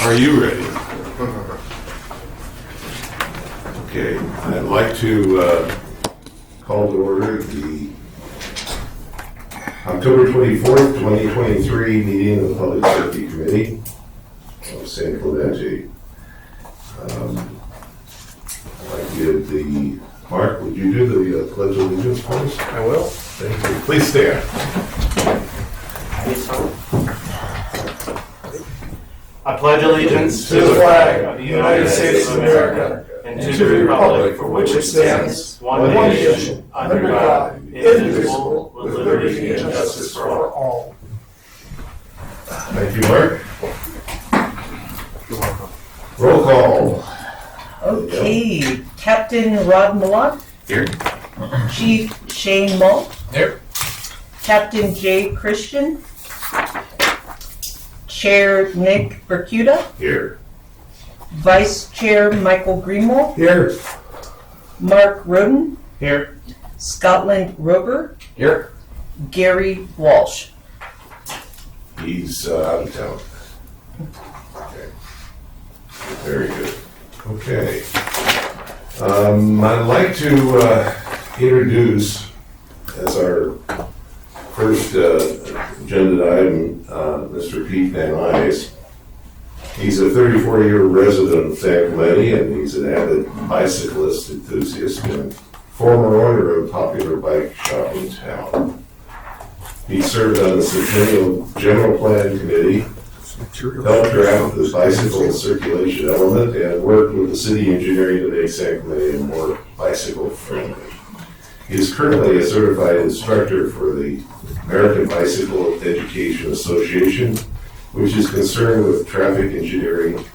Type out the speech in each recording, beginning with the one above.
Are you ready? Okay, I'd like to call to order the October 24th, 2023 meeting of the Public Safety Committee of San Clemente. I'd like to give the, Mark, would you do the Pledge of Allegiance, please? I will. Thank you. Please stand. I pledge allegiance To the flag of the United States of America and to the republic for which it stands, one nation, under God, indivisible, with liberty and justice for all. Thank you, Mark. Roll call. Okay, Captain Rod Malott. Here. Chief Shane Mull. Here. Captain Jay Christian. Chair Nick Bercuda. Here. Vice Chair Michael Greenwald. Here. Mark Roden. Here. Scotland Rober. Here. Gary Walsh. He's out of town. Okay. Very good. Okay. I'd like to introduce as our first agenda item, Mr. Pete Van Nuys. He's a 34-year resident of San Clemente, and he's an avid bicyclist enthusiast and former owner of a popular bike shop in town. He served on the Centennial General Plan Committee, helped draft the bicycle circulation element, and worked with the city engineering to make San Clemente more bicycle friendly. He is currently a certified instructor for the American Bicycle Education Association, which is concerned with traffic engineering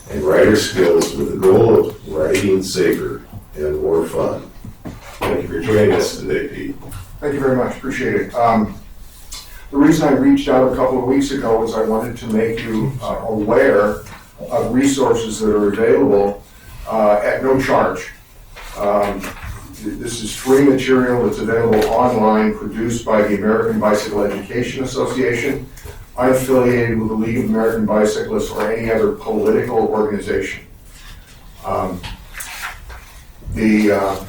and rider skills with the goal of riding safer and more fun. Thank you for joining us today, Pete. Thank you very much, appreciate it. The reason I reached out a couple of weeks ago is I wanted to make you aware of resources that are available at no charge. This is free material that's available online, produced by the American Bicycle Education Association, unaffiliated with the League of American Bicyclists or any other political organization. The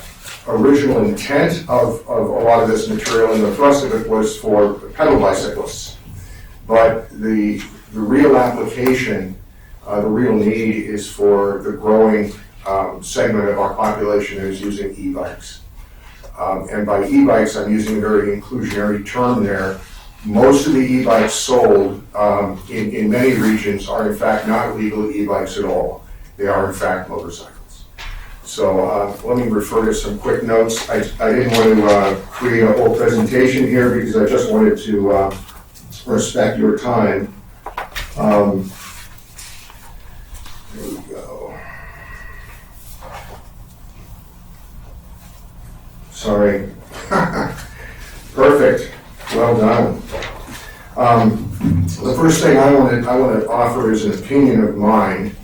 original intent of a lot of this material and the thrust of it was for pedal bicyclists. But the real application, the real need is for the growing segment of our population that is using e-bikes. And by e-bikes, I'm using a very inclusionary term there. Most of the e-bikes sold in many regions are in fact not legal e-bikes at all. They are in fact motorcycles. So let me refer to some quick notes. I didn't want to create a whole presentation here because I just wanted to respect your time. There we go. Sorry. Perfect. Well done. The first thing I want to offer is an opinion of mine.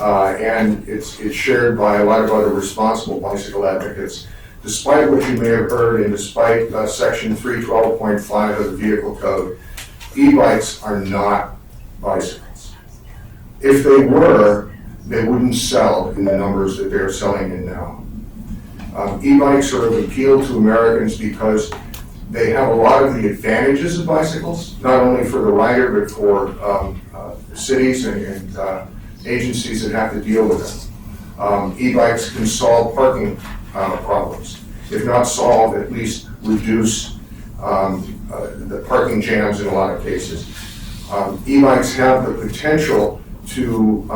And it's shared by a lot of other responsible bicycle advocates. Despite what you may have heard and despite section 312.5 of the vehicle code, e-bikes are not bicycles. If they were, they wouldn't sell in the numbers that they're selling in now. E-bikes are of appeal to Americans because they have a lot of the advantages of bicycles, not only for the rider, but for cities and agencies that have to deal with them. E-bikes can solve parking problems. If not solve, at least reduce the parking jams in a lot of cases. E-bikes have the potential to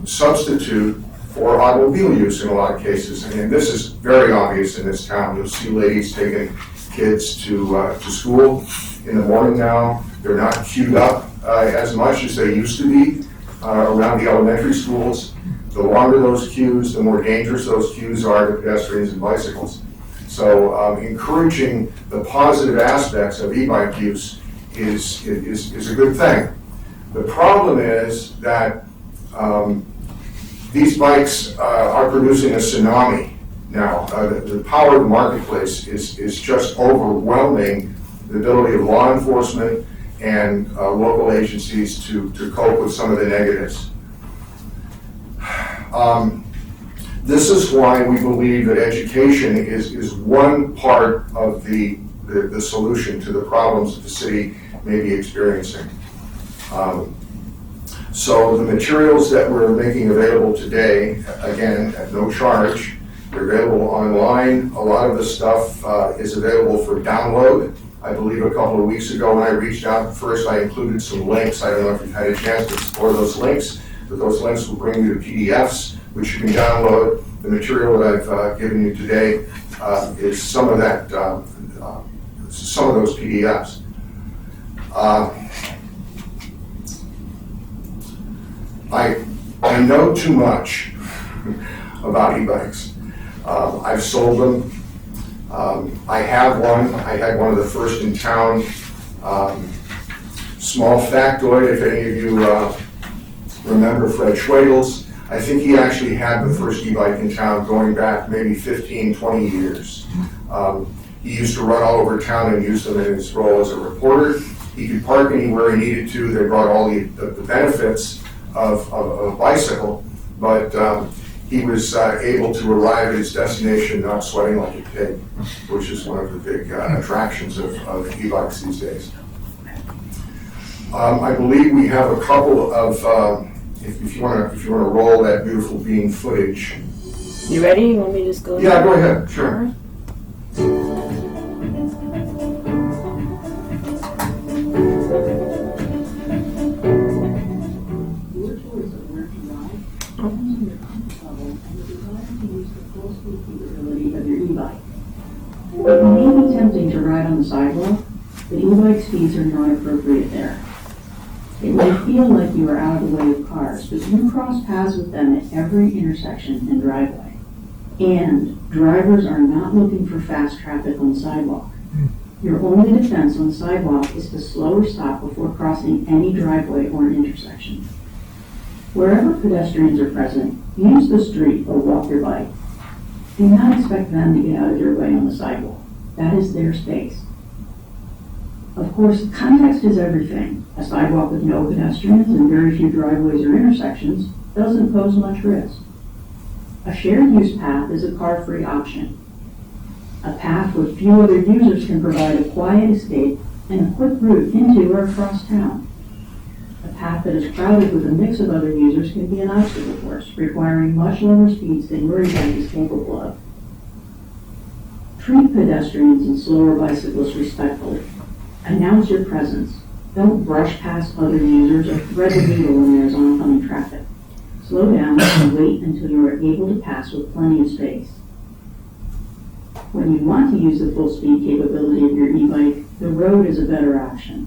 substitute for automobile use in a lot of cases. And this is very obvious in this town. You'll see ladies taking kids to school in the morning now. They're not queued up as much as they used to be. Around the elementary schools. The longer those queues, the more dangerous those queues are to pedestrians and bicycles. So encouraging the positive aspects of e-bike use is a good thing. The problem is that these bikes are producing a tsunami now. The power of the marketplace is just overwhelming the ability of law enforcement and local agencies to cope with some of the negatives. This is why we believe that education is one part of the solution to the problems that the city may be experiencing. So the materials that we're making available today, again, at no charge, they're available online. A lot of the stuff is available for download. I believe a couple of weeks ago when I reached out, first I included some links. I don't know if you've had a chance to explore those links, but those links will bring you to PDFs, which you can download. The material that I've given you today is some of that, some of those PDFs. I know too much about e-bikes. I've sold them. I have one. I had one of the first in town. Small factoid, if any of you remember Fred Schwagels, I think he actually had the first e-bike in town going back maybe 15, 20 years. He used to run all over town and use them in his role as a reporter. He could park anywhere he needed to. They brought all the benefits of a bicycle, but he was able to arrive at his destination not sweating like a pig, which is one of the big attractions of e-bikes these days. I believe we have a couple of, if you want to roll that beautiful bean footage. You ready? You want me to just go? Yeah, go ahead, sure. It may be tempting to ride on the sidewalk, but e-bike speeds are not appropriate there. It may feel like you are out of the way of cars, but you cross paths with them at every intersection and driveway. And drivers are not looking for fast traffic on the sidewalk. Your only defense on the sidewalk is to slow or stop before crossing any driveway or intersection. Wherever pedestrians are present, use the street or walk your bike. Do not expect them to get out of your way on the sidewalk. That is their space. Of course, context is everything. A sidewalk with no pedestrians and very few driveways or intersections doesn't pose much risk. A shared use path is a car-free option. A path where few other users can provide a quiet escape and a quick route into or across town. A path that is crowded with a mix of other users can be an obstacle course, requiring much lower speeds than your e-bike is capable of. Treat pedestrians and slower bicyclists respectfully. Announce your presence. Don't brush past other users or thread the needle when there's oncoming traffic. Slow down and wait until you are able to pass with plenty of space. When you want to use the full speed capability of your e-bike, the road is a better option.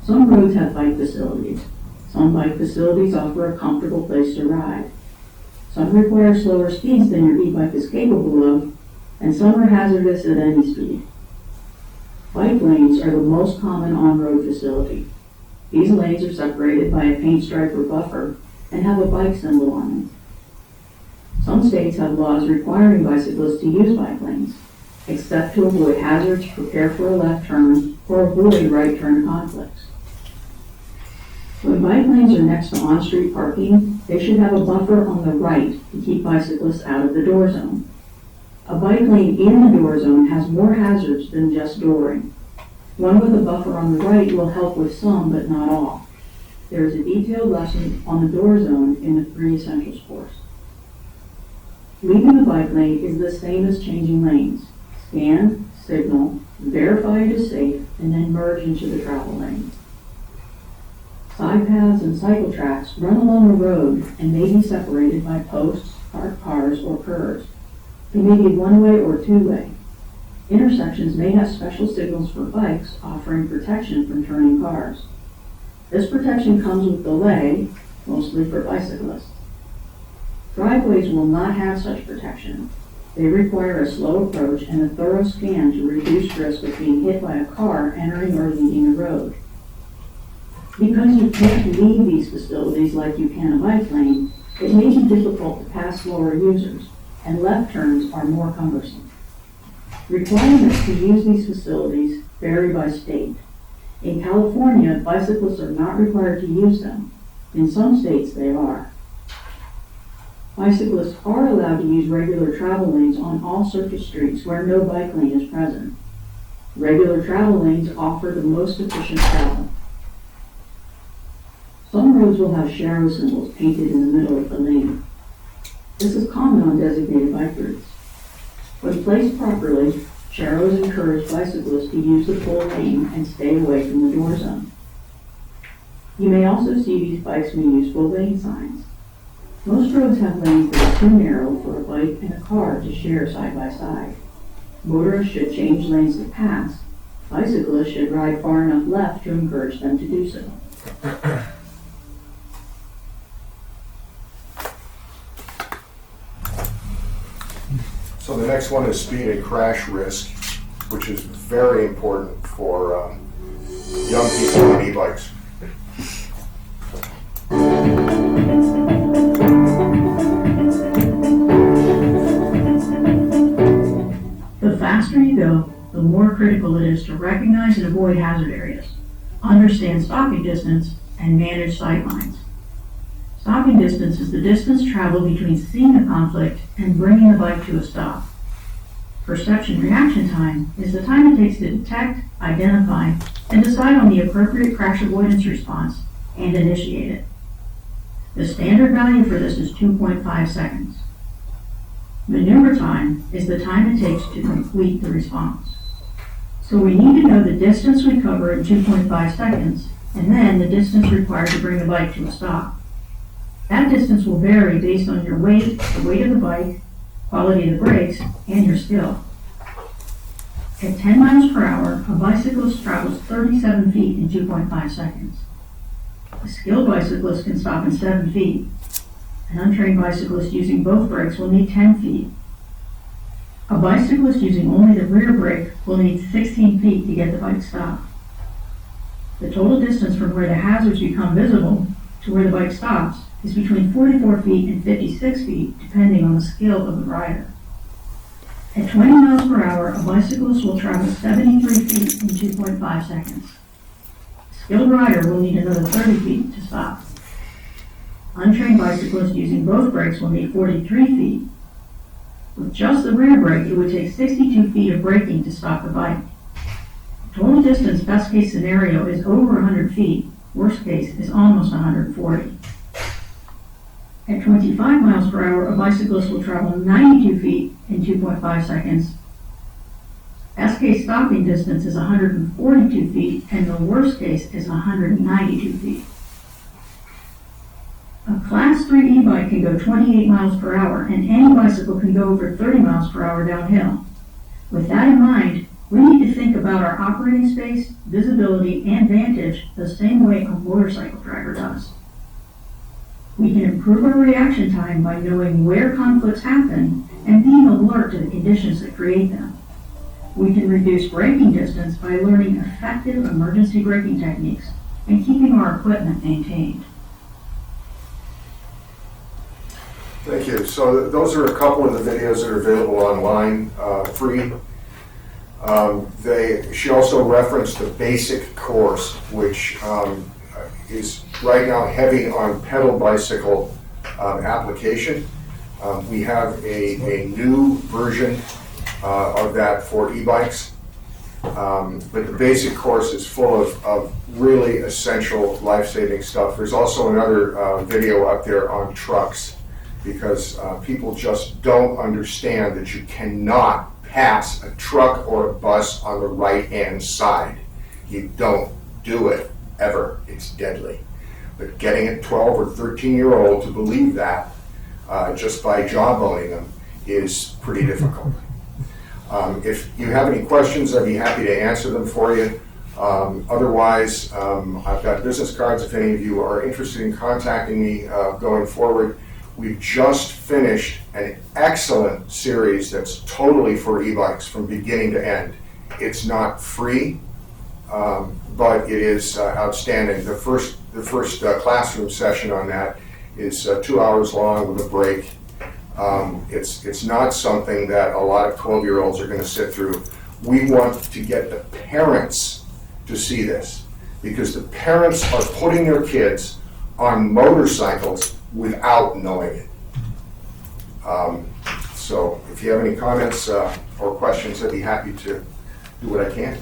Some roads have bike facilities. Some bike facilities offer a comfortable place to ride. Some require slower speeds than your e-bike is capable of, and some are hazardous at any speed. Bike lanes are the most common on-road facility. These lanes are separated by a paint stripe or buffer and have a bike symbol on them. Some states have laws requiring bicyclists to use bike lanes, except to avoid hazards, prepare for a left turn, or avoid right turn conflicts. When bike lanes are next to on-street parking, they should have a buffer on the right to keep bicyclists out of the door zone. A bike lane in the door zone has more hazards than just dooring. One with a buffer on the right will help with some, but not all. There is a detailed lesson on the door zone in the 3 Essentials course. Leaving the bike lane is the same as changing lanes. Scan, signal, verify it is safe, and then merge into the travel lane. Side paths and cycle tracks run along the road and may be separated by posts, parked cars, or curbs. They may be one-way or two-way. Intersections may have special signals for bikes offering protection from turning cars. This protection comes with delay, mostly for bicyclists. Driveways will not have such protection. They require a slow approach and a thorough scan to reduce risk of being hit by a car entering or leaving the road. Because you can't leave these facilities like you can a bike lane, it may be difficult to pass slower users, and left turns are more cumbersome. Requirements to use these facilities vary by state. In California, bicyclists are not required to use them. In some states, they are. Bicyclists are allowed to use regular travel lanes on all surface streets where no bike lane is present. Regular travel lanes offer the most efficient travel. Some roads will have Sharrow symbols painted in the middle of the lane. This is common on designated bike routes. When placed properly, Sharrows encourage bicyclists to use the full lane and stay away from the door zone. You may also see these bikes may use full lane signs. Most roads have lanes that are too narrow for a bike and a car to share side by side. Motorists should change lanes to pass. Bicyclists should ride far enough left to encourage them to do so. So the next one is speed and crash risk, which is very important for young people on e-bikes. The faster you go, the more critical it is to recognize and avoid hazard areas, understand stopping distance, and manage sight lines. Stopping distance is the distance traveled between seeing a conflict and bringing the bike to a stop. Perception reaction time is the time it takes to detect, identify, and decide on the appropriate crash avoidance response and initiate it. The standard value for this is 2.5 seconds. Maneuver time is the time it takes to complete the response. So we need to know the distance we cover in 2.5 seconds, and then the distance required to bring the bike to a stop. That distance will vary based on your weight, the weight of the bike, quality of the brakes, and your skill. At 10 miles per hour, a bicyclist travels 37 feet in 2.5 seconds. A skilled bicyclist can stop in 7 feet. An untrained bicyclist using both brakes will need 10 feet. A bicyclist using only the rear brake will need 16 feet to get the bike stopped. The total distance from where the hazards become visible to where the bike stops is between 44 feet and 56 feet, depending on the skill of the rider. At 20 miles per hour, a bicyclist will travel 73 feet in 2.5 seconds. A skilled rider will need another 30 feet to stop. Untrained bicyclists using both brakes will need 43 feet. With just the rear brake, it would take 62 feet of braking to stop the bike. Total distance, best case scenario, is over 100 feet. Worst case is almost 140. At 25 miles per hour, a bicyclist will travel 92 feet in 2.5 seconds. Best case stopping distance is 142 feet, and the worst case is 192 feet. A Class 3 e-bike can go 28 miles per hour, and any bicycle can go over 30 miles per hour downhill. With that in mind, we need to think about our operating space, visibility, and vantage the same way a motorcycle driver does. We can improve our reaction time by knowing where conflicts happen and being alert to the conditions that create them. We can reduce braking distance by learning effective emergency braking techniques and keeping our equipment maintained. Thank you. So those are a couple of the videos that are available online, free. She also referenced the basic course, which is right now heavy on pedal bicycle application. We have a new version of that for e-bikes, but the basic course is full of really essential life-saving stuff. There's also another video up there on trucks, because people just don't understand that you cannot pass a truck or a bus on the right-hand side. You don't do it, ever. It's deadly. But getting a 12 or 13-year-old to believe that just by jawboning them is pretty difficult. If you have any questions, I'd be happy to answer them for you. Otherwise, I've got business cards if any of you are interested in contacting me going forward. We've just finished an excellent series that's totally for e-bikes from beginning to end. It's not free, but it is outstanding. The first classroom session on that is 2 hours long with a break. It's not something that a lot of 12-year-olds are going to sit through. We want to get the parents to see this, because the parents are putting their kids on motorcycles without knowing it. So if you have any comments or questions, I'd be happy to do what I can.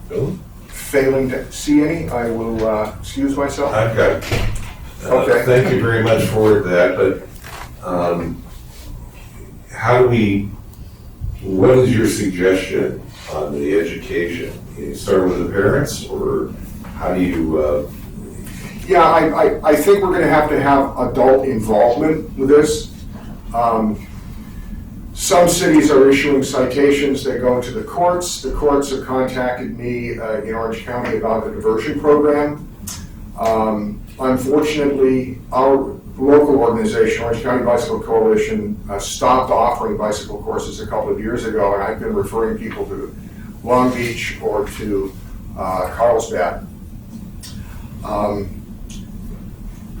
Bill? Failing to see any, I will excuse myself. I've got, Okay. thank you very much for that, but how do we, what is your suggestion on the education? You start with the parents, or how do you, Yeah, I think we're gonna have to have adult involvement with this. Some cities are issuing citations, they go into the courts. The courts have contacted me in Orange County about the diversion program. Unfortunately, our local organization, Orange County Bicycle Coalition, stopped offering bicycle courses a couple of years ago, and I've been referring people to Long Beach or to Carlsbad.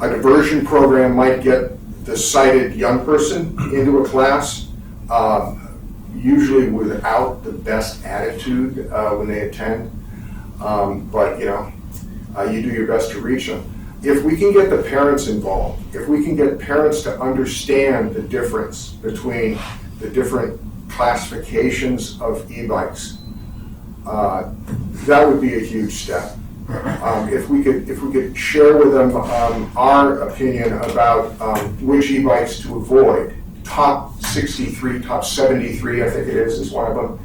A diversion program might get the sighted young person into a class, usually without the best attitude when they attend. But you do your best to reach them. If we can get the parents involved, if we can get parents to understand the difference between the different classifications of e-bikes, that would be a huge step. If we could share with them our opinion about which e-bikes to avoid, top 63, top 73, I think it is one of them.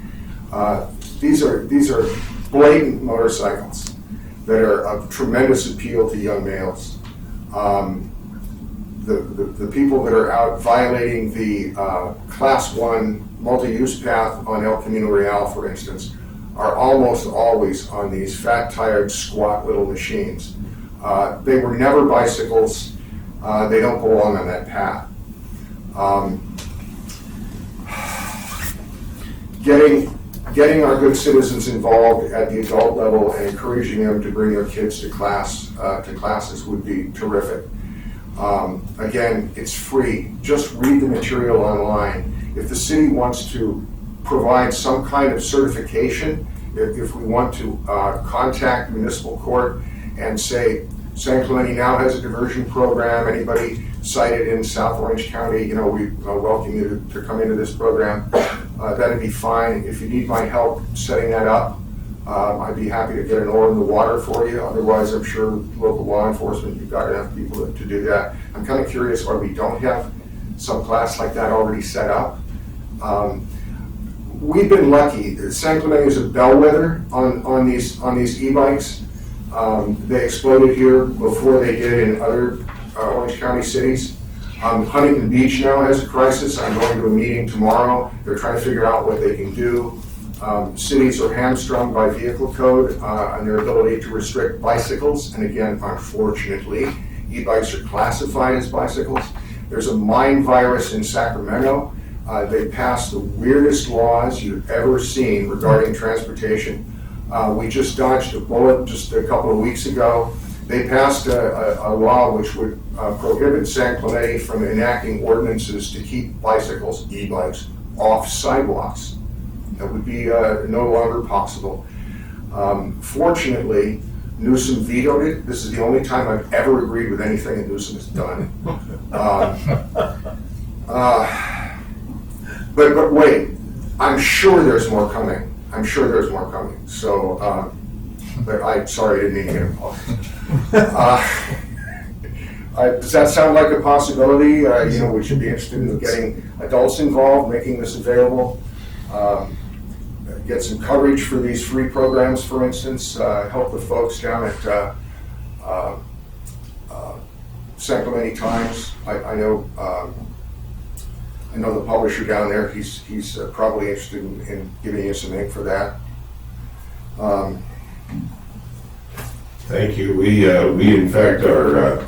These are blatant motorcycles that are of tremendous appeal to young males. The people that are out violating the Class 1 multi-use path on El Camino Real, for instance, are almost always on these fat-tired, squat little machines. They were never bicycles. They don't belong on that path. Getting our good citizens involved at the adult level and encouraging them to bring their kids to classes would be terrific. Again, it's free. Just read the material online. If the city wants to provide some kind of certification, if we want to contact municipal court and say, San Clemente now has a diversion program, anybody cited in South Orange County, we welcome you to come into this program, that'd be fine. If you need my help setting that up, I'd be happy to get an oar in the water for you. Otherwise, I'm sure local law enforcement, you've got enough people to do that. I'm kind of curious why we don't have some class like that already set up. We've been lucky. San Clemente is a bellwether on these e-bikes. They exploded here before they did in other Orange County cities. Huntington Beach now has a crisis. I'm going to a meeting tomorrow. They're trying to figure out what they can do. Cities are hamstrung by vehicle code and their ability to restrict bicycles. And again, unfortunately, e-bikes are classified as bicycles. There's a mine virus in Sacramento. They passed the weirdest laws you've ever seen regarding transportation. We just dodged a bullet just a couple of weeks ago. They passed a law which would prohibit San Clemente from enacting ordinances to keep bicycles, e-bikes, off sidewalks. That would be no longer possible. Fortunately, Newsom vetoed it. This is the only time I've ever agreed with anything that Newsom has done. But wait, I'm sure there's more coming. I'm sure there's more coming. So, but I'm sorry, I didn't mean to get involved. Does that sound like a possibility? We should be interested in getting adults involved, making this available. Get some coverage for these free programs, for instance. Help the folks down at San Clemente Times. I know the publisher down there. He's probably interested in giving you some ink for that. Thank you. We in fact are,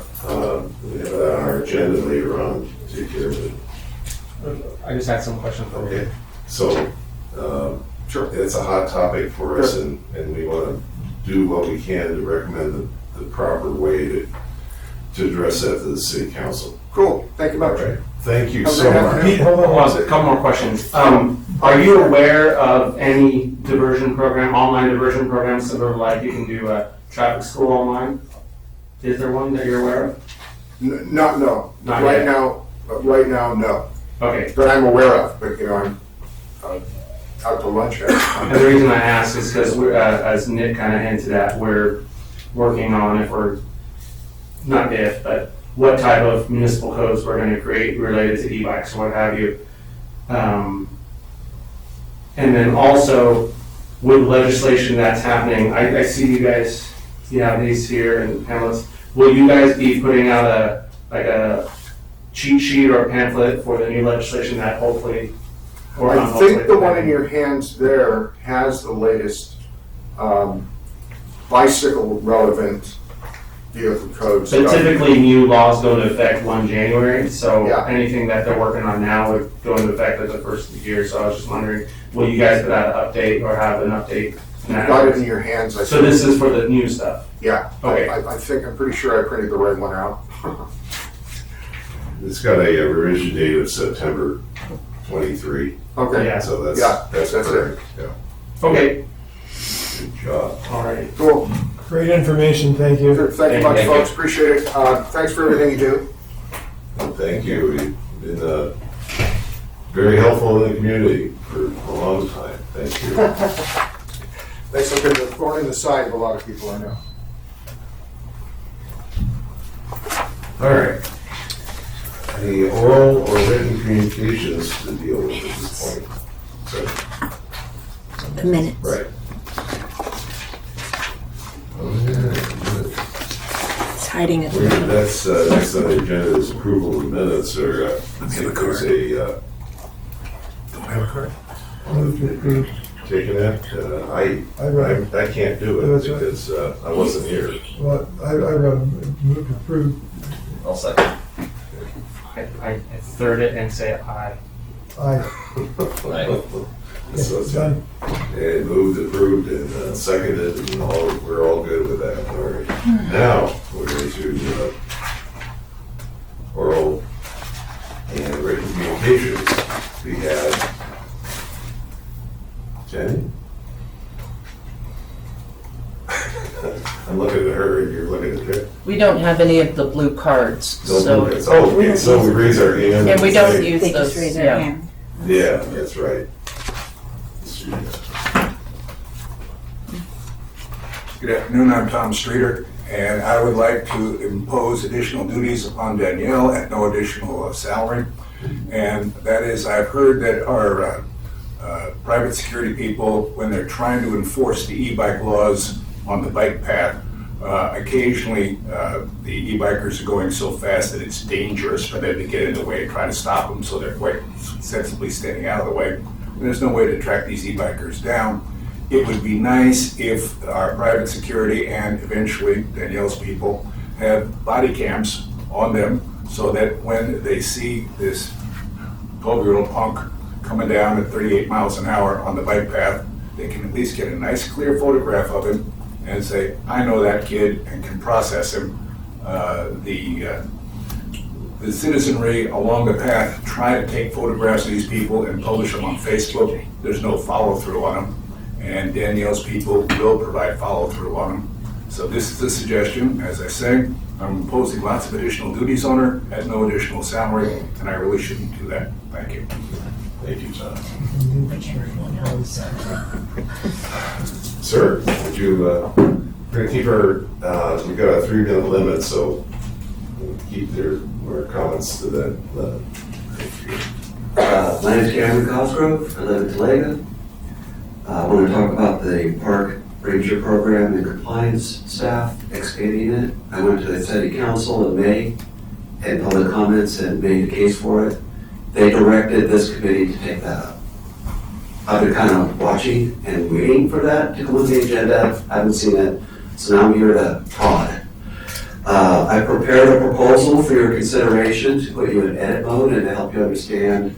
we have that on our agenda later on to take care of it. I just had some questions for you. Okay, so, sure, it's a hot topic for us, and we want to do what we can to recommend the proper way to address that to the city council. Cool. Thank you All much. right, thank you Okay. so much. Pete, hold on, a couple more questions. Are you aware of any diversion program, online diversion programs, similar like you can do a traffic school online? Is there one that you're aware of? No. Not Right yet. now, But right now, no. Okay. That I'm aware of, but, you know, I'm out to lunch. And the reason I ask is because we're, as Nick kind of hinted at, we're working on but what type of municipal codes we're going to create related to e-bikes or what have you. And then also with legislation that's happening, I see you guys, you have these here and panelists. Will you guys be putting out a cheat sheet or a pamphlet for the new legislation that hopefully, or I not think hopefully, the one in your hands there has the latest bicycle relevant vehicle codes. but typically new laws go into effect 1 January, so Yeah. anything that they're working on now would go into effect at the first of the year. So I was just wondering, will you guys put out an update or have an update? You've got it in your hands, I So think. this is for the new stuff. Yeah, Okay. I think, I'm pretty sure I printed the right one out. It's got a revision date of September 23, Okay, Yeah. so that's Yeah, that's correct. Yeah, Okay, good job. all right. cool. Great information, thank you. Thank you much, Thank you. folks, appreciate it. Thanks for everything you do. Well, thank you. You've been very helpful in the community for a long time. Thank you. Thanks for being the thorn in the side of a lot of people I know. All right. Any oral or written communications to deal with at this point? So, The minutes. right. Oh, yeah, It's hiding it. good. That's next on the agenda is approval of minutes, or I think there's a Don't have a card? taking that. I can't do it That's right. because I wasn't here. Well, I move to approve. I'll second. I third it and say aye. Aye. So it's Done. and moved, approved, and seconded, and we're all good with that. All right. Now, we're going to oral and written communications. We had Jenny? I'm looking at her, and you're looking at her. We don't have any of the blue cards, so, Okay, so we raise our hand. and we don't say- use They those, just raise their yeah. hand. Yeah, that's right. Good afternoon, I'm Tom Streeter, and I would like to impose additional duties upon Danielle at no additional salary. And that is, I've heard that our private security people, when they're trying to enforce the e-bike laws on the bike path, occasionally the e-bikers are going so fast that it's dangerous for them to get in the way and try to stop them, so they're quite sensibly standing out of the way. And there's no way to track these e-bikers down. It would be nice if our private security and eventually Danielle's people have body cams on them so that when they see this 12-year-old punk coming down at 38 miles an hour on the bike path, they can at least get a nice clear photograph of him and say, I know that kid, and can process him. The citizenry along the path try to take photographs of these people and publish them on Facebook. There's no follow-through on them. And Danielle's people will provide follow-through on them. So this is a suggestion, as I say. I'm imposing lots of additional duties on her at no additional salary, and I really shouldn't do that. Thank you. Thank you, Tom. Sir, would you, we're gonna keep our, we've got a 3-minute limit, so we'll keep our comments to that limit. Thank you. My name is Cameron Cosgrove. I live in Tolega. I want to talk about the park ranger program and compliance staff excavating it. I went to the city council in May, had public comments and made a case for it. They directed this committee to take that up. I've been kind of watching and waiting for that to come on the agenda. I haven't seen it, so now I'm here to talk. I prepared a proposal for your consideration to put you in edit mode and to help you understand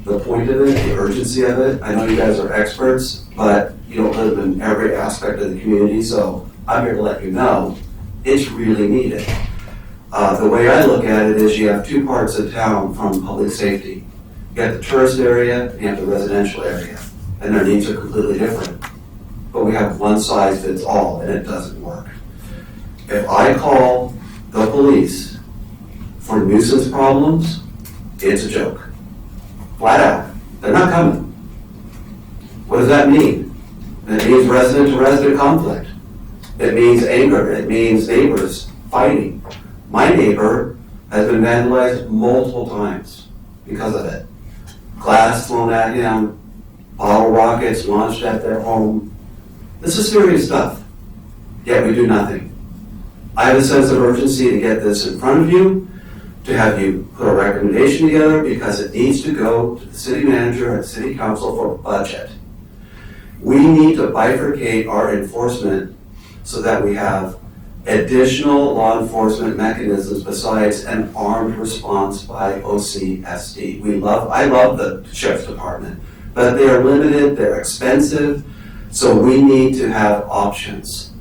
the point of it, the urgency of it. I know you guys are experts, but you don't live in every aspect of the community, so I'm here to let you know it's really needed. The way I look at it is you have two parts of town from public safety. You have the tourist area and you have the residential area, and their needs are completely different. But we have one size fits all, and it doesn't work. If I call the police for nuisance problems, it's a joke. Flat out. They're not coming. What does that mean? It means resident-to-resident conflict. It means anger. It means neighbors fighting. My neighbor has been vandalized multiple times because of it. Glass thrown at him, bottle rockets launched at their home. This is serious stuff, yet we do nothing. I have a sense of urgency to get this in front of you, to have you put a recommendation together, because it needs to go to the city manager and city council for a budget. We need to bifurcate our enforcement so that we have additional law enforcement mechanisms besides an armed response by OCSD. I love the sheriff's department, but they are limited, they're expensive, so we need to have options.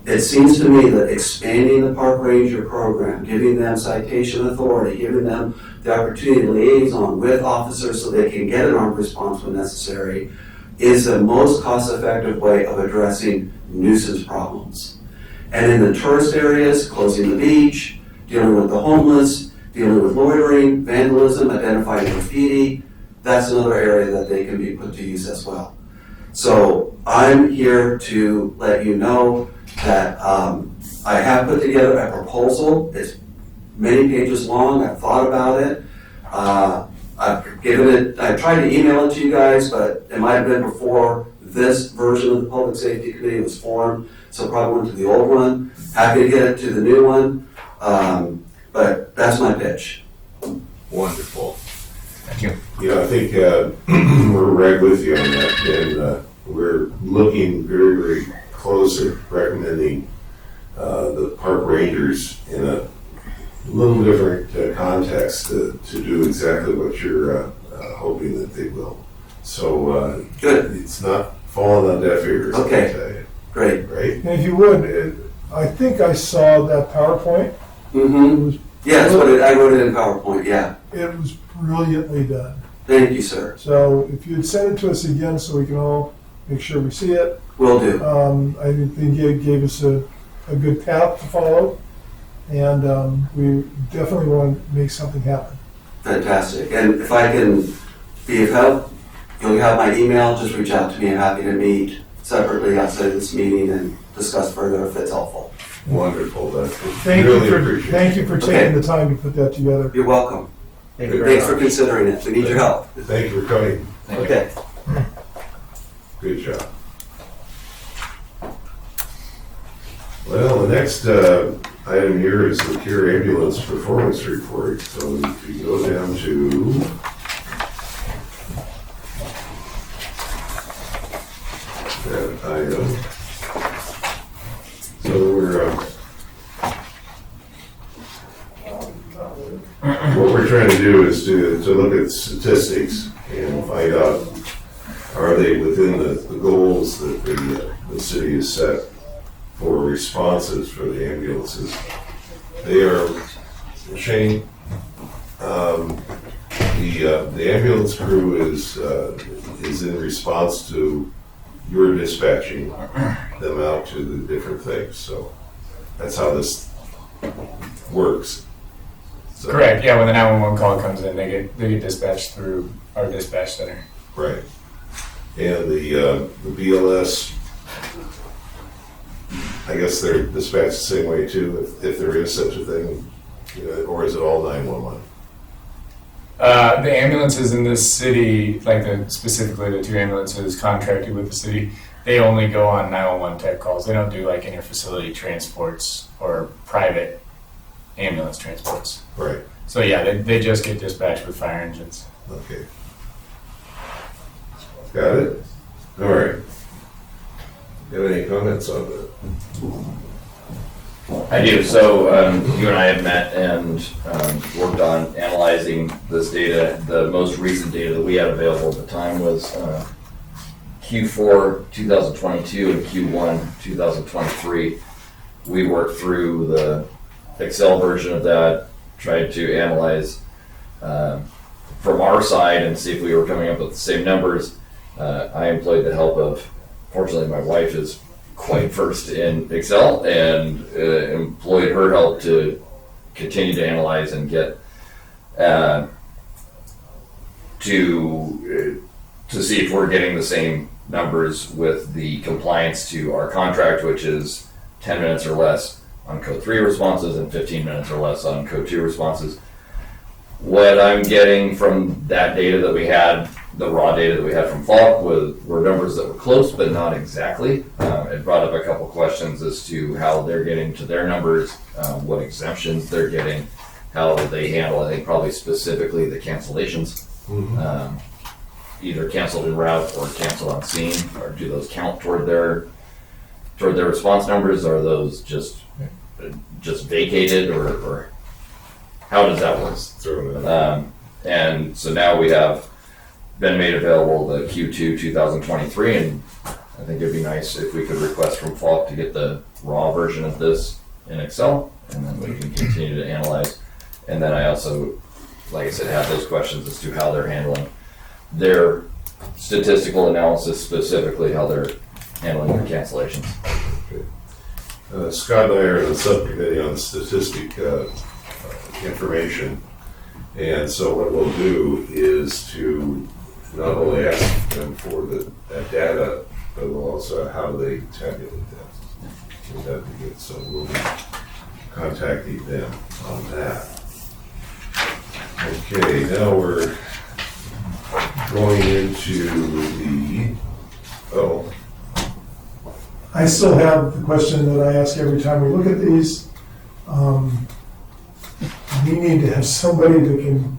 It seems to me that expanding the park ranger program, giving them citation authority, giving them the opportunity to liaison with officers so they can get an armed response when necessary, is the most cost-effective way of addressing nuisance problems. And in the tourist areas, closing the beach, dealing with the homeless, dealing with loitering, vandalism, identifying graffiti, that's another area that they can be put to use as well. So I'm here to let you know that I have put together a proposal. It's many pages long. I've thought about it. I tried to email it to you guys, but it might have been before this version of the Public Safety Committee was formed, so probably went to the old one. Happy to get it to the new one, but that's my pitch. Wonderful. Thank you. Yeah, I think we're right with you on that, and we're looking very, very close at recommending the park rangers in a little different context to do exactly what you're hoping that they will. So Good. It's not falling on deaf ears. Okay. I can tell you. Great. Right? And if you would, I think I saw that PowerPoint. Mm-hmm. Yeah, that's what I wrote it in PowerPoint, yeah. It was brilliantly done. Thank you, sir. So if you'd send it to us again so we can all make sure we see it, Will do. I think it gave us a good path to follow, and we definitely want to make something happen. Fantastic. And if I can be of help, you'll have my email. Just reach out to me. I'm happy to meet separately outside of this meeting and discuss further if it's helpful. Wonderful. That's Thank really you appreciate thank you for Okay. taking the time to put that together. You're welcome. Thank you very Thanks for much. considering it. We need your help. Thank you for coming. Okay. Good job. Well, the next item here is the Cure Ambulance Performance Report. So if you go down to that item. So what we're trying to do is to look at statistics and find out, are they within the goals that the city has set for responses for the ambulances. They are, Shane, the ambulance crew is in response to your dispatching them out to the different things. So that's how this works. So, Correct. Yeah, when the 911 call comes in, they get dispatched through our dispatch center. right. And the BLS, I guess they're dispatched the same way too, if there is such a thing, you know, or is it all 911? The ambulances in this city, specifically the two ambulances contracted with the city, they only go on 911 type calls. They don't do like inter-facility transports or private ambulance transports. Right. So yeah, they just get dispatched with fire engines. Okay. Got it? All right. You have any comments on that? I do. So you and I have met and worked on analyzing this data. The most recent data that we had available at the time was Q4 2022 and Q1 2023. We worked through the Excel version of that, tried to analyze from our side and see if we were coming up with the same numbers. I employed the help of, fortunately my wife is quite versed in Excel, and employed her help to continue to analyze and get to see if we're getting the same numbers with the compliance to our contract, which is 10 minutes or less on code 3 responses and 15 minutes or less on code 2 responses. What I'm getting from that data that we had, the raw data that we had from Falk, were numbers that were close, but not exactly. It brought up a couple questions as to how they're getting to their numbers, what exemptions they're getting, how they handle, I think probably specifically the cancellations. Either canceled en route or canceled on scene, or do those count toward their response numbers? Or are those just vacated, or how does that work? And so now we have been made available the Q2 2023, and I think it'd be nice if we could request from Falk to get the raw version of this in Excel, and then we can continue to analyze. And then I also, like I said, have those questions as to how they're handling their statistical analysis, specifically how they're handling their cancellations. Scott and I are the subcommittee on statistic information, and so what we'll do is to not only ask them for that data, but we'll also how they tabulate that. So that'd be good. So we'll be contacting them on that. Okay, now we're going into the I still have the question that I ask every time we look at these. We need to have somebody that can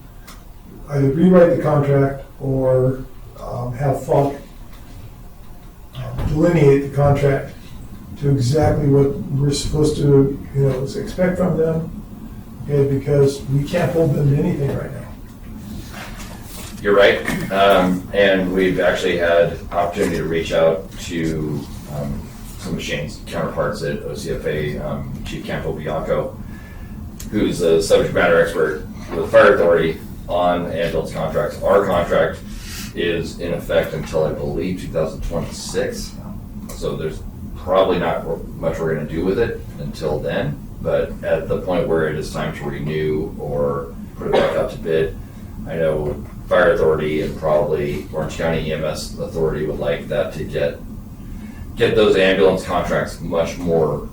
either rewrite the contract or have Falk delineate the contract to exactly what we're supposed to, expect from them. Okay, because we can't hold them to anything right now. You're right, and we've actually had opportunity to reach out to some of Shane's counterparts at OCFA, Chief Campo Bianco, who's a subject matter expert with Fire Authority on ambulance contracts. Our contract is in effect until I believe 2026, so there's probably not much we're going to do with it until then, but at the point where it is time to renew or put it back out to bid, I know Fire Authority and probably Orange County EMS Authority would like that to get those ambulance contracts much more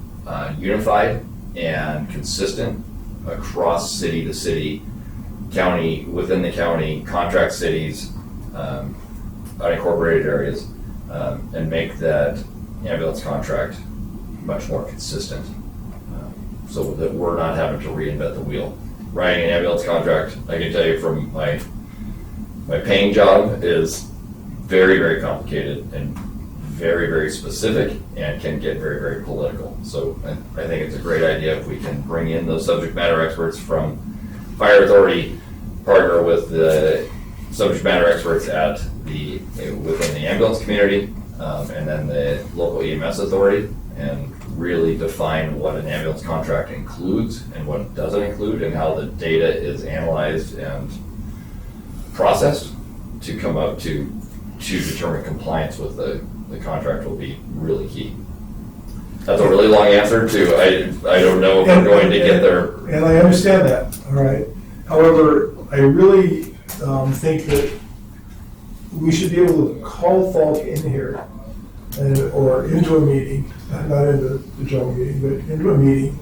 unified and consistent across city to city, county, within the county, contract cities, unincorporated areas, and make that ambulance contract much more consistent, so that we're not having to reinvent the wheel. Writing an ambulance contract, I can tell you from my paying job, is very, very complicated and very, very specific and can get very, very political. So I think it's a great idea if we can bring in those subject matter experts from Fire Authority, partner with the subject matter experts within the ambulance community, and then the local EMS authority, and really define what an ambulance contract includes and what it doesn't include, and how the data is analyzed and processed to come up to determine compliance with the contract will be really key. That's a really long answer to, I don't know if I'm going to get there. And I understand that, all right. However, I really think that we should be able to call Falk in here or into a meeting, not into the general meeting, but into a meeting,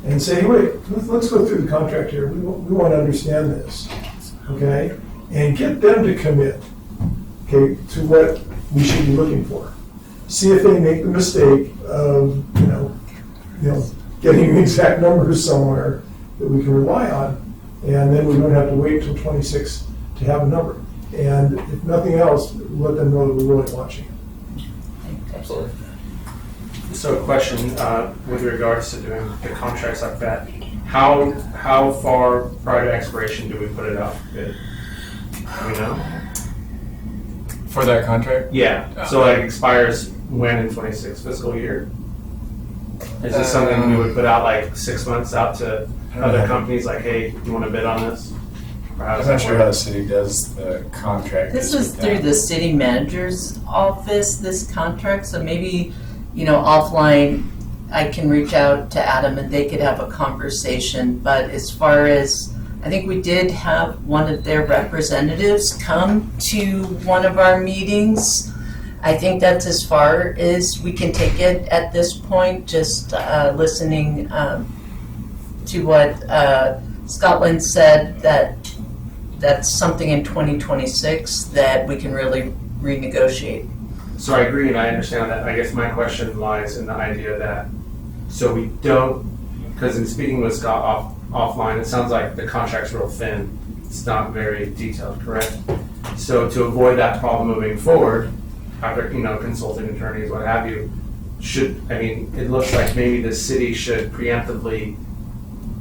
and say, hey, wait, let's go through the contract here. We want to understand this, okay? And get them to commit, okay, to what we should be looking for. See if they make the mistake of, getting exact numbers somewhere that we can rely on, and then we don't have to wait till 26 to have a number. And if nothing else, let them know that we're really watching it. Absolutely. So a question with regards to doing the contracts like that, how far prior to expiration do we put it out? Do we know? For that contract? Yeah, so like expires when in 26 fiscal year? Is this something we would put out like 6 months out to other companies, like, hey, you want to bid on this? I'm not sure how the city does the contract. This was through the city manager's office, this contract, so maybe, offline, I can reach out to Adam and they could have a conversation, but as far as I think we did have one of their representatives come to one of our meetings. I think that's as far as we can take it at this point, just listening to what Scotland said, that that's something in 2026 that we can really renegotiate. So I agree and I understand that. I guess my question lies in the idea that, so we don't, because in speaking with Scott offline, it sounds like the contract's real thin. It's not very detailed, correct? So to avoid that problem moving forward, after, consulting attorneys, what have you, it looks like maybe the city should preemptively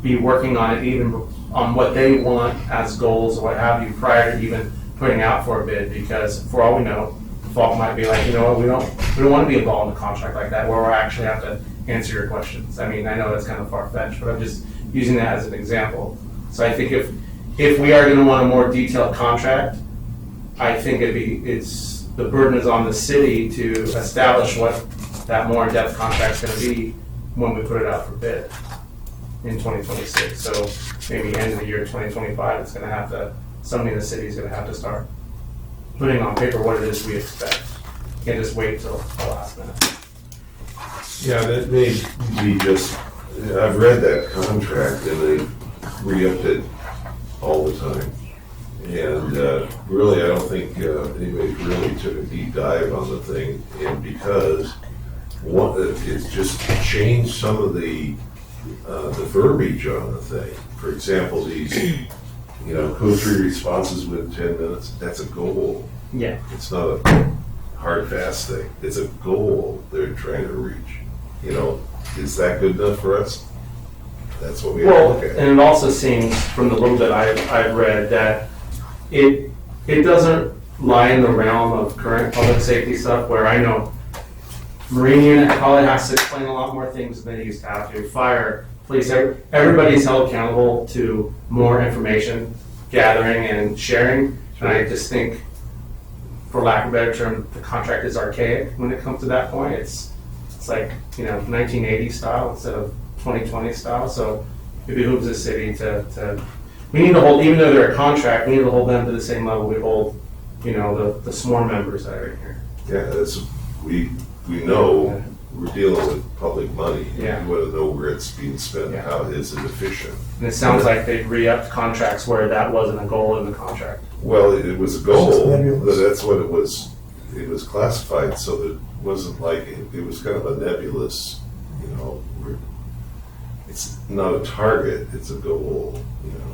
be working on it, even on what they want as goals or what have you, prior to even putting out for a bid, because for all we know, Falk might be like, we don't want to be involved in a contract like that where we actually have to answer your questions. I know that's kind of far-fetched, but I'm just using that as an example. So I think if we are going to want a more detailed contract, I think the burden is on the city to establish what that more in-depth contract's going to be when we put it out for bid in 2026. So maybe end of the year 2025, it's going to have to, somebody in the city is going to have to start putting on paper what it is we expect. Can't just wait till the last minute. Yeah, that may be just, I've read that contract and they re-upped it all the time. And really, I don't think anybody really took a deep dive on the thing. And because it's just changed some of the verbiage on the thing. For example, these, code 3 responses within 10 minutes, that's a goal. Yeah. It's not a hard, fast thing. It's a goal they're trying to reach. Is that good enough for us? That's what we have to look at. And it also seems, from the little bit I've read, that it doesn't lie in the realm of current public safety stuff, where I know Marine unit probably has to explain a lot more things than they used to have to. Fire, police, everybody's held accountable to more information gathering and sharing. And I just think, for lack of a better term, the contract is archaic when it comes to that point. It's like, 1980 style instead of 2020 style. So it behooves the city to we need to hold, even though they're a contract, we need to hold them to the same level we hold, the SMORE members that are in here. Yeah, we know we're dealing with public money. Yeah. We want to know where it's being spent, Yeah. how is it efficient. And it sounds like they've re-upped contracts where that wasn't a goal in the contract. Well, it was a goal, It's just nebulous. but that's what it was. It was classified so that it wasn't like, it was kind of a nebulous, it's not a target, it's a goal.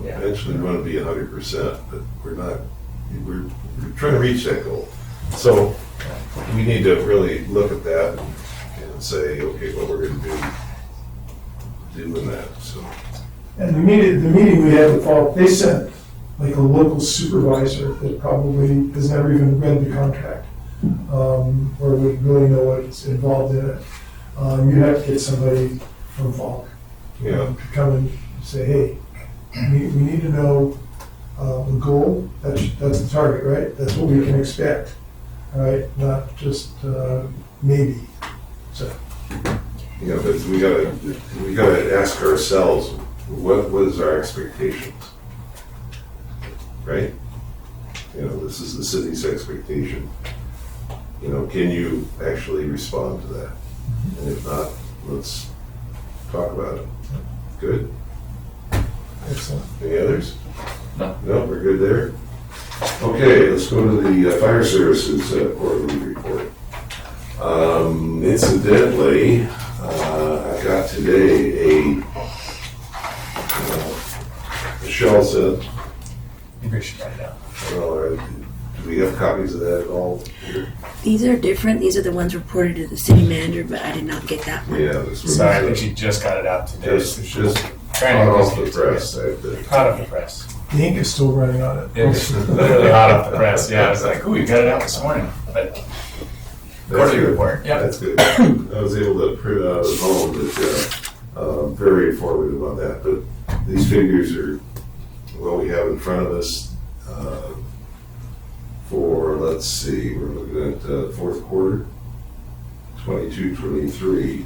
Yeah. Eventually we want to be 100%, but we're not, we're trying to reach that goal. So we need to really look at that and say, okay, what we're going to do doing that, so. And the meeting we had with Falk, they sent like a local supervisor that probably has never even read the contract, or would really know what's involved in it. You have to get somebody from Falk Yeah. to come and say, hey, we need to know the goal. That's the target, right? That's what we can expect, all right? Not just maybe. So. Yeah, but we gotta ask ourselves, what is our expectations? Right? This is the city's expectation. Can you actually respond to that? And if not, let's talk about it. Good? Excellent. Any others? No. No, we're good there? Okay, let's go to the fire services quarterly report. Incidentally, I got today Michelle said, You should write it down. do we have copies of that all here? These are different. These are the ones reported to the city manager, but I did not get that one. Yeah. This was, Sorry, I think she just got it out today. just Trying to hot off get the it to press. you. Hot off the press. The ink is still running on it. It's literally hot off the press. Yeah, I was like, ooh, you got it out this morning. But quarterly report. Yeah. That's good. I was able to print it out at home, but very informative on that. But these figures are what we have in front of us for, let's see, we're looking at fourth quarter, 22-23.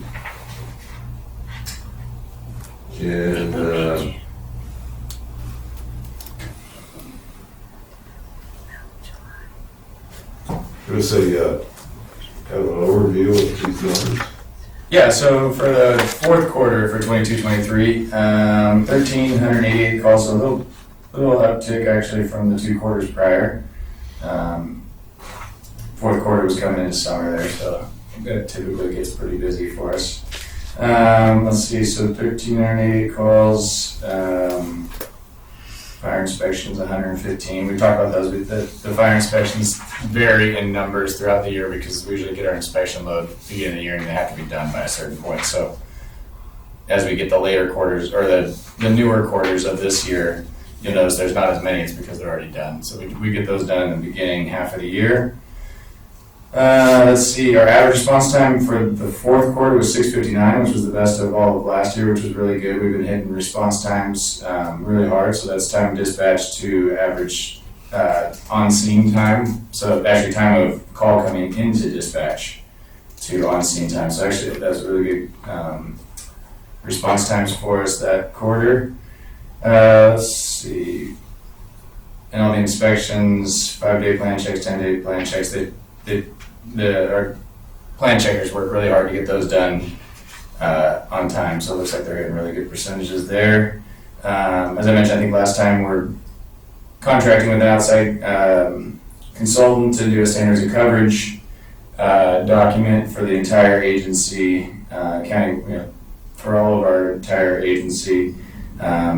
give us a kind of an overview of these numbers? Yeah, so for the fourth quarter for 22-23, 1,388 calls, so a little uptick actually from the 2 quarters prior. Fourth quarter was coming into summer there, so that typically gets pretty busy for us. Let's see, so 1,388 calls, fire inspections 115. We talked about those, but the fire inspections vary in numbers throughout the year because we usually get our inspection load at the beginning of the year and they have to be done by a certain point. So as we get the later quarters or the newer quarters of this year, you'll notice there's not as many. It's because they're already done. So we get those done in the beginning half of the year. Let's see, our average response time for the fourth quarter was 6:59, which was the best of all of last year, which was really good. We've been hitting response times really hard, so that's time dispatch to average on-scene time. So actually time of call coming into dispatch to on-scene time. So actually that's really good response times for us that quarter. Let's see, and all the inspections, 5-day plan checks, 10-day plan checks, our plan checkers work really hard to get those done on time, so it looks like they're getting really good percentages there. As I mentioned, I think last time, we're contracting with an outside consultant to do a standards of coverage document for the entire agency, for all of our entire agency,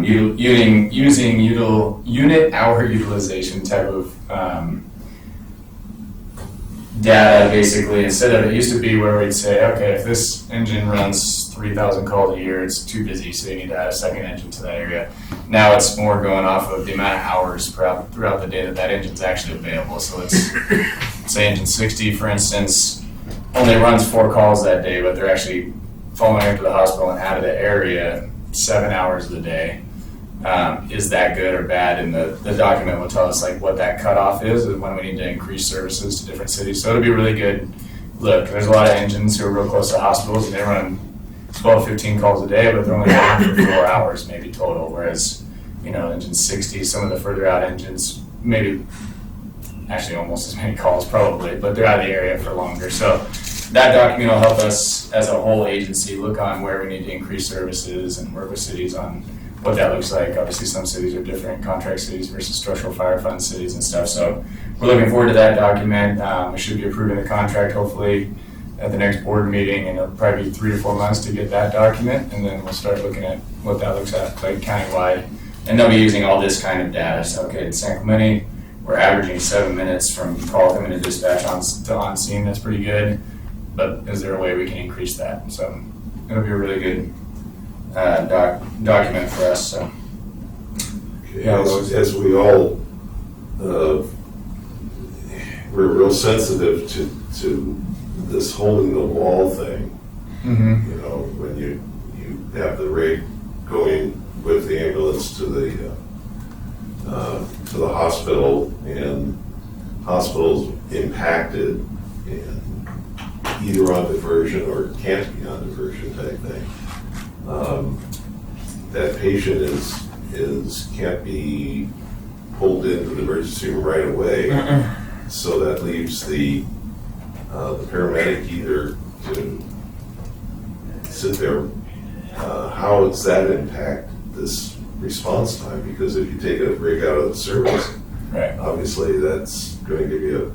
using unit hour utilization type of data. Basically, instead of, it used to be where we'd say, okay, if this engine runs 3,000 calls a year, it's too busy, so you need to add a second engine to that area. Now it's more going off of the amount of hours throughout the day that engine's actually available. So let's say engine 60, for instance, only runs 4 calls that day, but they're actually following up to the hospital and out of the area 7 hours of the day. Is that good or bad? And the document will tell us like what that cutoff is and when we need to increase services to different cities. So it'll be really good. Look, there's a lot of engines who are real close to hospitals and they run 12, 15 calls a day, but they're only running for 4 hours maybe total. Whereas, engine 60, some of the further out engines, maybe actually almost as many calls probably, but they're out of the area for longer. So that document will help us as a whole agency look on where we need to increase services and work with cities on what that looks like. Obviously, some cities are different, contract cities versus structural fire fund cities and stuff. So we're looking forward to that document. We should be approving the contract hopefully at the next board meeting, and it'll probably be 3 to 4 months to get that document, and then we'll start looking at what that looks like countywide. And they'll be using all this kind of data. So, okay, in San Clemente, we're averaging 7 minutes from call coming to dispatch to on scene. That's pretty good. But is there a way we can increase that? So it'll be a really good document for us. So. Okay, as we all, we're real sensitive to this holding the wall thing. Mm-hmm. When you have the rate going with the ambulance to the hospital, and hospitals impacted and either on diversion or can't be on diversion type thing. That patient can't be pulled into the emergency room right away. So that leaves the paramedic either to sit there. How does that impact this response time? Because if you take a break out of the service, right, obviously that's going to give you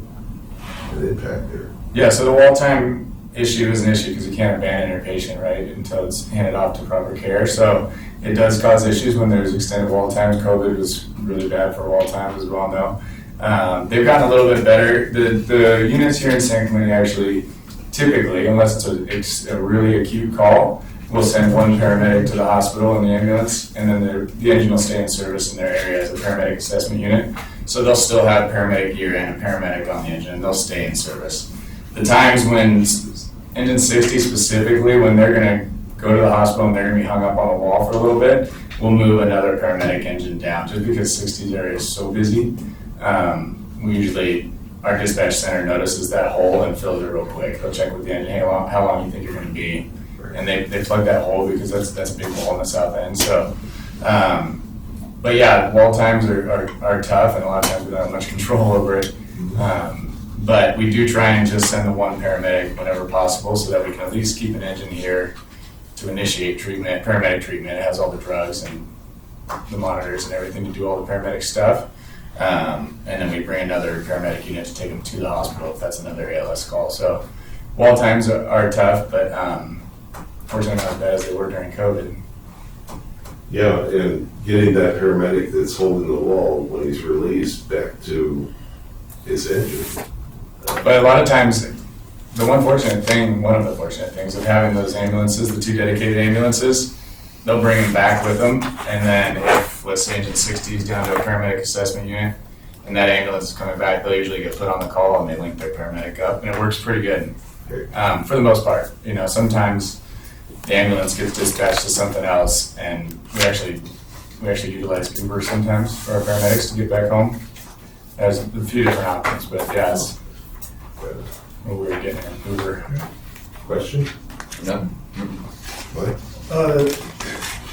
an impact there. Yeah, so the wall time issue is an issue because you can't abandon your patient, right, until it's handed off to proper care. So it does cause issues when there's extended wall times. COVID was really bad for wall times, as we all know. They've gotten a little bit better. The units here in San Clemente actually, typically, unless it's a really acute call, will send one paramedic to the hospital in the ambulance, and then the engine will stay in service in their area as a paramedic assessment unit. So they'll still have paramedic gear and a paramedic on the engine, and they'll stay in service. The times when engine 60 specifically, when they're going to go to the hospital and they're going to be hung up on the wall for a little bit, we'll move another paramedic engine down just because 60's area is so busy. We usually, our dispatch center notices that hole and fills it real quick. They'll check with the engine, hey, how long do you think you're going to be? And they plug that hole because that's a big hole in the south end. So, but yeah, wall times are tough, and a lot of times we don't have much control over it. But we do try and just send the one paramedic whenever possible so that we can at least keep an engine here to initiate treatment, paramedic treatment. It has all the drugs and the monitors and everything to do all the paramedic stuff. And then we bring another paramedic unit to take them to the hospital if that's another ALS call. So wall times are tough, but fortunately not as bad as they were during COVID. Yeah, and getting that paramedic that's holding the wall when he's released back to his engine. But a lot of times, one of the fortunate things of having those ambulances, the 2 dedicated ambulances, they'll bring them back with them. And then if, let's say, engine 60 is down to a paramedic assessment unit, and that ambulance is coming back, they'll usually get put on the call and they link their paramedic up, and it works pretty good for the most part. You know, sometimes the ambulance gets dispatched to something else, and we actually utilize Uber sometimes for our paramedics to get back home. There's a few different options, but yeah, it's what we were getting an Uber. Question? No. What?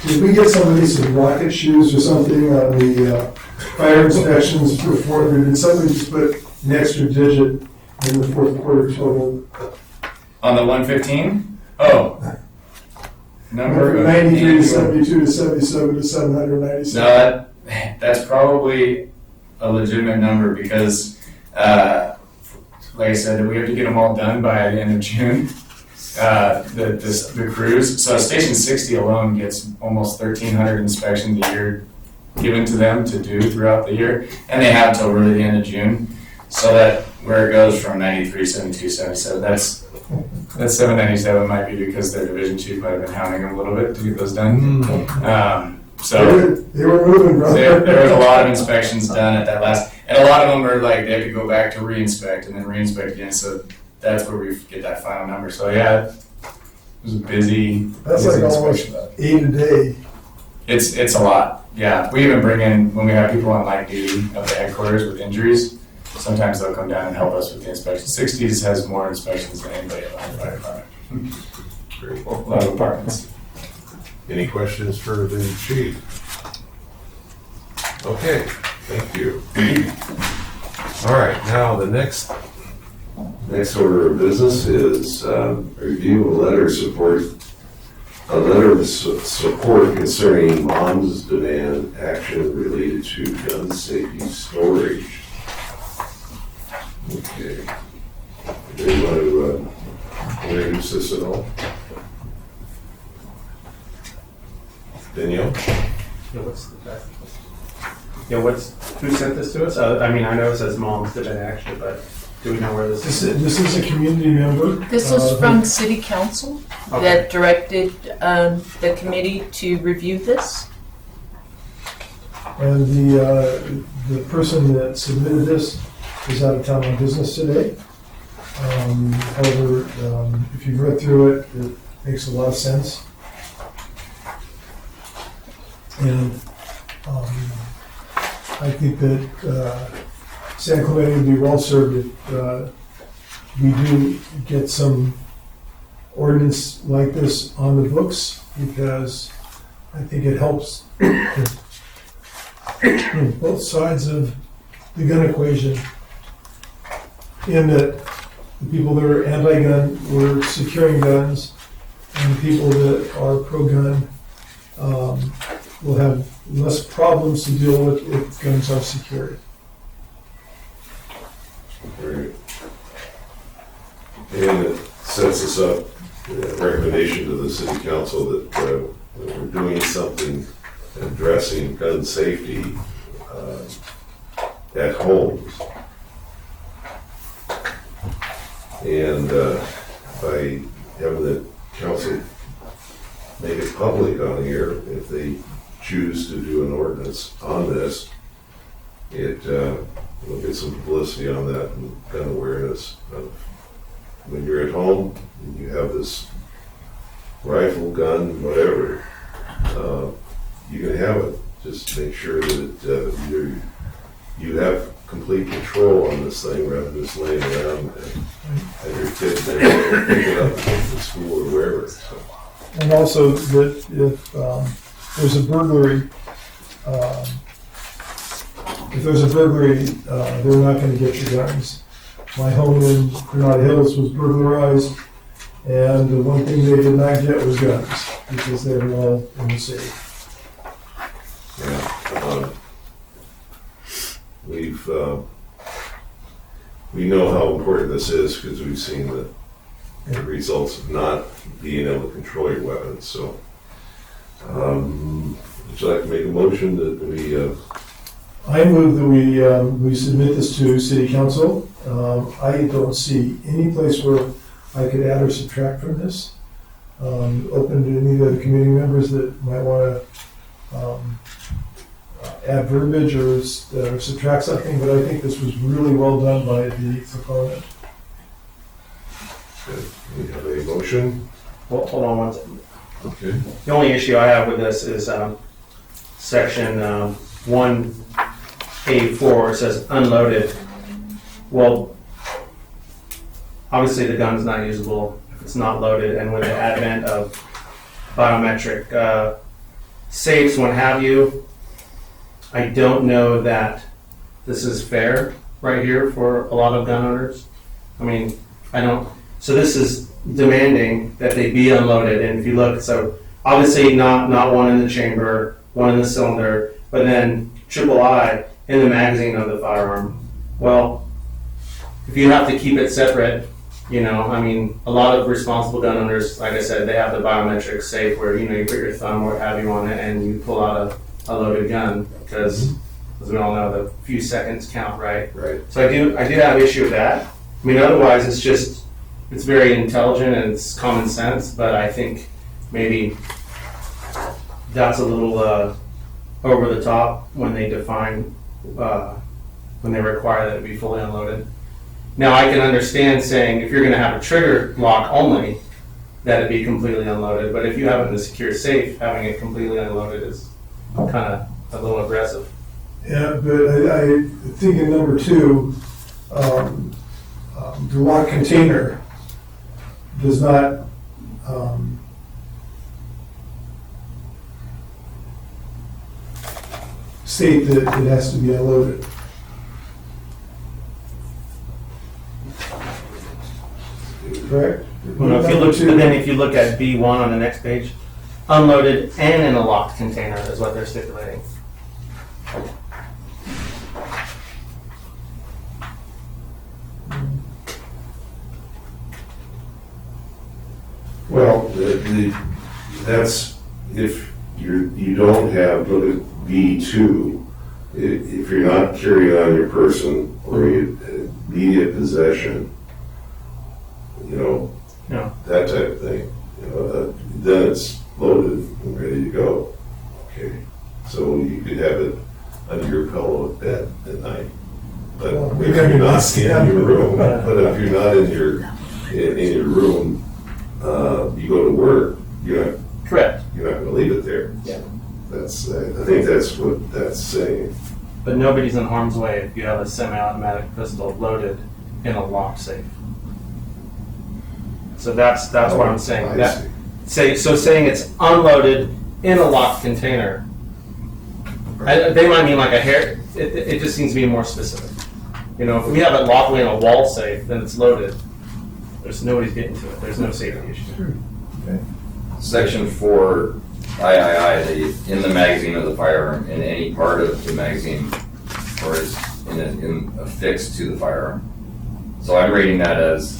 Did we get somebody some rocket shoes or something on the fire inspections before? Did somebody just put an extra digit in the fourth quarter total? On the 115? Oh. Number 93 to 72 to 77 to 796. No, that's probably a legitimate number because, like I said, we have to get them all done by the end of June. The crews. So Station 60 alone gets almost 1,300 inspections a year given to them to do throughout the year, and they have till really the end of June. So that where it goes from 93, 72, 77, that's 797 might be because their division chief might have been hounding them a little bit to get those done. So they were moving, brother. there was a lot of inspections done at that last, and a lot of them are like they have to go back to re-inspect and then re-inspect again. So that's where we get that final number. So yeah, it was a busy. That's busy like almost inspection. 8 a day. It's a lot. Yeah, we even bring in when we have people on light duty at the headquarters with injuries. Sometimes they'll come down and help us with the inspection. 60s has more inspections than anybody at the fire department. Great. A lot of departments. Any questions for the chief? Okay, thank you. All right, now the next order of business is review a letter of support concerning mom's demand action related to gun safety storage. Okay. Do you want to introduce this at all? Danielle? Who sent this to us? I mean, I know it says Mom's Demand Action, but do we know where this is? This is a community member. This is from City Council that directed the committee to review this. And the person that submitted this is out of town on business today. However, if you've read through it, it makes a lot of sense. And I think that San Clemente would be well served if we do get some ordinance like this on the books, because I think it helps both sides of the gun equation, in that the people that are anti-gun were securing guns, and the people that are pro-gun will have less problems to deal with if guns are secured. Right. And it sets us up, a recommendation to the city council that we're doing something addressing gun safety at homes. And by having the council make it public on here, if they choose to do an ordinance on this, we'll get some publicity on that and gun awareness of when you're at home and you have this rifle, gun, whatever, you can have it. Just make sure that you have complete control on this thing rather than just laying around and your kid there pick it up from school or wherever. So. And also that if there's a burglary, they're not going to get your guns. my home in Granada Hills was burglarized, and the one thing they did not get was guns, because they were all in the city. Yeah. We know how important this is because we've seen the results of not being able to control your weapons, so. Would you like to make a motion that we, I move that we submit this to city council. I don't see any place where I could add or subtract from this. Open to any of the community members that might want to add verbiage or subtract something, but I think this was really well done by the proponent. we have a motion? Well, hold on one second. Okay. The only issue I have with this is section 1A4, where it says unloaded. Well, obviously the gun's not usable if it's not loaded, and with the advent of biometric safes, what have you, I don't know that this is fair right here for a lot of gun owners. I mean, I don't, so this is demanding that they be unloaded, and if you look, so obviously not one in the chamber, one in the cylinder, but then III in the magazine of the firearm. Well, if you have to keep it separate, you know, I mean, a lot of responsible gun owners, like I said, they have the biometric safe where, you know, you put your thumb or what have you on it and you pull out a loaded gun, because as we all know, the few seconds count, right? Right. So I do have issue with that. I mean, otherwise it's very intelligent and it's common sense, but I think maybe that's a little over the top when they define, when they require that it be fully unloaded. Now, I can understand saying if you're going to have a trigger lock only, that it be completely unloaded, but if you have it in a secure safe, having it completely unloaded is kind of a little aggressive. Yeah, but I think in number 2, the lock container does not state that it has to be unloaded. Correct? Well, if you look at B1 on the next page, unloaded and in a locked container is what they're stipulating. Well, that's, if you don't have, look at B2, if you're not carrying on your person or immediate possession, you know, Yeah. that type of thing, you know, then it's loaded and ready to go. Okay, so you could have it under your pillow at bed at night. But Well, if you're not in your room, but if you're not in your room, you go to work, Correct. you're not gonna leave it there. Yeah. That's, I think that's what that's saying. But nobody's in harm's way if you have a semi-automatic pistol loaded in a locked safe. So that's what I'm saying. I That, see. saying it's unloaded in a locked container, they might mean like a hair. It just seems to be more specific. You know, if we have it lawfully in a wall safe, then it's loaded. Nobody's getting to it. There's no safety issue. Section 4, III, in the magazine of the firearm, in any part of the magazine, or is affixed to the firearm. So I'm reading that as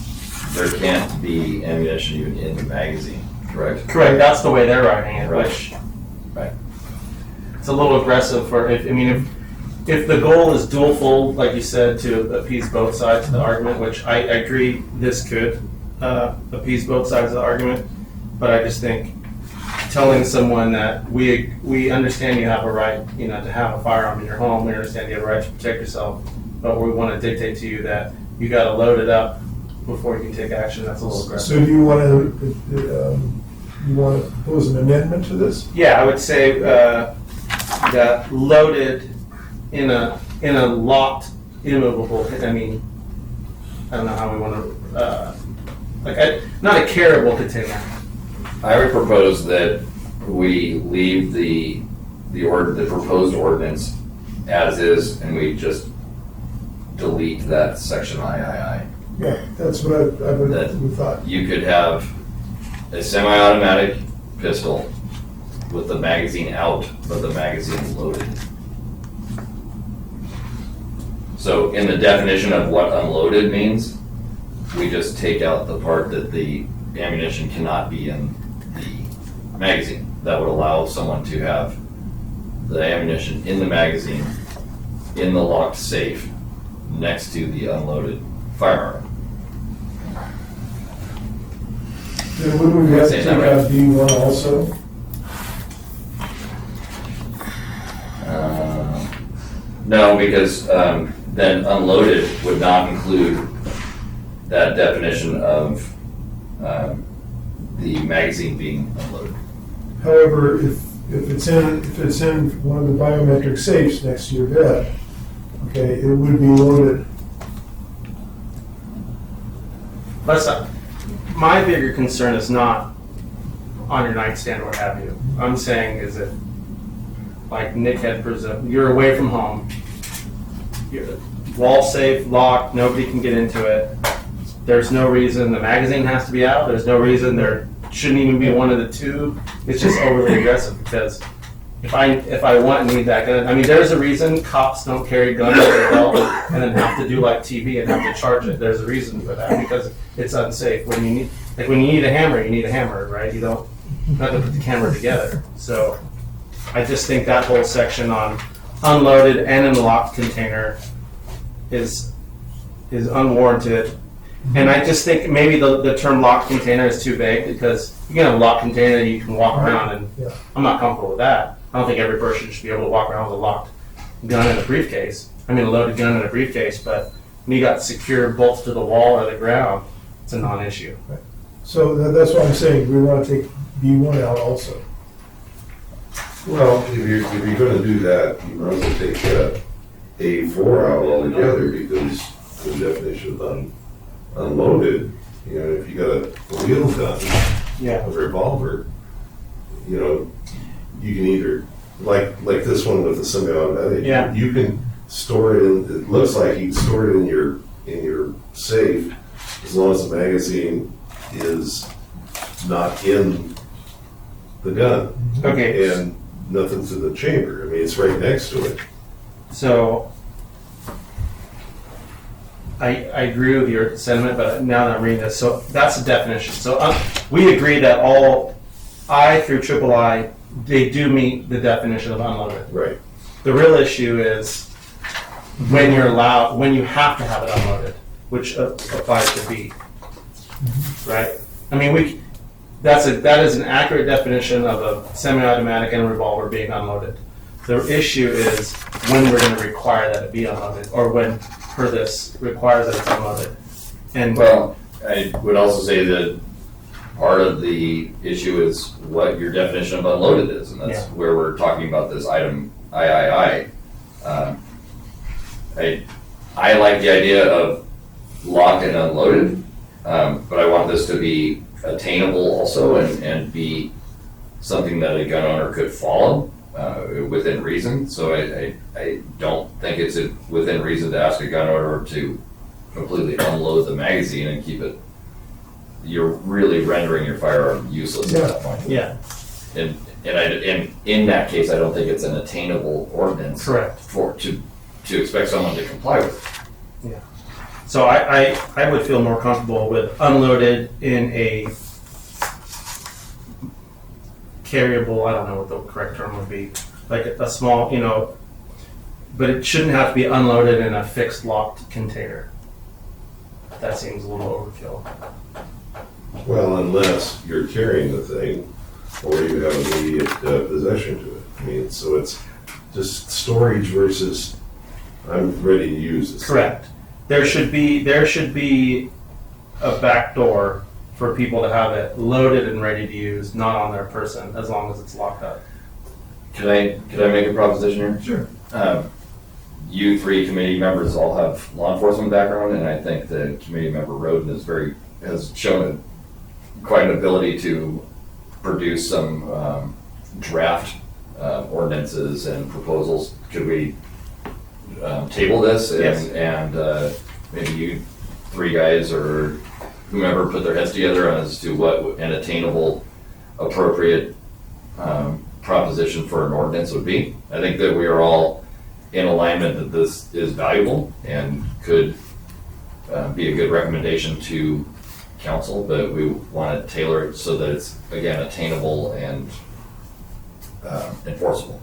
there can't be ammunition even in the magazine, correct? Correct. That's the way they're writing it. Right. Which Right. it's a little aggressive for. If the goal is dual fold, like you said, to appease both sides of the argument, which I agree this could appease both sides of the argument, but I just think telling someone that we understand you have a right, you know, to have a firearm in your home, we understand you have a right to protect yourself, but we want to dictate to you that you got to load it up before you can take action. That's a little aggressive. So do you want to propose an amendment to this? Yeah, I would say that loaded in a locked, immovable. I mean, I don't know how we want to not a carryable container. I would propose that we leave the proposed ordinance as is, and we just delete that section III. Yeah, that's what I would That- have thought. You could have a semi-automatic pistol with the magazine out, but the magazine loaded. So in the definition of what unloaded means, we just take out the part that the ammunition cannot be in the magazine. That would allow someone to have the ammunition in the magazine, in the locked safe, next to the unloaded firearm. Then would we have to Saying take that right? out B1 also? No, because then unloaded would not include that definition of the magazine being unloaded. However, if it's in one of the biometric safes next to your bed, okay, it would be loaded. My bigger concern is not on your nightstand or what have you. I'm saying is it, like Nick had presumed, you're away from home, you're wall safe, locked, nobody can get into it. There's no reason the magazine has to be out. There's no reason there shouldn't even be one of the two. It's just overly aggressive because if I want and need that gun, I mean, there's a reason cops don't carry guns in their belt and then have to do like TV and have to charge it. There's a reason for that because it's unsafe. When you need a hammer, you need a hammer, right? You don't have to put the camera together. So I just think that whole section on unloaded and in the locked container is unwarranted. And I just think maybe the term locked container is too vague because you can have a locked container that you can walk around and Yeah. I'm not comfortable with that. I don't think every person should be able to walk around with a locked gun in a briefcase. I mean, a loaded gun in a briefcase, but when you got secure bolts to the wall or the ground, it's a non-issue. So that's what I'm saying, we want to take B1 out also. Well, if you're gonna do that, you might as well take A4 out altogether, because the definition of unloaded, you know, if you got a wheel gun, Yeah. a revolver, you know, you can either, like this one with the semi-automatic, Yeah. you can store it in, it looks like you can store it in your safe, as long as the magazine is not in the gun. Okay. And nothing to the chamber. I mean, it's right next to it. So I agree with your sentiment, but now that I'm reading this, so that's the definition. So we agree that all I through III, they do meet the definition of unloaded. Right. The real issue is when you have to have it unloaded, which applies to B, right? I mean, that is an accurate definition of a semi-automatic and a revolver being unloaded. The issue is when we're going to require that it be unloaded, or when per this requires that it's unloaded. And Well, I would also say that part of the issue is what your definition of unloaded is, and that's Yeah. where we're talking about this item III. I like the idea of locked and unloaded, but I want this to be attainable also and be something that a gun owner could follow within reason. So I don't think it's within reason to ask a gun owner to completely unload the magazine and keep it. You're really rendering your firearm useless at that point. yeah, And in that case, I don't think it's an attainable ordinance correct. to expect someone to comply with. So I would feel more comfortable with unloaded in a carryable, I don't know what the correct term would be, like a small, but it shouldn't have to be unloaded in a fixed locked container. That seems a little overkill. Well, unless you're carrying the thing, or you have immediate possession to it. I mean, so it's just storage versus I'm ready to use this. Correct. There should be a back door for people to have it loaded and ready to use, not on their person, as long as it's locked up. Could I make a proposition here? Sure. You three committee members all have law enforcement background, and I think that committee member Roden has shown quite an ability to produce some draft ordinances and proposals. Could we table this Yes. and maybe you three guys or whomever put their heads together as to what an attainable, appropriate proposition for an ordinance would be. I think that we are all in alignment that this is valuable and could be a good recommendation to council, but we want to tailor it so that it's, again, attainable and enforceable.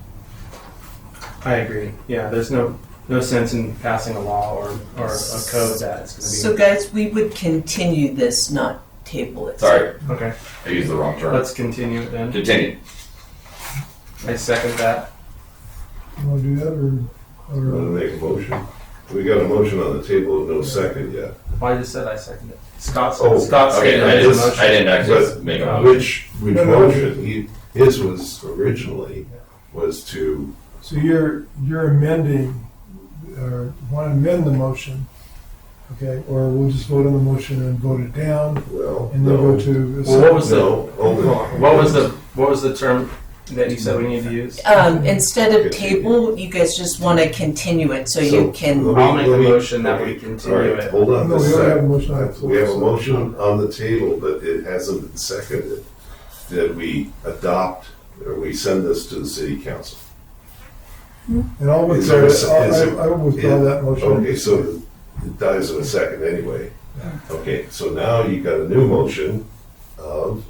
I agree. Yeah, there's no sense in passing a law or a code that it's So going guys, we would continue this, not table it. Sorry, to be. Okay, I used the wrong term. let's continue it then. Continue. I second that. You want to do that, Want to make a motion? We got a motion on the table, no second yet. Well, I just said I second it. Scott Oh, Scott Okay, stated I his didn't, motion. I didn't actually But make a motion. which motion? His was originally was to, so you're amending, or want to amend the motion, okay? Or we'll just vote on the motion and vote it down, well, and then go no. to. Well, what was No, only. What was the term that you said we need to use? Instead of table, you guys just want to continue it so you can. let me- I'll make a let me- motion that we okay, continue all right, it. Hold on No, a we already have a second. motion on the floor. We have a motion on the table, but it hasn't been seconded, that we adopt, or we send this to the city council. And I'll Is withdraw there a it. se- is it- I will withdraw that motion. Okay, so it dies in a second anyway. Okay, so now you got a new motion of,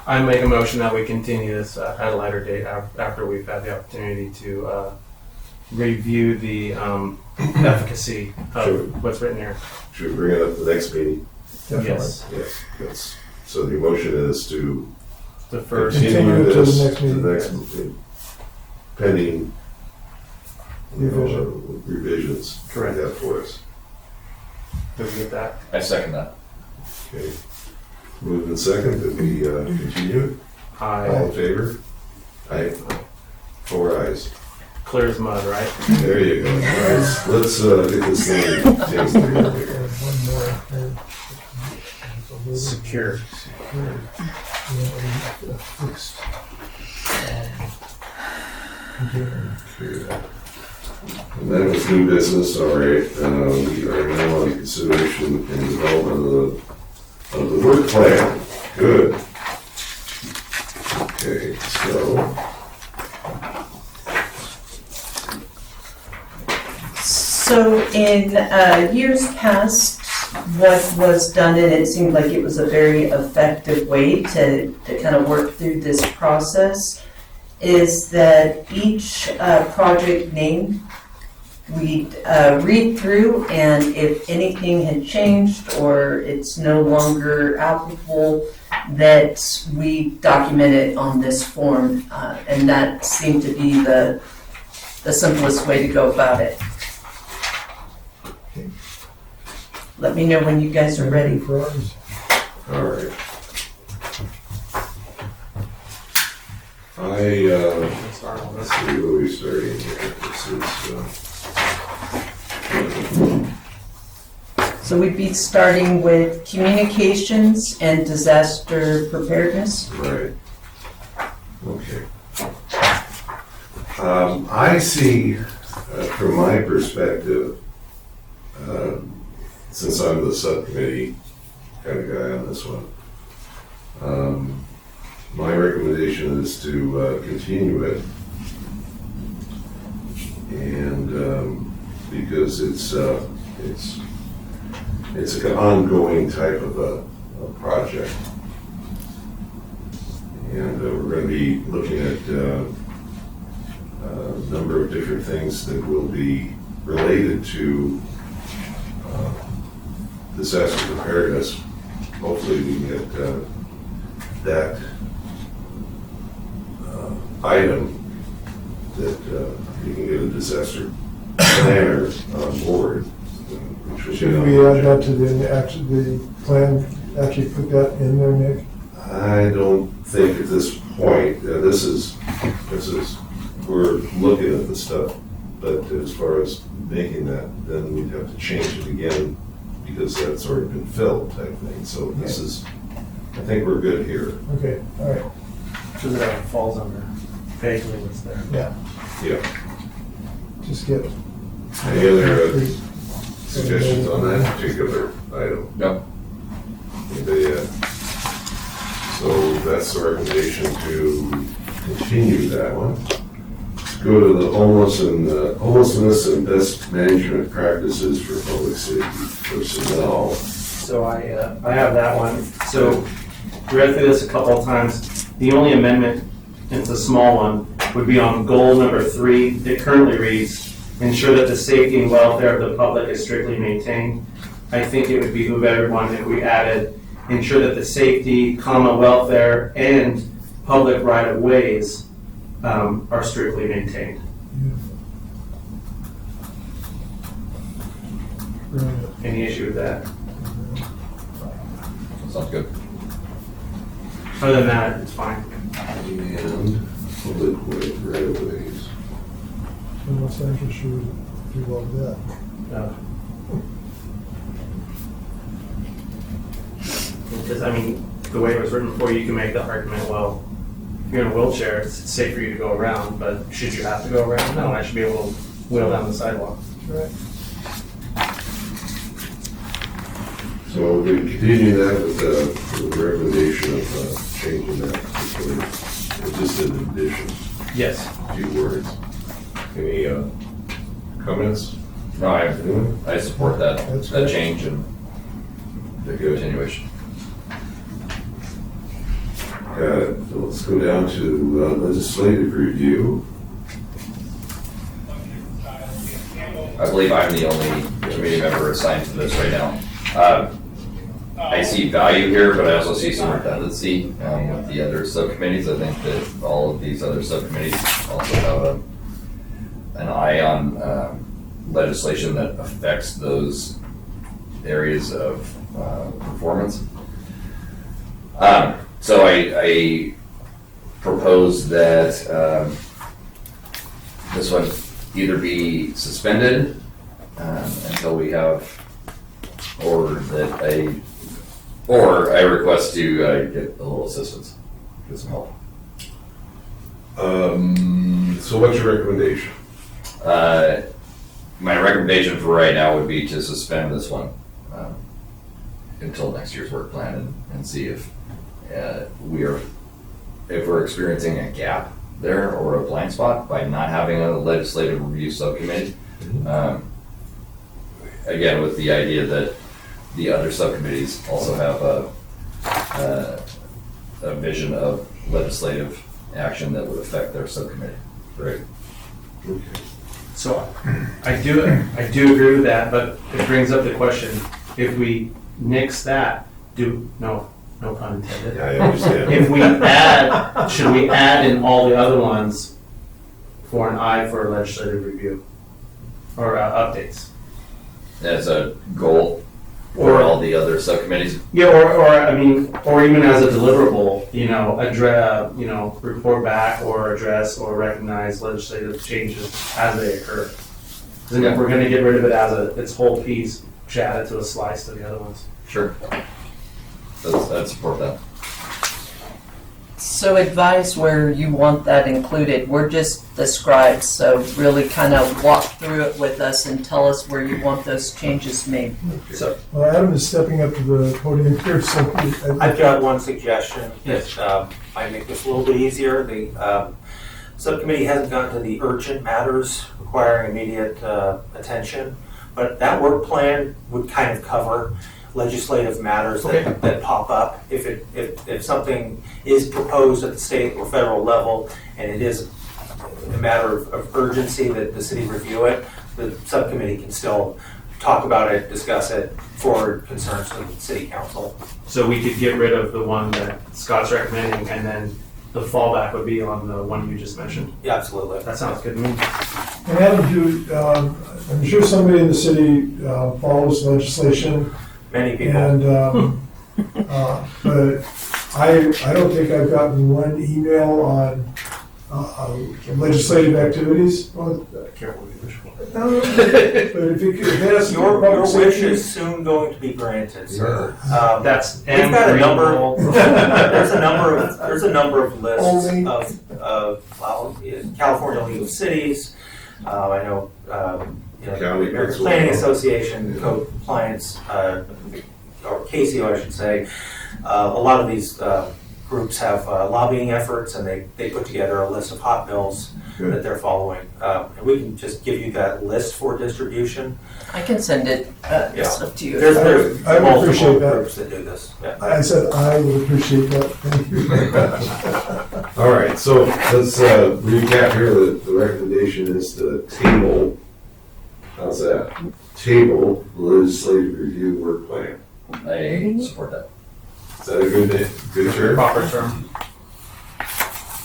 I make a motion that we continue this at a later date after we've had the opportunity to review the efficacy Sure. of what's written here. should we bring it up the next meeting? Definitely. Yes, Yes, yes. So the motion is to the first. Continue continue it to the this next to the meeting. next meeting, pending revisions. Correct. That for us. Did we get that? I second that. Okay. Moved and second that we continue. All I in favor? Aye. 4 ayes. clear as mud, right? There you go. All right, let's get this thing changed here. One more. Secure. Fixed, container. And that was new business, all right. We are now on consideration and development of the work plan. Good. Okay, so, So in years past, what was done, and it seemed like it was a very effective way to kind of work through this process, is that each project name we'd read through, and if anything had changed or it's no longer applicable, that we document it on this form, and that seemed to be the simplest way to go about it. Let me know when you guys are ready. For ours. all right. Let's start on Let's this. see where we starting here. This is, So we'd be starting with communications and disaster preparedness. right. Okay. I see, from my perspective, since I'm the subcommittee kind of guy on this one, my recommendation is to continue it. And because it's an ongoing type of a project. And we're going to be looking at a number of different things that will be related to disaster preparedness. Hopefully we can get that item that you can get a disaster planner on board. Which will be Should on we the add that agenda. to the plan, actually put that in there, Nick? I don't think at this point, this is, we're looking at the stuff, but as far as making that, then we'd have to change it again because that's already been filled type thing. So this is, I think we're good here. Okay, all right, So that falls under vaguely what's there. yeah, Yeah. just get Any other suggestions on that particular item? No. Anybody, so that's the recommendation to continue that one. Let's go to the homelessness and best management practices for public safety personnel. So I have that one. So we read through this a couple of times. The only amendment, and it's a small one, would be on goal number 3. It currently reads, ensure that the safety and welfare of the public is strictly maintained. I think it would behoove everyone if we added, ensure that the safety, welfare, and public right-of-ways are strictly maintained. Right. Any issue with that? Sounds good. Other than that, it's fine. And public right-of-ways. And Los Angeles should do all that. Because, I mean, the way it was written before, you can make the argument, well, if you're in a wheelchair, it's safe for you to go around, but should you have to go around? No, I should be able to wheel down the sidewalk. Right. So we continue that with the recommendation of changing that particular, just an addition, Yes. a few words. Any comments? No, I support that, That's that good. change and the continuation. So let's go down to legislative review. I believe I'm the only committee member assigned to this right now. I see value here, but I also see some redundancy with the other subcommittees. I think that all of these other subcommittees also have an eye on legislation that affects those areas of performance. So I propose that this one either be suspended until we have, or I request to get a little assistance, get some help. So what's your recommendation? My recommendation for right now would be to suspend this one until next year's work plan and see if we're experiencing a gap there or a blind spot by not having a legislative review subcommittee. Again, with the idea that the other subcommittees also have a vision of legislative action that would affect their subcommittee. Right. Okay. So I do agree with that, but it brings up the question, if we nix that, no pun intended. Yeah, I understand. If we add, should we add in all the other ones for an eye for legislative review or updates? As a goal for all the other subcommittees. Yeah, or even as a deliverable, report back or address or recognize legislative changes as they occur. Because if we're going to get rid of it as its whole piece, we should add it to a slice to the other ones. Sure. I'd support that. So advise where you want that included. We're just the scribes, so really kind of walk through it with us and tell us where you want those changes made. So, Well, Adam is stepping up to the podium here, so. I've got one suggestion. Yes. Might make this a little bit easier. The subcommittee hasn't gotten to the urgent matters requiring immediate attention, but that work plan would kind of cover legislative matters that pop up. If something is proposed at the state or federal level and it is a matter of urgency that the city review it, the subcommittee can still talk about it, discuss it, forward concerns to the city council. So we could get rid of the one that Scott's recommending, and then the fallback would be on the one you just mentioned. Yeah, absolutely. That sounds good to me. And Adam, I'm sure somebody in the city follows legislation. Many people. And, but I don't think I've gotten one email on legislative activities. Well, Careful. but if it has Your public wish safety- is soon going to be granted, sir. That's We've got a number. Greenwald. There's a number of lists Only- of California League of Cities. I know County American gets Planning one. Association, Code Compliance, or KCO, I should say. A lot of these groups have lobbying efforts, and they put together a list of hot bills Good. that they're following. And we can just give you that list for distribution. I can send it, Yeah. it's up to you. There's I would multiple appreciate that. groups that do this. Yeah. I said I would appreciate that. Thank you. All right, so let's recap here. The recommendation is to table, how's that? Table legislative review work plan. I support that. Is that a good term? Proper term.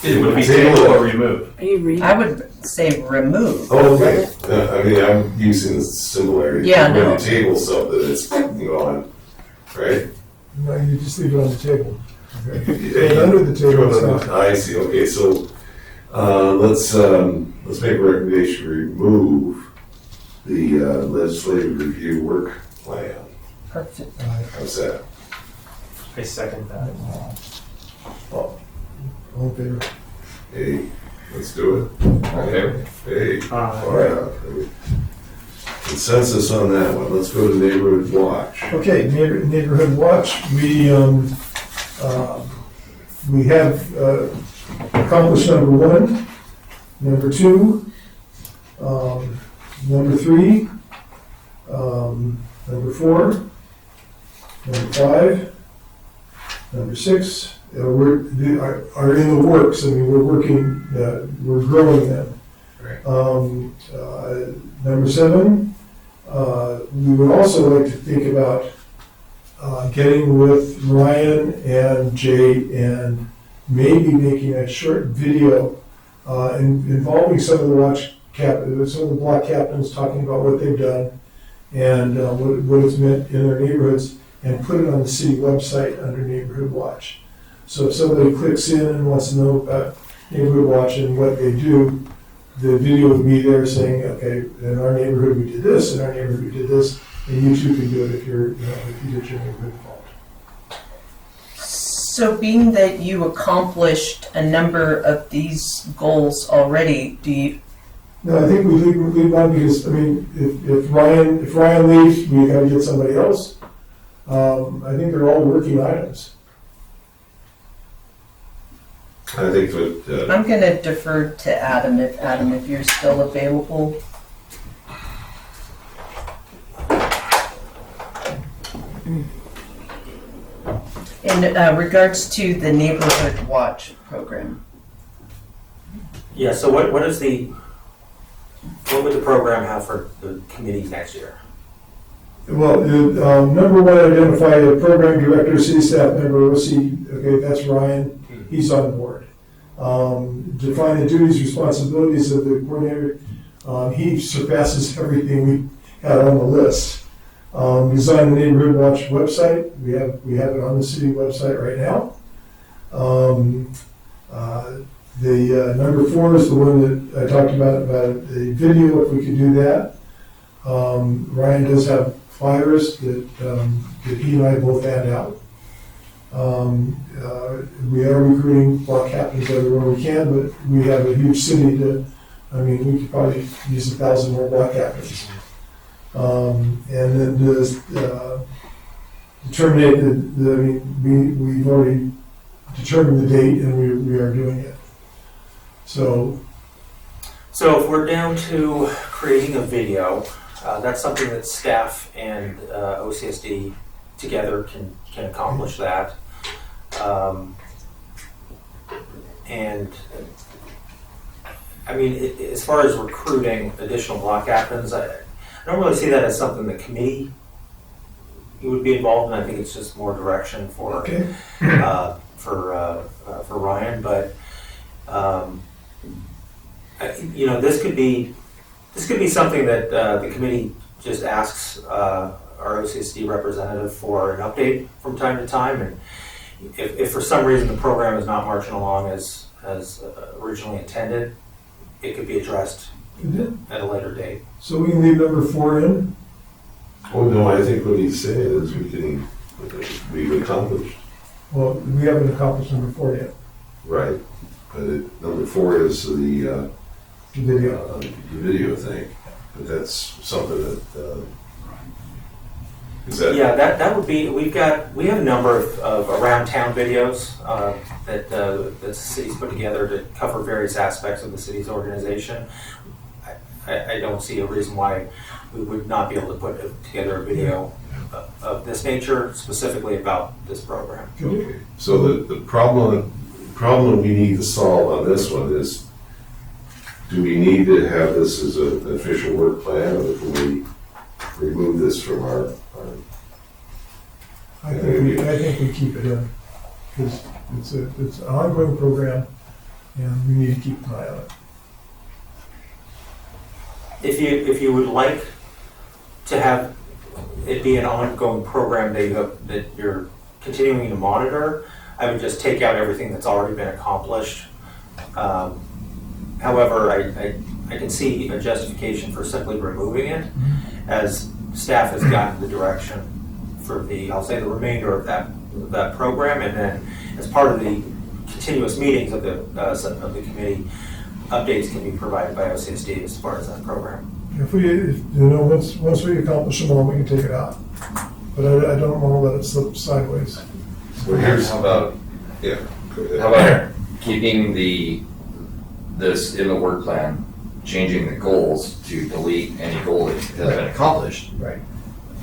It would be table or remove. Are you reading? I would say remove. Oh, okay. I mean, I'm using the similarity. Yeah, When no. you table something, it's gone, right? No, you just leave it on the table. Okay. And under the table, it's not. I see, okay, so, let's make a recommendation to remove the legislative review work plan. Perfect. How's that? I second that. All in favor? Hey, let's do it. Okay. Hey, all right. Consensus on that one. Let's go to neighborhood watch. Okay, neighborhood watch, we have accomplished number 1, number 2, number 3, number 4, number 5, number 6, are in the works. I mean, we're working, we're growing them. Right. Number 7, we would also like to think about getting with Ryan and Jay and maybe making a short video involving some of the block captains talking about what they've done and what it's meant in their neighborhoods, and put it on the city website under Neighborhood Watch. So if somebody clicks in and wants to know about Neighborhood Watch and what they do, the video would be there saying, okay, in our neighborhood we did this, in our neighborhood we did this, and you too can do it if if you did your neighborhood fault. So being that you accomplished a number of these goals already, do you, No, I think we leave on because, I mean, if Ryan leaves, we gotta get somebody else. I think they're all working items. I think that, I'm gonna defer to Adam, if you're still available. In regards to the Neighborhood Watch program, Yeah, so what would the program have for the committees next year? Well, number 1, identify a program director, city staff member, OC, okay, that's Ryan, he's on board. Define the duties, responsibilities of the coordinator, he surpasses everything we had on the list. Design the Neighborhood Watch website, we have it on the city website right now. The number 4 is the one that I talked about the video, if we could do that. Ryan does have flyers that he and I both hand out. We are recruiting block captains everywhere we can, but we have a huge city we could probably use 1,000 more block captains. And then determine we've already determined the date and we are doing it. So So if we're down to creating a video, that's something that staff and OCSD together can accomplish that. And I mean, as far as recruiting additional block captains, I don't really see that as something the committee would be involved in. I think it's just more direction for okay. for Ryan. But this could be something that the committee just asks our OCSD representative for an update from time to time, and if for some reason the program is not marching along as originally intended, it could be addressed at a later date. So we can leave number 4 in? oh no, I think what he's saying is we've accomplished, Well, we haven't accomplished number 4 yet, right? But number 4 is the the video. video thing. but that's something that, is that? Yeah, that would be, we have a number of around town videos that the city's put together to cover various aspects of the city's organization. I don't see a reason why we would not be able to put together a video of this nature specifically about this program. Okay, so the problem we need to solve on this one is, do we need to have this as an official work plan, or can we remove this from our I think we keep it in, because it's an ongoing program, and we need to keep an eye on it. If you would like to have it be an ongoing program that you're continuing to monitor, I would just take out everything that's already been accomplished. However, I can see a justification for simply removing it, as staff has gotten the direction for I'll say the remainder of that program, and then as part of the continuous meetings of the committee, updates can be provided by OCSD as far as that program. Once we accomplish them all, we can take it out. But I don't want to let it slip sideways. Well, here's How about, yeah. Go ahead. how about keeping this in the work plan, changing the goals to delete any goal that has been accomplished? Right.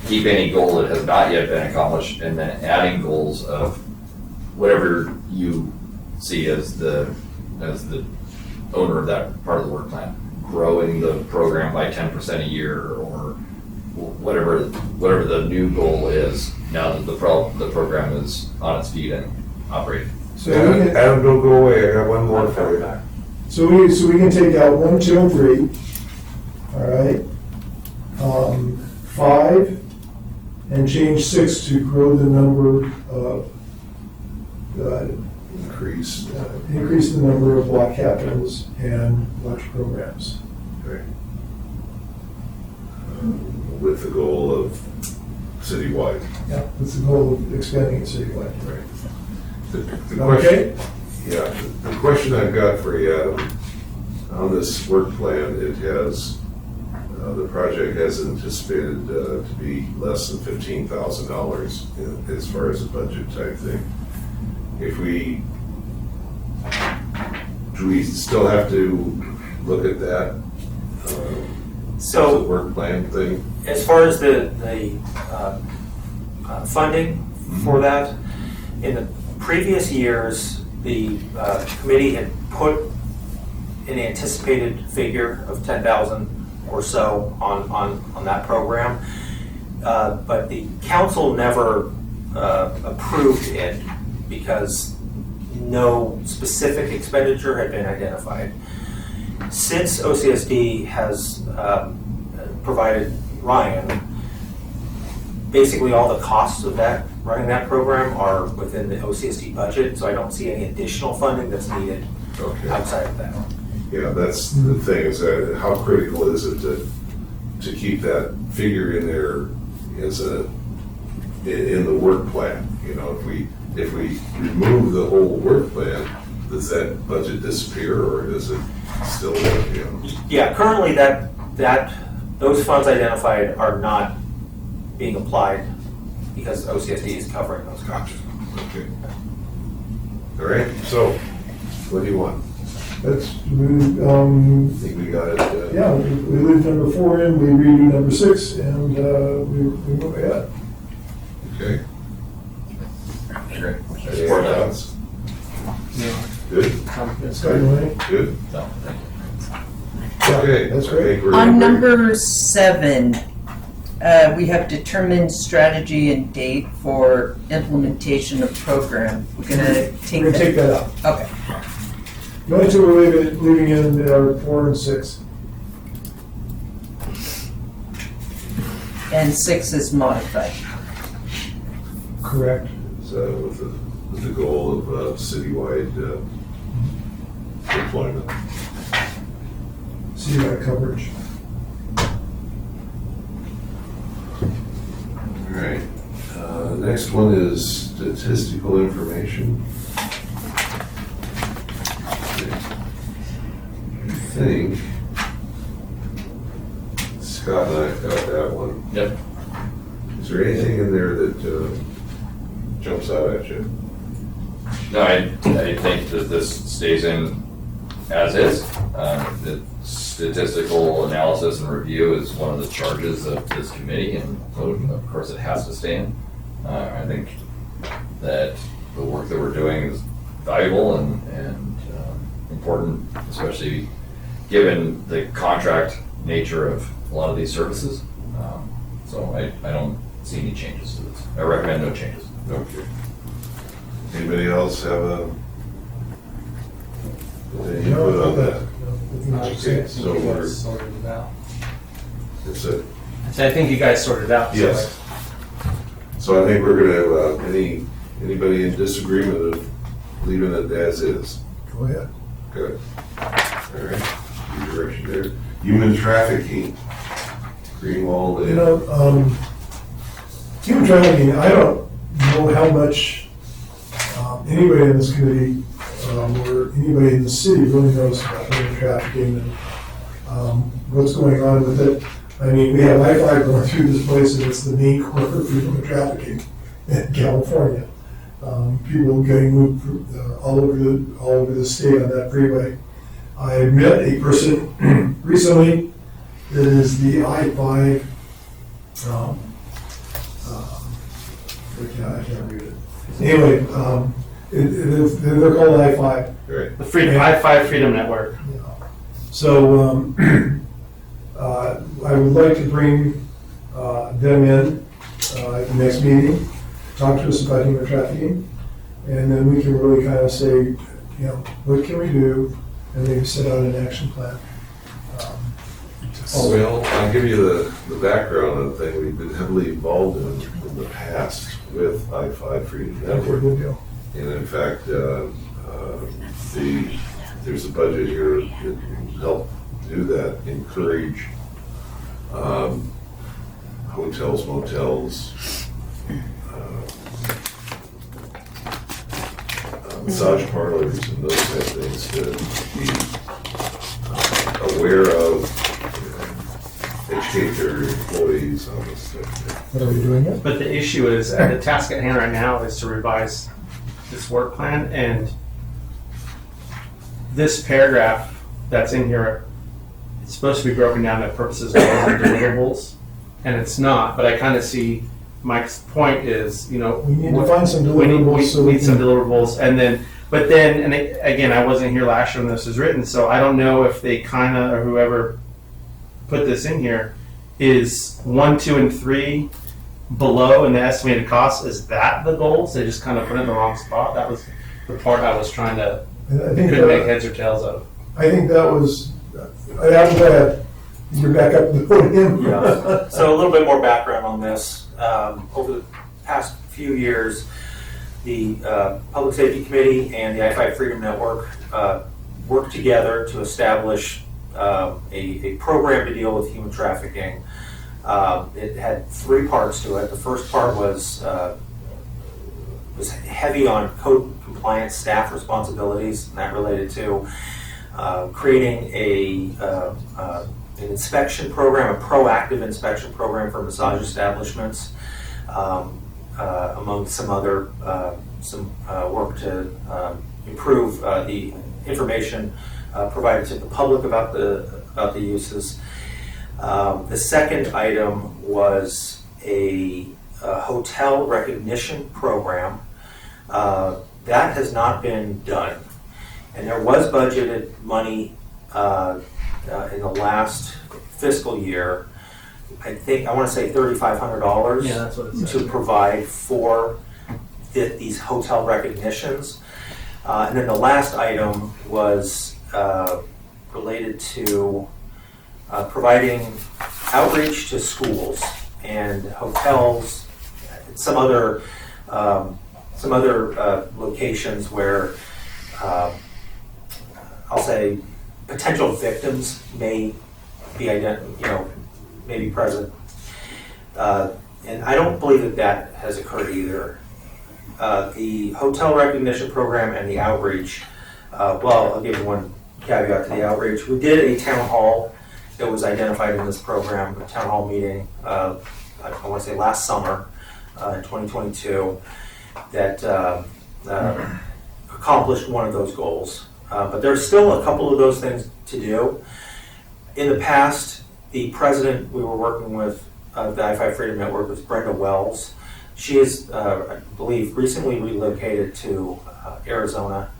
Keep any goal that has not yet been accomplished, and then adding goals of whatever you see as the owner of that part of the work plan. Growing the program by 10% a year, or whatever the new goal is now that the program is on its feet and operating. So Adam, don't go away, I got one more for you. So we can take out 1, 2, and 3. All right. 5, and change 6 to grow the number of Increase. increase the number of block captains and watch programs. Okay. With the goal of citywide. Yeah, that's the goal of expanding it citywide. Right. The Okay. question, yeah, the question I've got for you, Adam, on this work plan, it has, the project has anticipated to be less than $15,000 as far as a budget type thing. Do we still have to look at that? So, the work plan thing? as far as the funding for that, in the previous years, the committee had put an anticipated figure of 10,000 or so on that program, but the council never approved it because no specific expenditure had been identified. Since OCSD has provided Ryan, basically all the costs of running that program are within the OCSD budget, so I don't see any additional funding that's needed Okay. outside of that. Yeah, that's the thing, is that how critical is it to keep that figure in there in the work plan? You know, if we remove the whole work plan, does that budget disappear, or does it still work, you know? Yeah, currently those funds identified are not being applied because OCSD is covering those costs. Okay. All right, so what do you want? That's, I think we got it. yeah, we leave number 4 in, we redo number 6, and we move ahead. Okay. Great. Any Support that. thoughts? Good? Scott, you want any? Good? No, thank you. Okay. that's I great. think we're On gonna- number 7, we have determined strategy and date for implementation of program. We're gonna take We're gonna take that. that out. Okay. The only 2 we're leaving in are 4 and 6. And 6 is modified. Correct. So with the goal of citywide deployment. See that coverage. All right. Next one is statistical information. I think Scott and I got that one. Yep. Is there anything in there that jumps out at you? No, I think that this stays in as is. The statistical analysis and review is one of the charges of this committee, and so of course it has to stay in. I think that the work that we're doing is valuable and important, especially given the contract nature of a lot of these services. So I don't see any changes to this. I recommend no changes. Okay. Anybody else have any input on that? Okay, so we're, sorted it out. it's a, I think you guys sorted it out. yes. So I think we're gonna, anybody in disagreement of leaving it as is? Go ahead. Good. All right, new direction there. Human trafficking, Greenwald You and, know, human trafficking, I don't know how much anybody in this committee or anybody in the city really knows about human trafficking and what's going on with it. I mean, we have I-5 going through this place, and it's the main corner for human trafficking in California. People getting moved all over the state on that freeway. I met a person recently that is the I-5. I can't read it. Anyway, they're called I-5. right, The I-5 Freedom Network. So I would like to bring them in at the next meeting, talk to us about human trafficking, and then we can really kind of say, you know, what can we do, and maybe set out an action plan. well, I'll give you the background on the thing we've been heavily involved in the past with I-5 Freedom Network. Good deal. And in fact, there's a budget here that can help do that, encourage hotels, motels, massage parlors and those kind of things to be aware of, educate their employees on this stuff. What are we doing it? But the issue is, the task at hand right now is to revise this work plan, and this paragraph that's in here, it's supposed to be broken down to purposes of deliverables, and it's not, but I kind of see Mike's point is, you know. We need to find some We deliverables. so need some can- deliverables, and then, but then, and again, I wasn't here last year when this was written, so I don't know if they kind of, or whoever put this in here, is 1, 2, and 3 below in the estimated cost. Is that the goals? They just kind of put it in the wrong spot. That was the part I was trying to, I think couldn't make heads or tails of. I think that was, I'm glad you're back up the podium. Yeah. So a little bit more background on this. Over the past few years, the Public Safety Committee and the I-5 Freedom Network worked together to establish a program to deal with human trafficking. It had 3 parts to it. The first part was heavy on code compliance staff responsibilities, and that related to creating an inspection program, a proactive inspection program for massage establishments, among some other work to improve the information provided to the public about the uses. The second item was a hotel recognition program. That has not been done, and there was budgeted money in the last fiscal year. I want to say $3,500 Yeah, that's what it says. to provide for these hotel recognitions. And then the last item was related to providing outreach to schools and hotels, some other locations where I'll say potential victims may be may be present. And I don't believe that has occurred either. The hotel recognition program and the outreach, well, I'll give you one caveat to the outreach. We did a town hall that was identified in this program, a town hall meeting, I want to say last summer, in 2022, that accomplished one of those goals. But there's still a couple of those things to do. In the past, the president we were working with of the I-5 Freedom Network was Brenda Wells. She is, I believe, recently relocated to Arizona,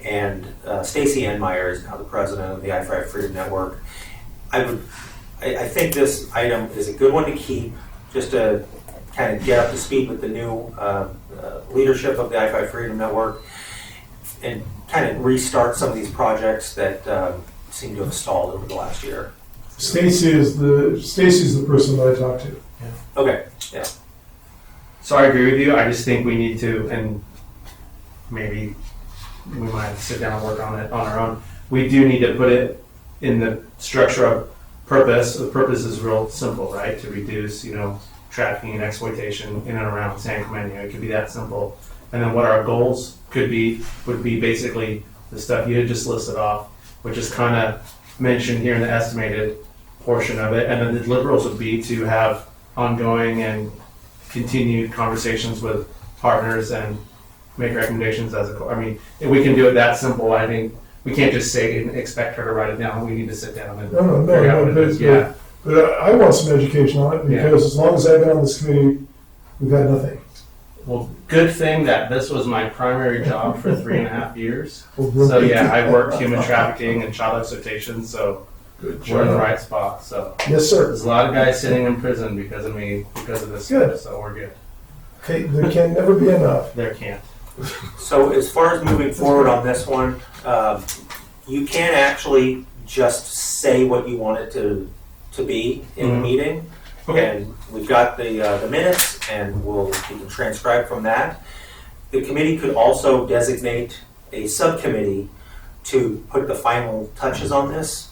and Stacy Enmeyer is now the president of the I-5 Freedom Network. I think this item is a good one to keep, just to kind of get up to speed with the new leadership of the I-5 Freedom Network, and kind of restart some of these projects that seem to have stalled over the last year. Stacy's the person that I talked to. Okay, yeah. So I agree with you. I just think we need to, and maybe we might have to sit down and work on it on our own. We do need to put it in the structure of purpose. The purpose is real simple, right? To reduce, trafficking and exploitation in and around San Clemente. It could be that simple. And then what our goals would be basically the stuff you had just listed off, which is kind of mentioned here in the estimated portion of it. And then the deliverables would be to have ongoing and continued conversations with partners and make recommendations as a if we can do it that simple, I think we can't just say and expect her to write it down. We need to sit down and figure out what it is. Yeah. But I want some education on it, because as long as I've been on this committee, we've had nothing. Well, good thing that this was my primary job for 3.5 years. Well, So yeah, I worked human trafficking and child exploitation, so Good we're in the job. right spot. So Yes, sir. there's a lot of guys sitting in prison because of me, because of this Good. stuff, so we're good. Okay, there can never be enough. There can't. So as far as moving forward on this one, you can actually just say what you want it to be in the Mhm. meeting. Okay. And we've got the minutes, and you can transcribe from that. The committee could also designate a subcommittee to put the final touches on this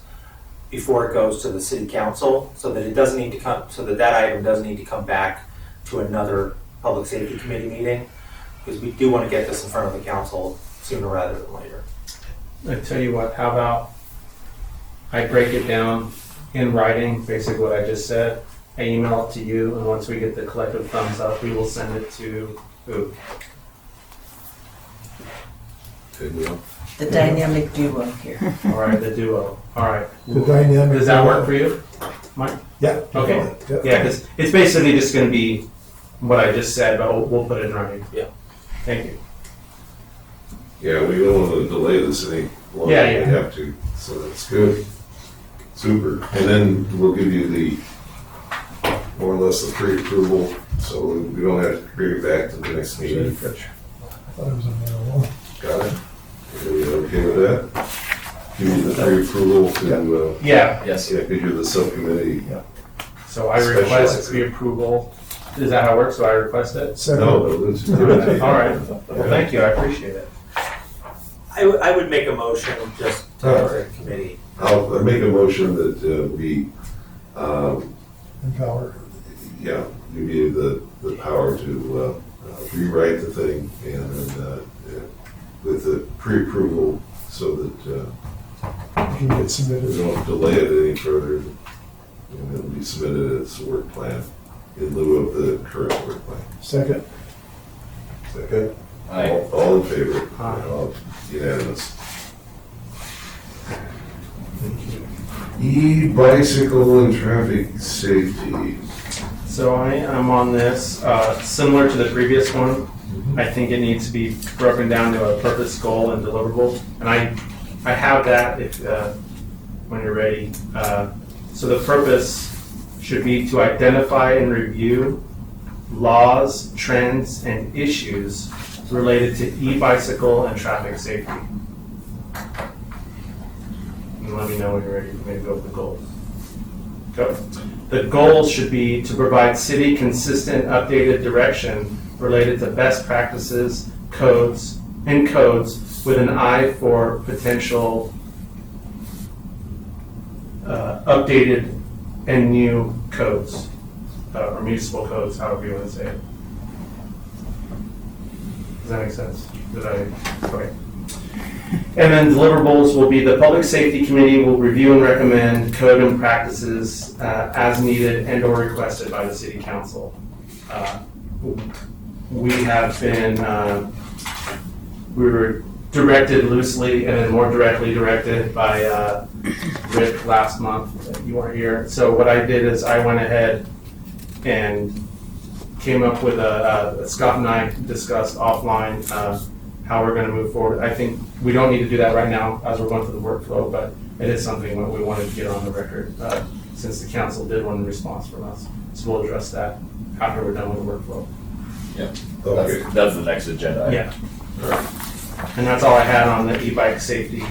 before it goes to the city council, so that it doesn't need to come, so that item doesn't need to come back to another public safety committee meeting, because we do want to get this in front of the council sooner rather than later. I tell you what, how about I break it down in writing, basically what I just said. I email it to you, and once we get the collective thumbs up, we will send it to who? The dynamic duo here. All right, the duo. All right. The dynamic. Does that work for you, Mike? Yeah. Okay. Yeah, because it's basically just going to be what I just said, but we'll put it in writing. Yeah. Thank you. Yeah, we don't want to delay this any longer Yeah, than yeah. we have to, so that's good. Super. And then we'll give you the, more or less the pre-approval, so we don't have to bring it back to the next meeting. I thought it was on there alone. Got it? Are you okay with that? Give you the pre-approval to, Yeah. Yes. yeah, because you're the subcommittee. So I request the approval. Is that how it works? Do I request it? Second. No, but let's give it to you. All right. Well, thank you. I appreciate it. I would make a motion just to the committee. I'll make a motion that we, Empower. yeah, you gave the power to rewrite the thing and then with the pre-approval so that You can get we submitted. don't delay it any further. And it'll be submitted as a work plan in lieu of the current work plan. Second. Second? Aye. All in favor? Aye. All unanimous. E-bicycle and traffic safety. So I am on this, similar to the previous one. I think it needs to be broken down to a purpose, goal, and deliverable. And I have that if, when you're ready. So the purpose should be to identify and review laws, trends, and issues related to e-bicycle and traffic safety. And let me know when you're ready for me to go with the goals. Go. The goal should be to provide city consistent, updated direction related to best practices, codes with an eye for potential updated and new codes, or municipal codes, however you want to say it. Does that make sense? Okay. And then deliverables will be the Public Safety Committee will review and recommend code and practices as needed and or requested by the City Council. We have been, we were directed loosely and then more directly directed by Rick last month. You weren't here. So what I did is I went ahead and came up with Scott and I discussed offline how we're going to move forward. I think we don't need to do that right now as we're going through the workflow, but it is something that we wanted to get on the record since the council did want a response from us. So we'll address that after we're done with the workflow. Yeah, Okay. that's the next agenda. Yeah. And that's all I had on the e-bike safety.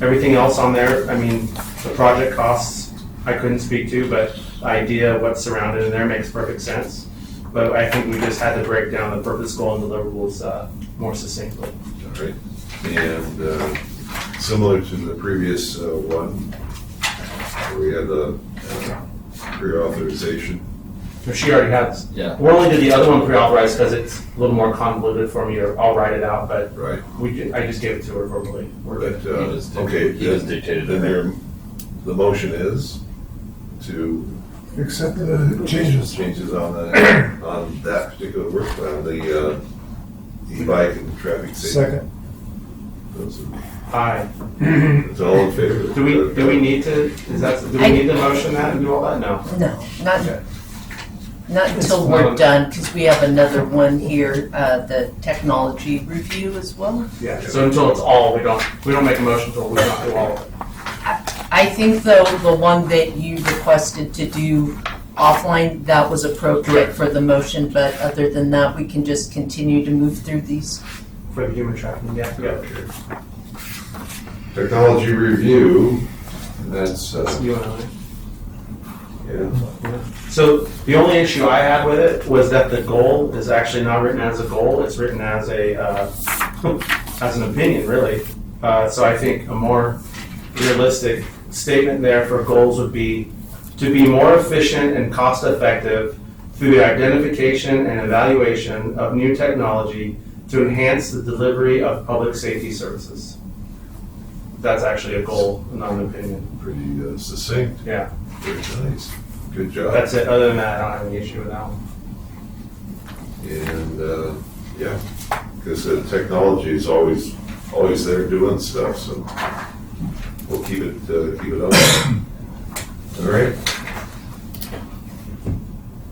Everything else on there, I mean, the project costs I couldn't speak to, but the idea of what's surrounded in there makes perfect sense. But I think we just had to break down the purpose, goal, and deliverables more succinctly. All right. And similar to the previous one, where we had the pre-authorization. She already has. Yeah. We only did the other one pre-authorized because it's a little more convoluted for me. I'll write it out, but Right. I just gave it to her verbally. We're good. But, okay, He just dictated then it. the motion is to Accept the changes. changes on that particular work plan, the e-bike and traffic safety. Second. Those are- Aye. It's all in favor. Do we need to? Do we need to motion that and do all that? No. No, Okay. not until we're done, because we have another one here, the technology review as well. Yeah. So until it's all, we don't make a motion until we don't do all of it. I think though, the one that you requested to do offline, that was appropriate for the motion, but other than that, we can just continue to move through these. For the human trafficking, yeah. Technology review, and that's, You and I. yeah, So the only issue I had with it was that the goal is actually not written as a goal, it's written as as an opinion, really. So I think a more realistic statement there for goals would be to be more efficient and cost effective through the identification and evaluation of new technology to enhance the delivery of public safety services. That's actually a goal, not an opinion. pretty succinct, Yeah, very nice, good job. that's it. Other than that, I don't have any issue with that one. And, yeah, because the technology is always there doing stuff, so we'll keep it up. All right.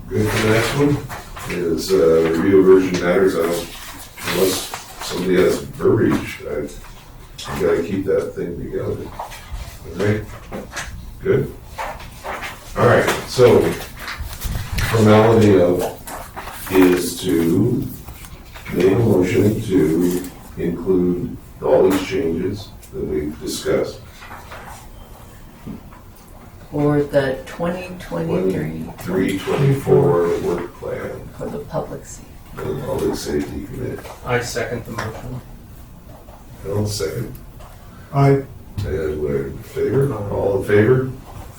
Good for the next one is review of urgent matters. Unless somebody has verbiage, you gotta keep that thing together. All right, good. All right, so formality is to make a motion to include all these changes that we've discussed. For the 2023 324 work plan for the public safety. for the Public Safety Committee. I second the motion. I'll second. Aye. And we're in favor? All in favor?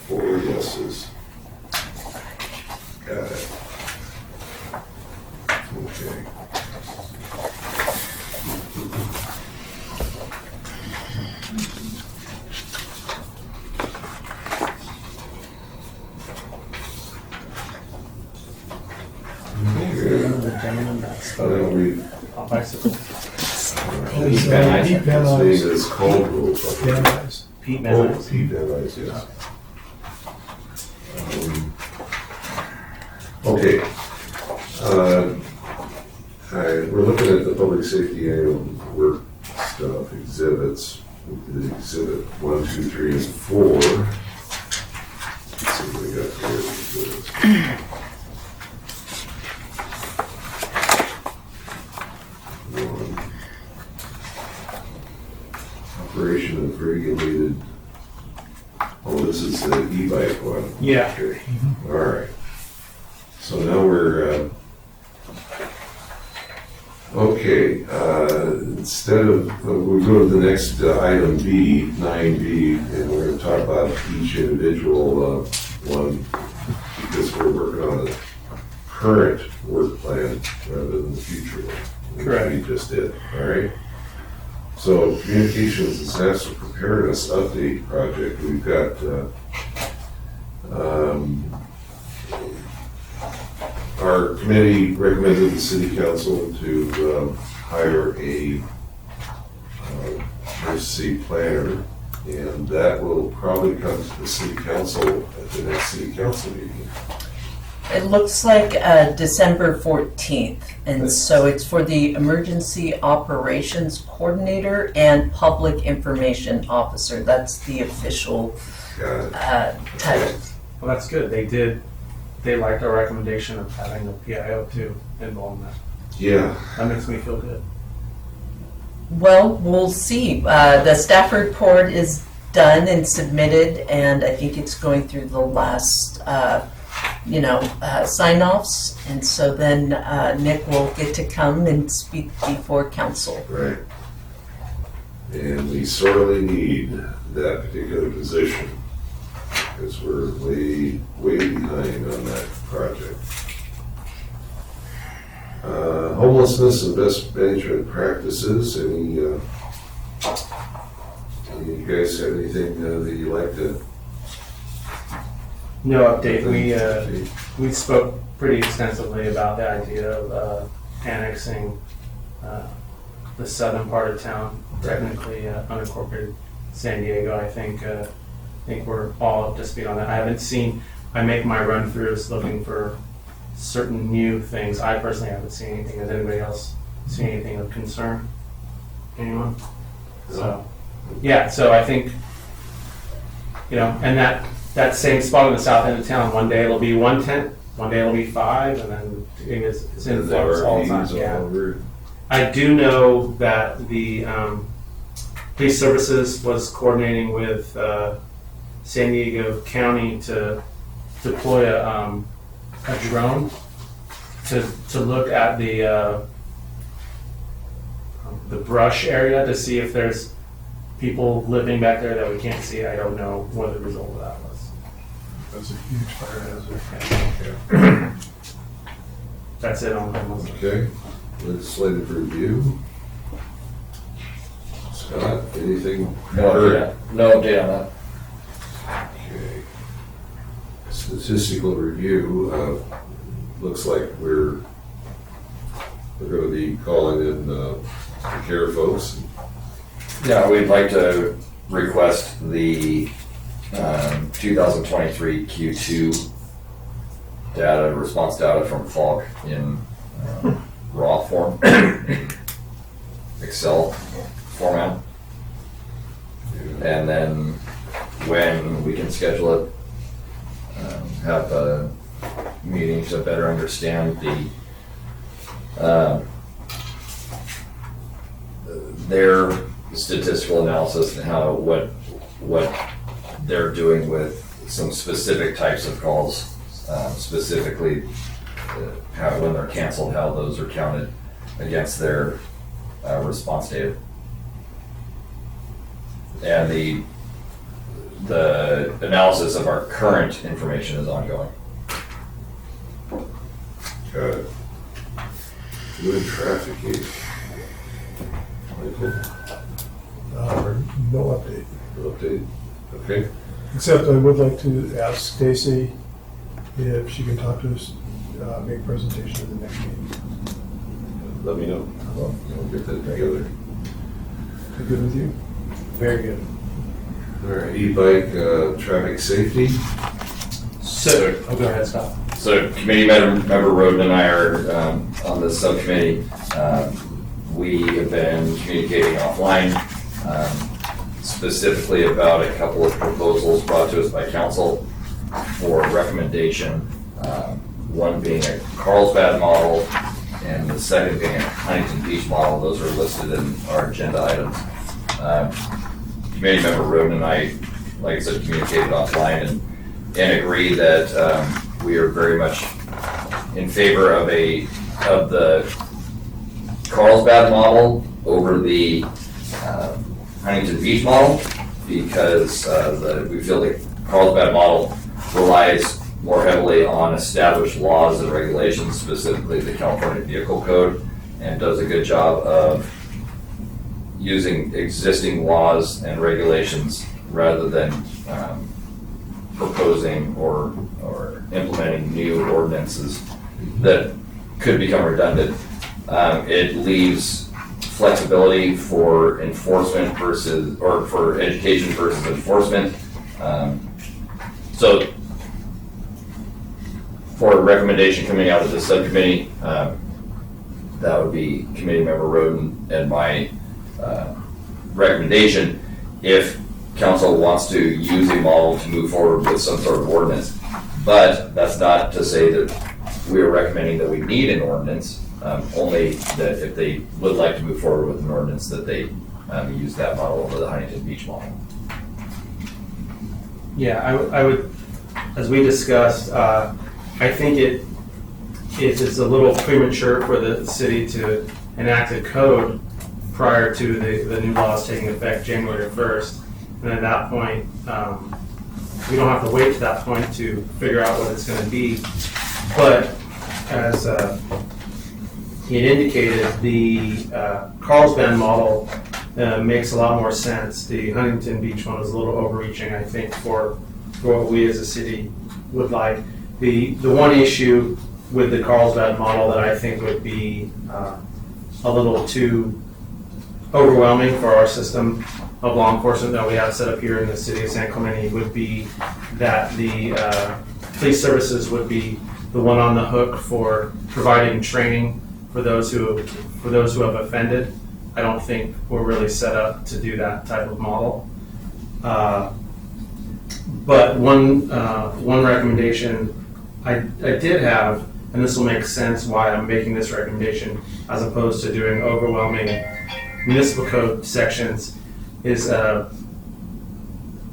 4 yeses. Got it. Okay. The gentleman that's bicycle. Pete Van His name Nuys. is Caldwell. Van Nuys. Pete Oh, Manners. Pete Van Nuys, yes. Okay. We're looking at the public safety annual work stuff, exhibits, the exhibit 1, 2, 3, and 4. Let's see what we got here. One. Operation of regulated, oh, this is the e-bike one. Yeah. Okay. All right. So now we're, okay, instead of, we'll go to the next item B, 9B, and we're going to talk about each individual one because we're working on the current work plan rather than the future one. which Correct. we just did, all right? So communications disaster preparedness update project, we've got, our committee recommended the city council to hire a emergency planner, and that will probably come to the city council at the next city council meeting. It looks like December 14th, and so it's for the Emergency Operations Coordinator and Public Information Officer. That's the official Got it. title. Well, that's good. They liked our recommendation of having the PIO too involved in that. Yeah, That makes me feel good. Well, we'll see. The staff report is done and submitted, and I think it's going through the last, sign-offs. And so then Nick will get to come and speak before council. right. And we sorely need that particular position, because we're way, way behind on that project. Homelessness and best management practices, any you guys have anything that you like to? No update. We spoke pretty extensively about the idea of annexing the southern part of town, technically unincorporated San Diego. I think we're all up to speed on that. I make my run throughs looking for certain new things. I personally haven't seen anything. Has anybody else seen anything of concern? Anyone? So, yeah, so I think, and that same spot on the south end of town, one day it'll be 1 tent, one day it'll be 5, and then it's in flux all the time. Yeah. I do know that the police services was coordinating with San Diego County to deploy a drone to look at the brush area to see if there's people living back there that we can't see. I don't know what the result of that was. That's a huge fire hazard. That's it on homelessness. Okay, legislative review. Scott, anything? No update on that. Okay. Statistical review, looks like we're gonna be calling in the care folks. Yeah, we'd like to request the 2023 Q2 response data from Falk in raw form, Excel format. And then when we can schedule it, have a meeting to better understand their statistical analysis and what they're doing with some specific types of calls, specifically how when they're canceled, how those are counted against their response data. And the analysis of our current information is ongoing. Got it. Good trafficking. Michael, No update. no update? Okay, Except I would like to ask Stacy if she can talk to us, make a presentation at the next meeting. let me know. We'll get that together. Is that good with you? Very good. All right, e-bike, traffic safety. So, go ahead, Scott. So committee member Roden and I are on this subcommittee. We have been communicating offline, specifically about a couple of proposals brought to us by council for recommendation. One being a Carlsbad model and the second being a Huntington Beach model. Those are listed in our agenda items. Committee member Roden and I, like I said, communicated offline and agree that we are very much in favor of the Carlsbad model over the Huntington Beach model because we feel the Carlsbad model relies more heavily on established laws and regulations, specifically the California Vehicle Code, and does a good job of using existing laws and regulations rather than proposing or implementing new ordinances that could become redundant. It leaves flexibility for enforcement or for education versus enforcement. So for a recommendation coming out of the subcommittee, that would be Committee Member Roden and my recommendation if council wants to use a model to move forward with some sort of ordinance. But that's not to say that we are recommending that we need an ordinance, only that if they would like to move forward with an ordinance, that they use that model over the Huntington Beach model. Yeah, I would, as we discussed, I think it is a little premature for the city to enact a code prior to the new laws taking effect January 1st. And at that point, we don't have to wait to that point to figure out what it's going to be. But as he had indicated, the Carlsbad model makes a lot more sense. The Huntington Beach one was a little overreaching, I think, for what we as a city would like. The one issue with the Carlsbad model that I think would be a little too overwhelming for our system of law enforcement that we have set up here in the city of San Clemente would be that the police services would be the one on the hook for providing training for those who have offended. I don't think we're really set up to do that type of model. But one recommendation I did have, and this will make sense why I'm making this recommendation as opposed to doing overwhelming municipal code sections, is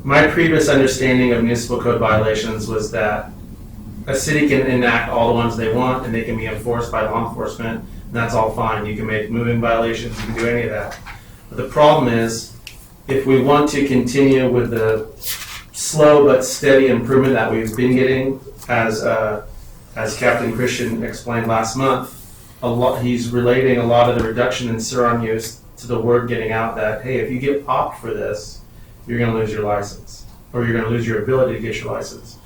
my previous understanding of municipal code violations was that a city can enact all the ones they want and they can be enforced by law enforcement, and that's all fine. You can make moving violations, you can do any of that. But the problem is, if we want to continue with the slow but steady improvement that we've been getting, as Captain Christian explained last month, he's relating a lot of the reduction in Suron use to the word getting out that, hey, if you get popped for this, you're going to lose your license, or you're going to lose your ability to get your license.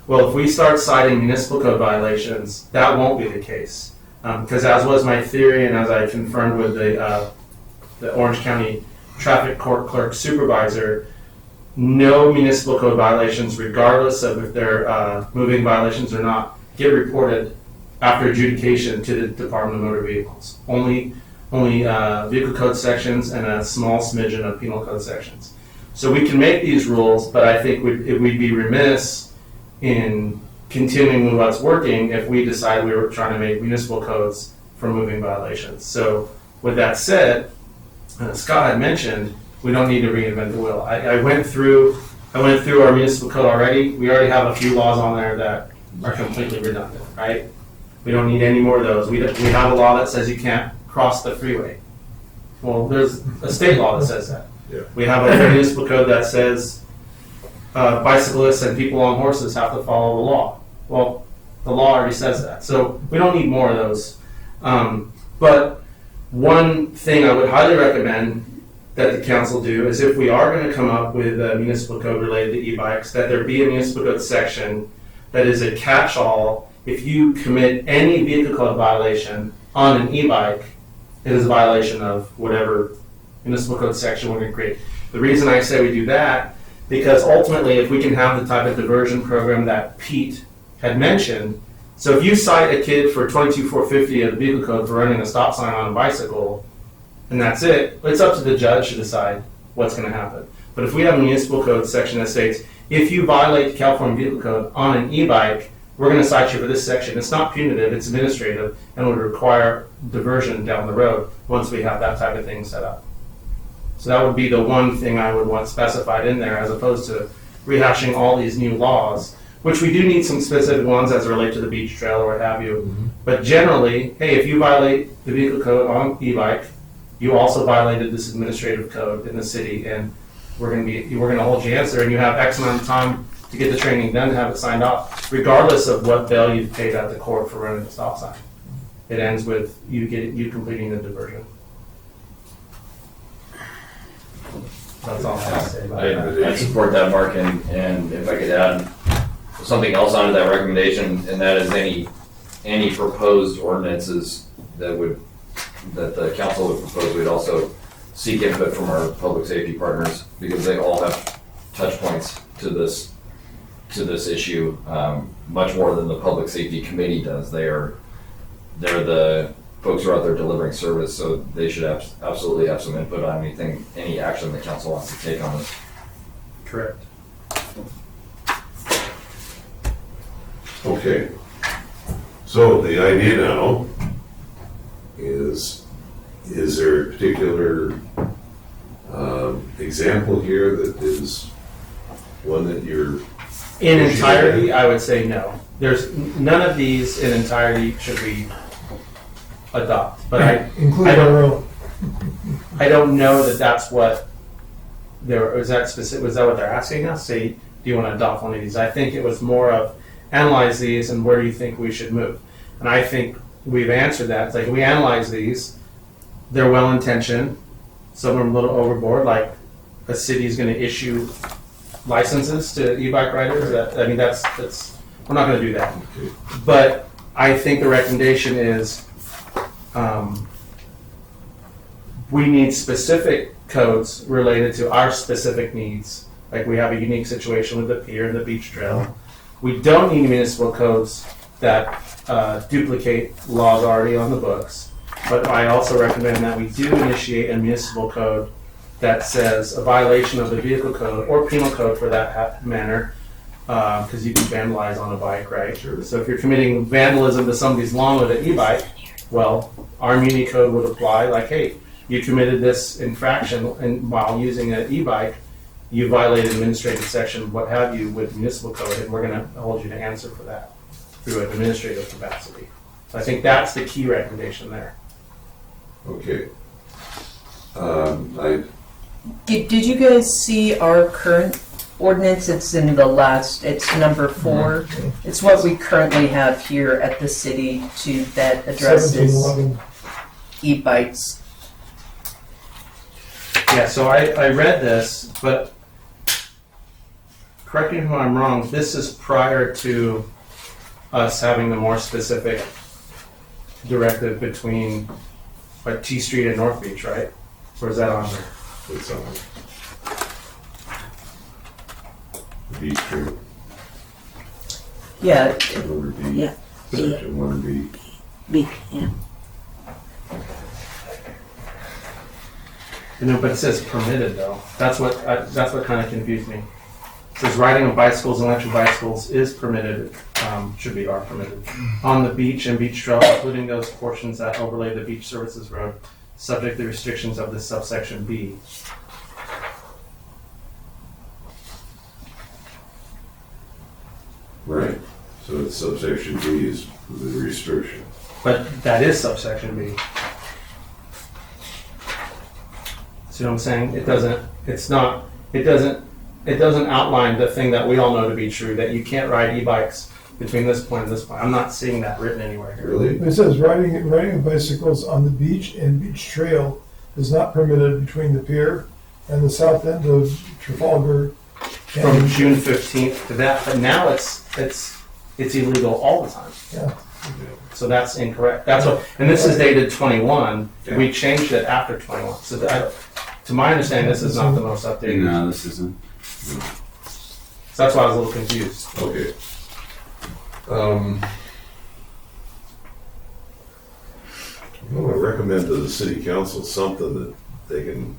Well, if we start citing municipal code violations, that won't be the case. Because as was my theory, and as I confirmed with the Orange County Traffic Court Clerk Supervisor, no municipal code violations, regardless of if they're moving violations or not, get reported after adjudication to the Department of Motor Vehicles. Only vehicle code sections and a small smidgen of penal code sections. So we can make these rules, but I think we'd be remiss in continuing with what's working if we decide we were trying to make municipal codes for moving violations. So with that said, Scott had mentioned we don't need to reinvent the wheel. I went through our municipal code already. We already have a few laws on there that are completely redundant, right? We don't need any more of those. We have a law that says you can't cross the freeway. Well, there's a state law that says that. Yeah. We have a municipal code that says bicyclists and people on horses have to follow the law. Well, the law already says that. So we don't need more of those. But one thing I would highly recommend that the council do is if we are going to come up with a municipal code related to e-bikes, that there be a municipal code section that is a catch-all. If you commit any vehicle code violation on an e-bike, it is a violation of whatever municipal code section we're going to create. The reason I say we do that, because ultimately if we can have the type of diversion program that Pete had mentioned, so if you cite a kid for 22,450 of the vehicle code for running a stop sign on a bicycle, and that's it, it's up to the judge to decide what's going to happen. But if we have a municipal code section that states, if you violate the California Vehicle Code on an e-bike, we're going to cite you for this section. It's not punitive, it's administrative, and would require diversion down the road once we have that type of thing set up. So that would be the one thing I would want specified in there, as opposed to rehashing all these new laws, which we do need some specific ones as relate to the beach trail or what have you. Mm-hmm. But generally, hey, if you violate the vehicle code on e-bike, you also violated this administrative code in the city, and we're going to hold you answer, and you have X amount of time to get the training done to have it signed off, regardless of what bail you've paid at the court for running the stop sign. It ends with you completing the diversion. That's all I have to say about that. I support that, Mark, and if I could add something else onto that recommendation, and that is any proposed ordinances that the council would propose, we'd also seek input from our public safety partners, because they all have touch points to this issue, much more than the public safety committee does. They're the folks who are out there delivering service, so they should absolutely have some input on any action the council wants to take on this. Correct. Okay. So the idea now is there a particular example here that is one that you're In entirety, I would say no. There's none of these in entirety should we adopt, but Include our own. I don't know that that's what was that specific. Was that what they're asking us? Say, do you want to adopt one of these? I think it was more of analyze these and where do you think we should move. And I think we've answered that. It's like we analyze these, they're well intentioned. Some of them a little overboard. Like a city is going to issue licenses to e-bike riders. That's we're not going to do that. But I think the recommendation is we need specific codes related to our specific needs. Like we have a unique situation with the pier and the beach trail. We don't need municipal codes that duplicate laws already on the books. But I also recommend that we do initiate a municipal code that says a violation of the vehicle code or penal code for that manner, because you can vandalize on a bike, right? Sure. So if you're committing vandalism to somebody's lawn with an e-bike, well, our muni code would apply. Like, hey, you committed this infraction and while using an e-bike, you violated administrative section, what have you, with municipal code, and we're going to hold you to answer for that through an administrative capacity. So I think that's the key recommendation there. Okay. Did you guys see our current ordinance? It's in the last, it's number 4. It's what we currently have here at the city that addresses 1711. e-bikes. Yeah, so I read this, but correct me if I'm wrong, this is prior to us having the more specific directive between like T Street and North Beach, right? Or is that on there? It's on the beach trip. Yeah, Number B. Yeah. Section 1B. Big, yeah. But it says permitted though. That's what kind of confused me. It says riding on bicycles and electric bicycles is permitted, are permitted on the beach and beach trail, including those portions that overlay the beach services road, subject to restrictions of this subsection B. Right. So it's subsection B is the restriction. But that is subsection B. See what I'm saying? It doesn't outline the thing that we all know to be true, that you can't ride e-bikes between this point and this point. I'm not seeing that written anywhere here. Really? It says riding of bicycles on the beach and beach trail is not permitted between the pier and the south end of Trafalgar. From June 15th to that, but now it's illegal all the time. Yeah. So that's incorrect. That's what, and this is dated 21. We changed it after 21. So to my understanding, this is not the most updated. No, this isn't. So that's why I was a little confused. Okay. I'm going to recommend to the city council something that they can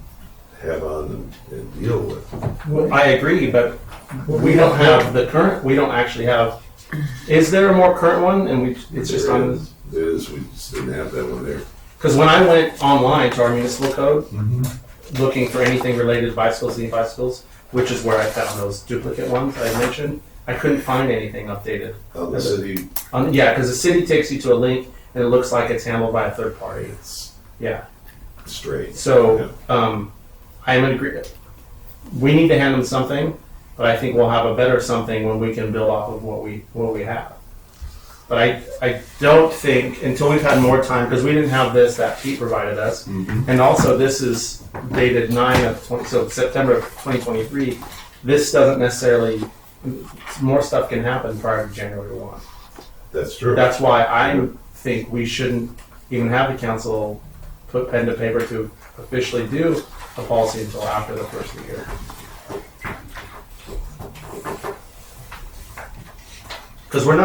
have on and deal with. I agree, but we don't have the current. We don't actually have. Is there a more current one? And it's just on this. There is. We just didn't have that one there. Because when I went online to our municipal code, looking for anything related to bicycles and e-bicycles, which is where I found those duplicate ones I mentioned, I couldn't find anything updated. On the city. Yeah, because the city takes you to a link and it looks like it's handled by a third party. It's Yeah. straight. So I am in agreement. We need to hand them something, but I think we'll have a better something when we can build off of what we have. But I don't think, until we've had more time, because we didn't have this that Pete provided us, and also this is dated 9 of 20, so September of 2023. This doesn't necessarily, more stuff can happen prior to January 1. That's true. That's why I think we shouldn't even have the council put pen to paper to officially do a policy until after the first of the year. Because we're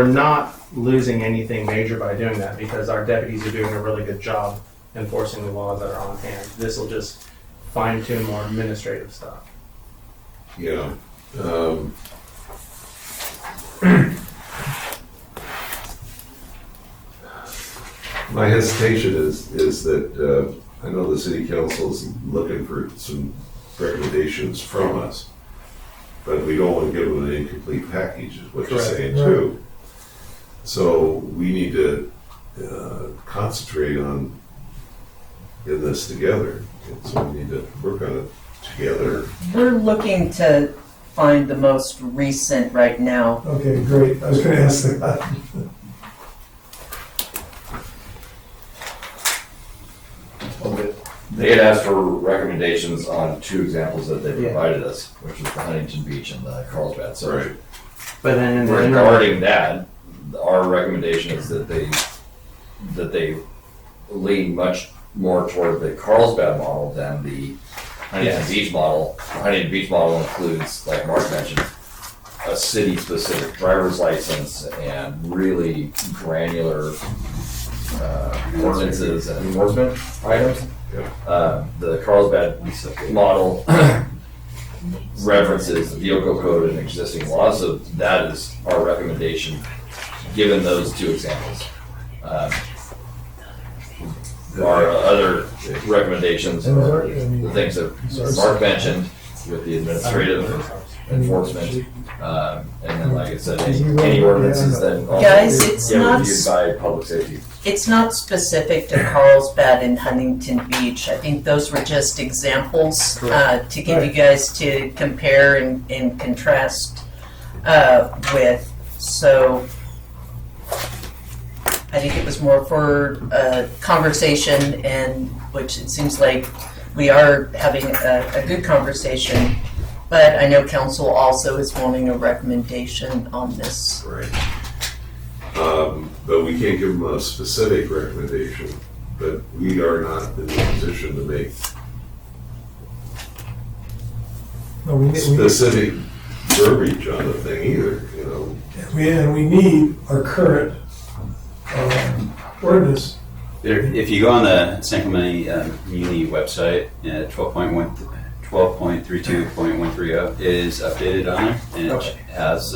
not losing anything major by doing that, because our deputies are doing a really good job enforcing the laws that are on hand. This will just fine tune more administrative stuff. Yeah. My hesitation is that I know the city council is looking for some recommendations from us, but we don't want to give them an incomplete package, is what you're Correct. saying too. So we need to concentrate on getting this together. And so we need to work on it together. We're looking to find the most recent right now. Okay, great. I was gonna ask that. They had asked for recommendations on 2 examples that they Yeah. provided us, which was the Huntington Beach and the Carlsbad. So Right. But then in the regarding that, our recommendation is that they lean much more toward the Carlsbad model than the Huntington Yes. Beach model. The Huntington Beach model includes, like Mark mentioned, a city-specific driver's license and really granular ordinances and enforcement items. The Carlsbad model references the vehicle code and existing laws, so that is our recommendation, given those 2 examples. Our other recommendations are the things that Mark mentioned with the administrative enforcement, and then, like I said, any ordinances then Guys, also it's get not reviewed by public safety. It's not specific to Carlsbad and Huntington Beach. I think those were just examples to give you guys to compare and contrast with. So I think it was more for conversation, and which it seems like we are having a good conversation. But I know council also is wanting a recommendation on this. Right. But we can't give them a specific recommendation, but we are not in the position to make No, we specific verbiage on the thing either, you know. we need our current ordinance. If you go on the San Clemente Muni website, 12.32.130 is updated on there, and it has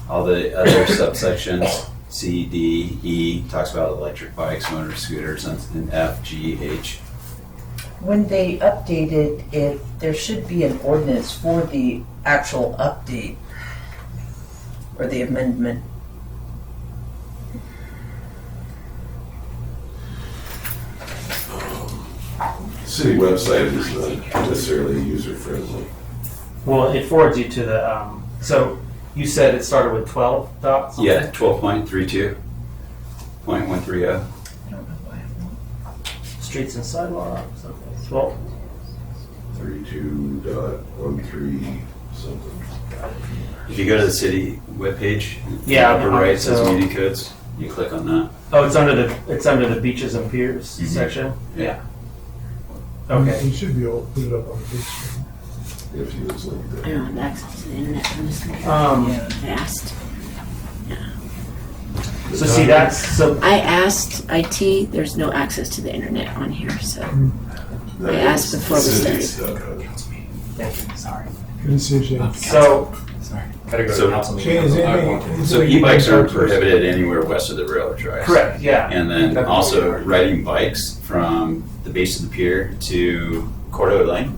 all the other subsections. C, D, E talks about electric bikes, motor scooters, and F, G, H. When they updated it, there should be an ordinance for the actual update or the amendment. City website is not necessarily user-friendly. Well, it forwards you to the, so you said it started with 12 dots? Yeah, 12.32.130. I don't know why. Streets and sidewalks, okay. Well, 32.13 something. If you go to the city webpage, Yeah, upper right says so- meeting codes. You click on that. oh, it's under the beaches and piers section? Yeah. Okay. We should be able to put it up on the big screen. If you was like I that. don't have access to the internet on this computer. Yeah. I asked. So see, I asked IT, there's no access to the internet on here, so. I asked before we started. Thank you, sorry. Good to see you, Shane. So, Gotta go to So- the council Shane, is anything? So e-bikes are prohibited anywhere west of the railroad tracks. correct, yeah. And then also riding bikes from the base of the pier to Cordova Lane,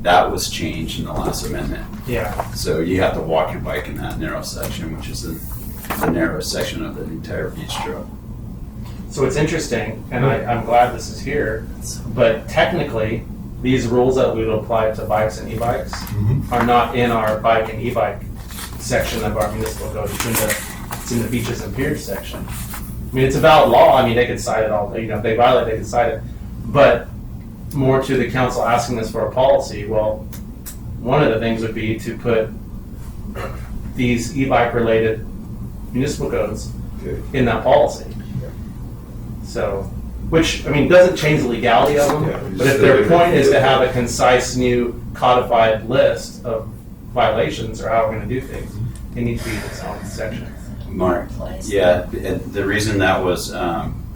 that was changed in the last amendment. Yeah. So you have to walk your bike in that narrow section, which is the narrowest section of the entire beach trail. So it's interesting, and I'm glad this is here, but technically, these rules that we would apply to bikes and e-bikes are not in our bike and e-bike section of our municipal code. It's in the It's in the beaches and piers section. I mean, it's a valid law. I mean, they could cite it all, you know, if they violate, they could cite it. But more to the council asking us for a policy, well, one of the things would be to put these e-bike related municipal codes Okay. in that policy. So, which, I mean, doesn't change the legality of them, Yeah, we but just if their did it. point is to have a concise new codified list of violations or how we're gonna do things, it needs to be in its own section. Mark, yeah, and the reason that was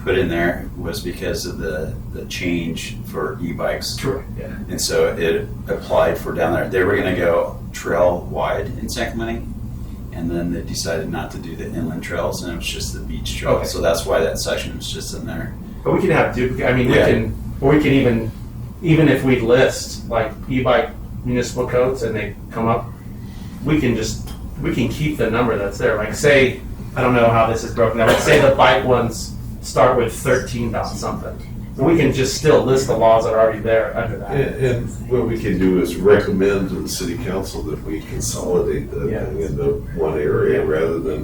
put in there was because of the change for e-bikes. True. Yeah. And so it applied for down there. They were gonna go trail wide in Sacramento, and then they decided not to do the inland trails, and it was just the beach trail. Okay. So that's why that section was just in there. But we can have duplicate, I mean, Yeah. we can even if we list like e-bike municipal codes and they come up, we can keep the number that's there. Like say, I don't know how this is broken down, but say the bike ones start with 13 dot something. We can just still list the laws that are already there under that. And what we can do is recommend to the city council that we consolidate that Yeah. thing into one area rather than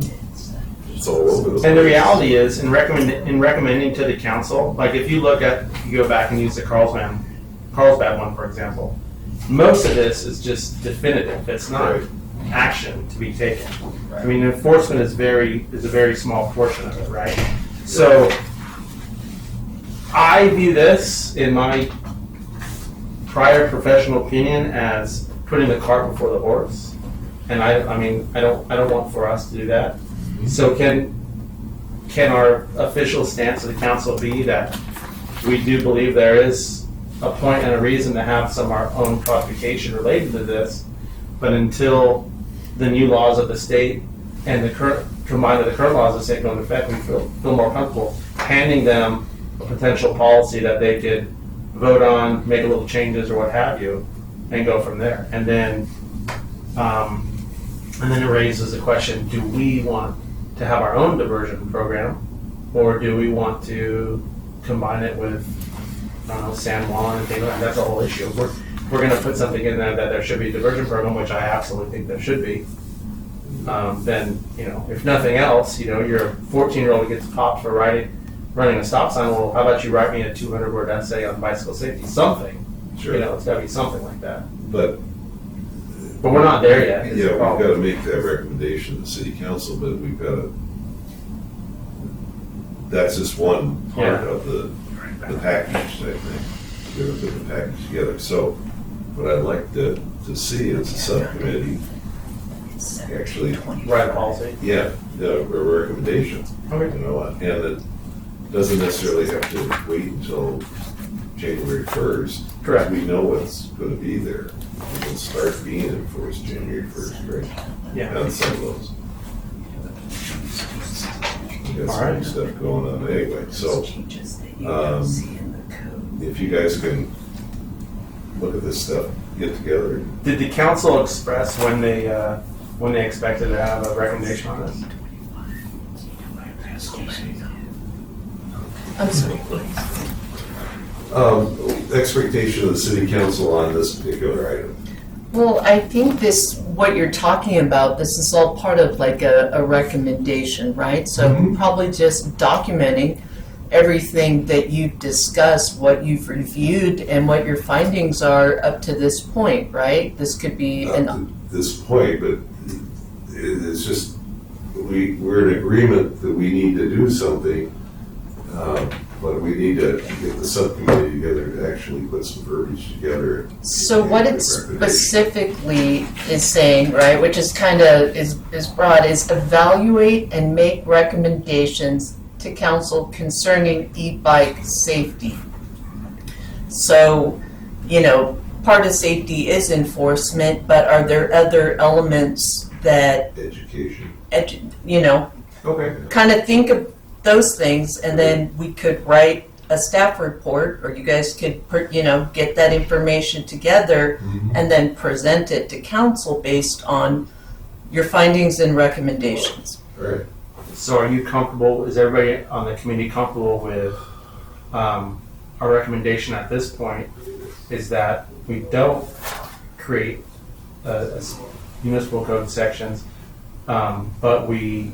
it's all over the place. And the reality is, in recommending to the council, like if you look at, you go back and use the Carlsbad one, for example, most of this is just definitive. It's not Right. action to be taken. I mean, enforcement is a very small portion of it, right? So I view this, in my prior professional opinion, as putting the cart before the horse. And I mean, I don't want for us to do that. So can our official stance of the council be that we do believe there is a point and a reason to have some of our own codification related to this, but until the new laws of the state and the current, combined with the current laws of the state go into effect, we feel more comfortable handing them a potential policy that they could vote on, make a little changes or what have you, and go from there. And then it raises the question, do we want to have our own diversion program, or do we want to combine it with, I don't know, San Juan and things like that? That's a whole issue. If we're going to put something in there that there should be a diversion program, which I absolutely think there should be, then, you know, if nothing else, you know, you're a 14-year-old who gets popped for running a stop sign. Well, how about you write me a 200-word essay on bicycle safety? Something. Sure. You know, it's got to be something like that. But But we're not there yet. is the yeah, we've problem. got to make that recommendation to the city council, but we've got to, that's just one part Yeah. of the package type thing. We're going to put the package together. So what I'd like to see is a subcommittee actually, Write a policy. yeah, a recommendation. Okay. You know, and it doesn't necessarily have to wait until January 1st. Correct. We know what's going to be there. It will start being enforced January 1st, right? Yeah. On some of those. We got All some right. stuff going on anyway, so, if you guys can look at this stuff, get together. Did the council express when they expected to have a recommendation on this? I'm sorry. Expectation of the city council on this particular item. Well, I think what you're talking about, this is all part of like a recommendation, right? So probably just documenting everything that you've discussed, what you've reviewed, and what your findings are up to this point, right? This could be Not to this point, but it's just, we're in agreement that we need to do something, but we need to get the subcommittee together to actually put some verbiage together. So what and it make a recommendation. specifically is saying, right, which is kind of, is broad, is evaluate and make recommendations to council concerning e-bike safety. So, you know, part of safety is enforcement, but are there other elements that, Education. you know, Okay. kind of think of those things, and then we could write a staff report, or you guys could, you know, get that information together and then present it to council based on your findings and recommendations. Right. So are you comfortable, is everybody on the committee comfortable with our recommendation at this point is that we don't create municipal code sections, but we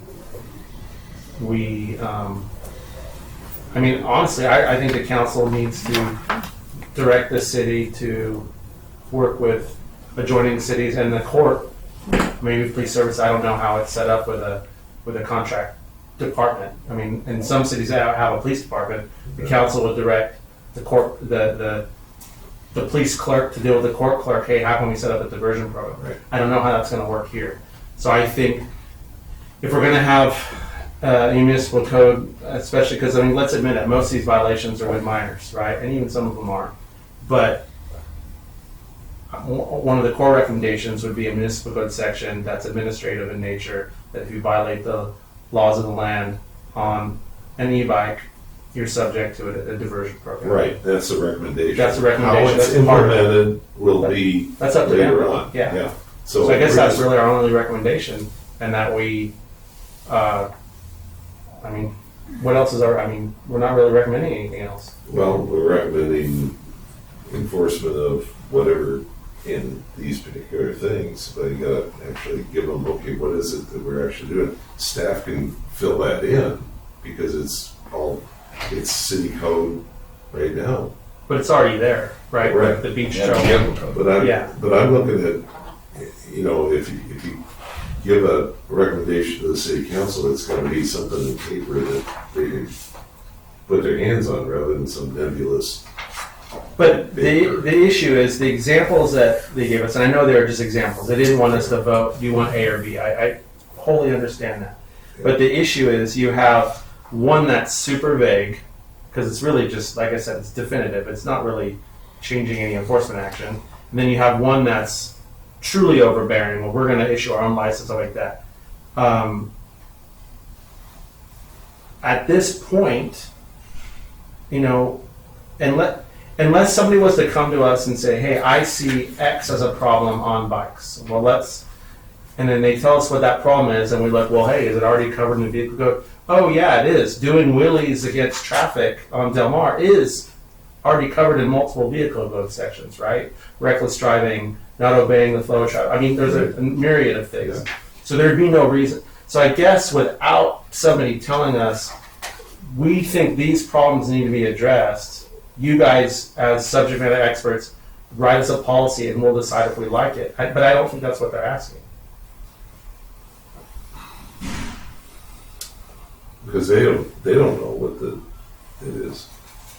we, I mean, honestly, I think the council needs to direct the city to work with adjoining cities and the court, maybe police service. I don't know how it's set up with a contract department. I mean, in some cities that have a police department, the council would direct the court, the police clerk to deal with the court clerk. Hey, how can we set up a diversion program? Right. I don't know how that's going to work here. So I think if we're going to have a municipal code, especially because, I mean, let's admit it, most of these violations are with minors, right? And even some of them are. But one of the core recommendations would be a municipal code section that's administrative in nature, that if you violate the laws of the land on an e-bike, you're subject to a diversion program. Right, that's the recommendation. That's the recommendation. How it's That's part of it. implemented will be That's up to later them. on. Yeah. So So I guess we're that's just- really our only recommendation, and that we, I mean, what else is I mean, we're not really recommending anything else. Well, we're recommending enforcement of whatever in these particular things, but you gotta actually give them, okay, what is it that we're actually doing? Staff can fill that in, because it's city code right now. But it's already there, right? Right. The beach Yeah, trail. vehicle code. But I'm looking at, you know, if you give a recommendation to the city council, it's gonna be something in paper that they can put their hands on rather than some nebulous. But the issue is the examples that they gave us, and I know they were just examples. They didn't want us to vote, do you want A or B? I wholly understand that. But the issue is you have one that's super vague, because it's really just, like I said, it's definitive. It's not really changing any enforcement action. And then you have one that's truly overbearing, well, we're going to issue our own license, stuff like that. At this point, you know, unless somebody was to come to us and say, hey, I see X as a problem on bikes, well, and then they tell us what that problem is, and we look, well, hey, is it already covered in the vehicle code? Oh, yeah, it is. Doing wheelies against traffic on Del Mar is already covered in multiple vehicle code sections, right? Reckless driving, not obeying the flow of traffic. I mean, there's a myriad of things. Yeah. So there'd be no reason. So I guess without somebody telling us, we think these problems need to be addressed, you guys, as subject matter experts, write us a policy and we'll decide if we like it. But I don't think that's what they're asking. Because they don't know what it is.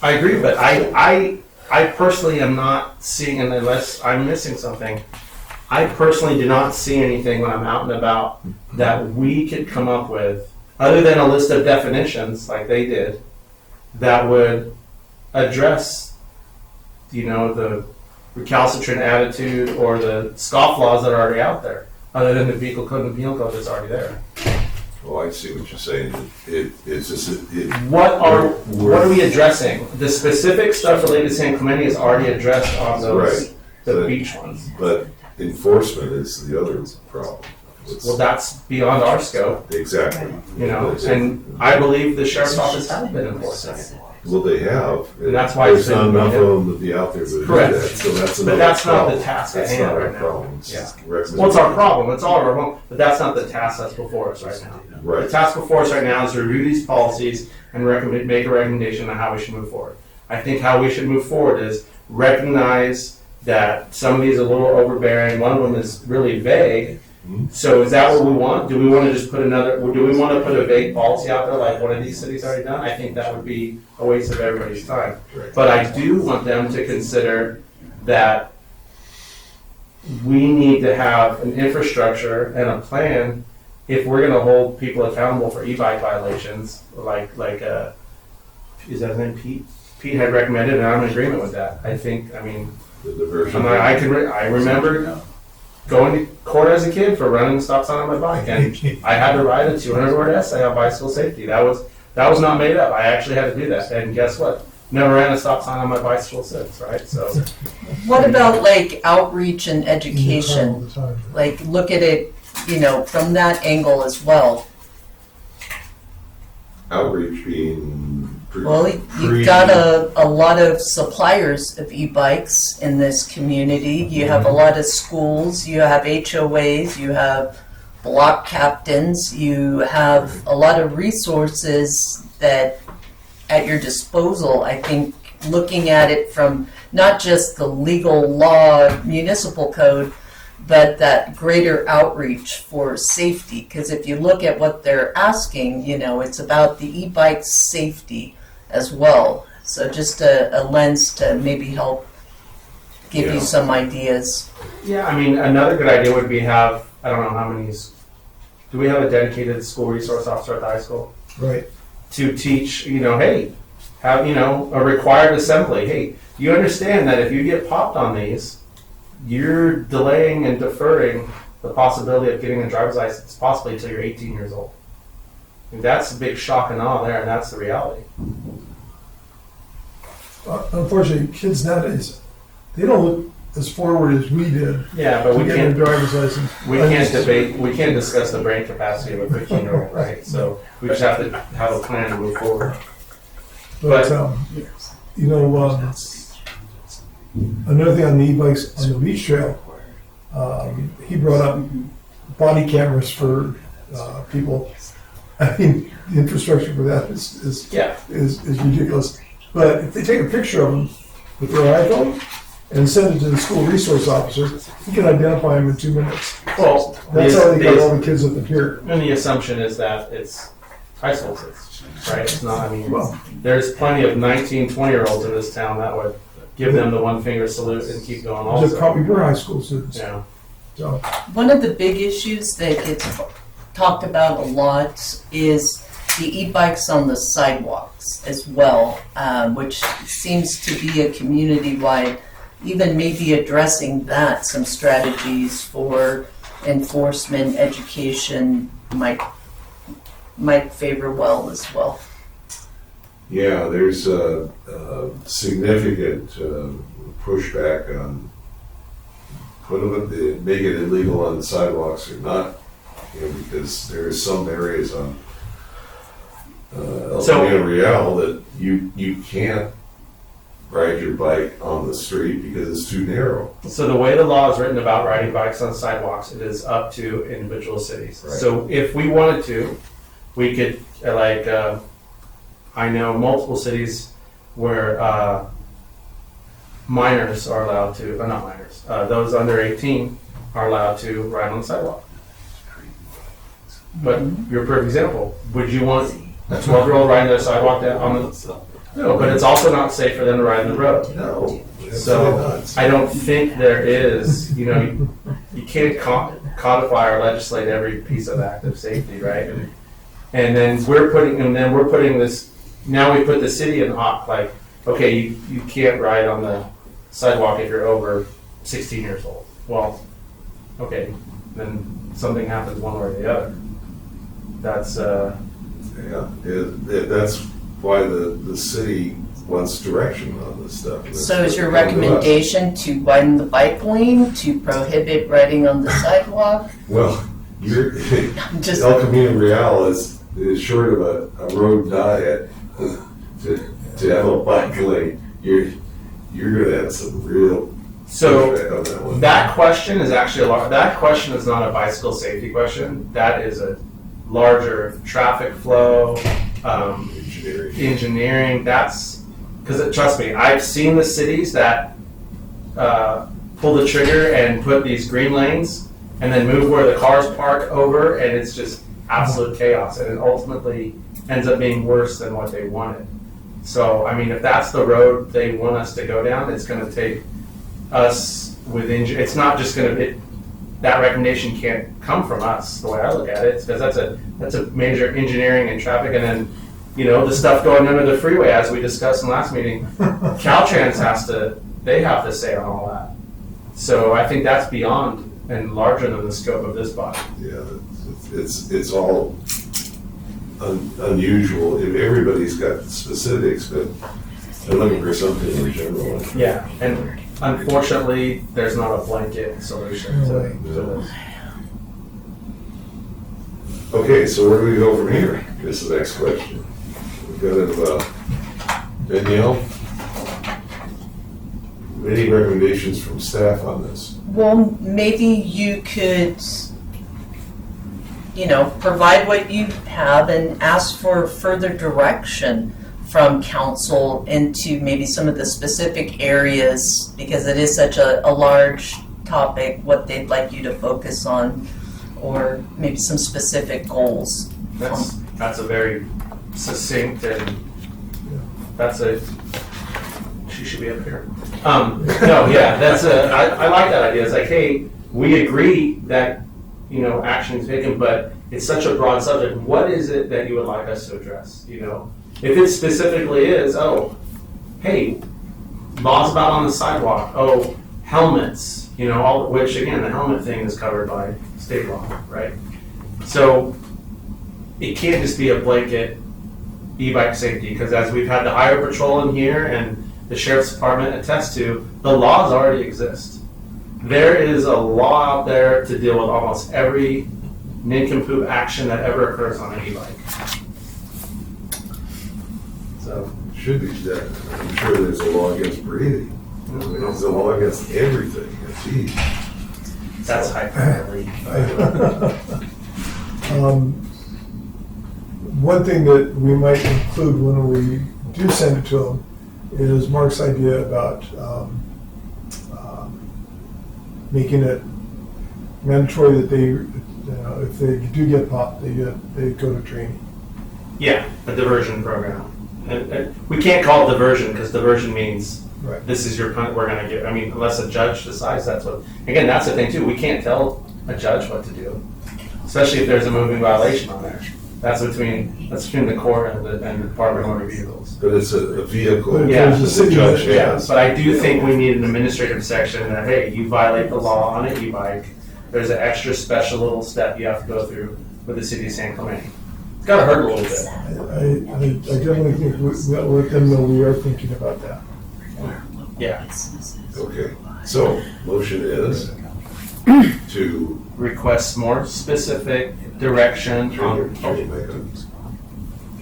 I agree, but I personally am not seeing, and unless I'm missing something, I personally do not see anything when I'm out and about that we could come up with, other than a list of definitions like they did, that would address, you know, the recalcitrant attitude or the scofflaws that are already out there, other than the vehicle code and the penal code that's already there. Oh, I see what you're saying. It's just, What are we addressing? The specific stuff related to San Clemente is already addressed on those, Right. the beach ones. But enforcement is the other problem. Well, that's beyond our scope, Exactly. you know, and I believe the sheriff's office has been enforcing it. Well, they have. And that's why There's it's not been- enough of them to be out there to do Correct. that, so that's But another that's not problem. the task at That's hand not our right now. problem. It's Yeah. just Well, it's our recommendation. problem, it's all our problem, but that's not the task that's before us right now. The Right. task before us right now is to review these policies and make a recommendation on how we should move forward. I think how we should move forward is recognize that some of these are a little overbearing, one of them is really vague. So is that what we want? Do we want to just do we want to put a vague policy out there like one of these cities already done? I think that would be a waste of everybody's time. Right. But I do want them to consider that we need to have an infrastructure and a plan if we're going to hold people accountable for e-bike violations, like is that his name, Pete? Pete had recommended, and I'm in agreement with that. I mean, The diversion. I remember going to court as a kid for running the stop sign on my bike, and I had to write a 200-word essay on bicycle safety. That was not made up. I actually had to do that, and guess what? Never ran a stop sign on my bicycle since, right? So, What about like outreach and education? All the time. Like look at it, you know, from that angle as well. Outreach being. Well, you've got a lot of suppliers of e-bikes in this community. You have a lot of schools, you have HOAs, you have block captains, you have a lot of resources that at your disposal. I think looking at it from not just the legal law municipal code, but that greater outreach for safety. Because if you look at what they're asking, it's about the e-bike safety as well. So just a lens to maybe help give you some ideas. Yeah, I mean, another good idea would be I don't know how many, do we have a dedicated school resource officer at the high school? Right. To teach, hey, have, a required assembly. Hey, you understand that if you get popped on these, you're delaying and deferring the possibility of getting a driver's license possibly until you're 18 years old. And that's a big shock and awe there, and that's the reality. Unfortunately, kids nowadays, they don't look as forward as we did. Yeah, but we getting can't. a driver's license. We can't debate. We can't discuss the brain capacity of a 15-year-old, right? So we just have to have a plan to move forward. But another thing on the e-bikes on the beach trail, he brought up body cameras for people. I mean, the infrastructure for that is ridiculous. But if they take a picture of them with their iPhone and send it to the school resource officer, he can identify them in 2 minutes. Well, that's how they got all the kids at the pier. And the assumption is that it's high school kids, right? It's not. I mean, there's plenty of 19, 20-year-olds in this town that would give them the one finger salute and keep going. Also, They're probably were high school students. Yeah. So one of the big issues that gets talked about a lot is the e-bikes on the sidewalks as well, which seems to be a community-wide, even maybe addressing that, some strategies for enforcement, education might favor well as well. Yeah, there's a significant pushback on making it illegal on the sidewalks or not, because there are some areas on El Camino Real that you can't ride your bike on the street because it's too narrow. So the way the law is written about riding bikes on sidewalks, it is up to individual cities. Right. So if we wanted to, we could, I know multiple cities where minors are allowed to, not minors, those under 18 are allowed to ride on the sidewalk. But you're a perfect example. Would you want a 12-year-old riding their sidewalk on the... No, but it's also not safe for them to ride on the road. No. So I don't think there is, you can't codify or legislate every piece of active safety, right? And then we're putting this, now we put the city in the hot, like, okay, you can't ride on the sidewalk if you're over 16 years old. Well, okay, then something happens one way or the other. That's that's why the city wants direction on this stuff. So is your recommendation to widen the bike lane, to prohibit riding on the sidewalk? Well, El Camino Real is short of a road diet to have a bike lane. You're going to have some real. So that question is actually that question is not a bicycle safety question. That is a larger traffic flow, engineering. That's because trust me, I've seen the cities that pull the trigger and put these green lanes and then move where the cars park over, and it's just absolute chaos, and it ultimately ends up being worse than what they wanted. So, I mean, if that's the road they want us to go down, it's going to take us with it's not just going to. That recommendation can't come from us. The way I look at it, because that's a major engineering and traffic, and then the stuff going under the freeway, as we discussed in the last meeting. Caltrans have to say on all that. So I think that's beyond and larger than the scope of this body. Yeah, it's all unusual. If everybody's got specifics, but they're looking for something in general. Yeah, and unfortunately, there's not a blanket solution to this. Okay, so where do we go from here? This is the next question. We've got Danielle. Any recommendations from staff on this? Well, maybe you could provide what you have and ask for further direction from council into maybe some of the specific areas, because it is such a large topic, what they'd like you to focus on, or maybe some specific goals. That's a very succinct and she should be up here. No, yeah, I like that idea. It's like, hey, we agree that, action is taken, but it's such a broad subject. What is it that you would like us to address? If it specifically is, hey, laws about on the sidewalk, helmets, which again, the helmet thing is covered by state law, right? So it can't just be a blanket e-bike safety, because as we've had the highway patrol in here and the sheriff's department attest to, the laws already exist. There is a law out there to deal with almost every nincompoop action that ever occurs on an e-bike. So Should be that. I'm sure there's a law against breathing. There's a law against everything. Gee. that's hyperbole. One thing that we might include when we do send it to them is Mark's idea about making it mandatory that they, if they do get popped, they go to training. Yeah, a diversion program. And we can't call it diversion because diversion means this is your we're going to get. I mean, unless a judge decides that's what. Again, that's the thing too. We can't tell a judge what to do, especially if there's a moving violation on there. That's between the court and the Department of Motor Vehicles. But it's a vehicle. Yeah, the judge has. But I do think we need an administrative section that, hey, you violate the law on an e-bike. There's an extra special little step you have to go through with the city of San Clemente. It's got to hurt a little bit. I definitely think we'll let them know we are thinking about that. Yeah. Okay, so motion is to Request more specific direction on.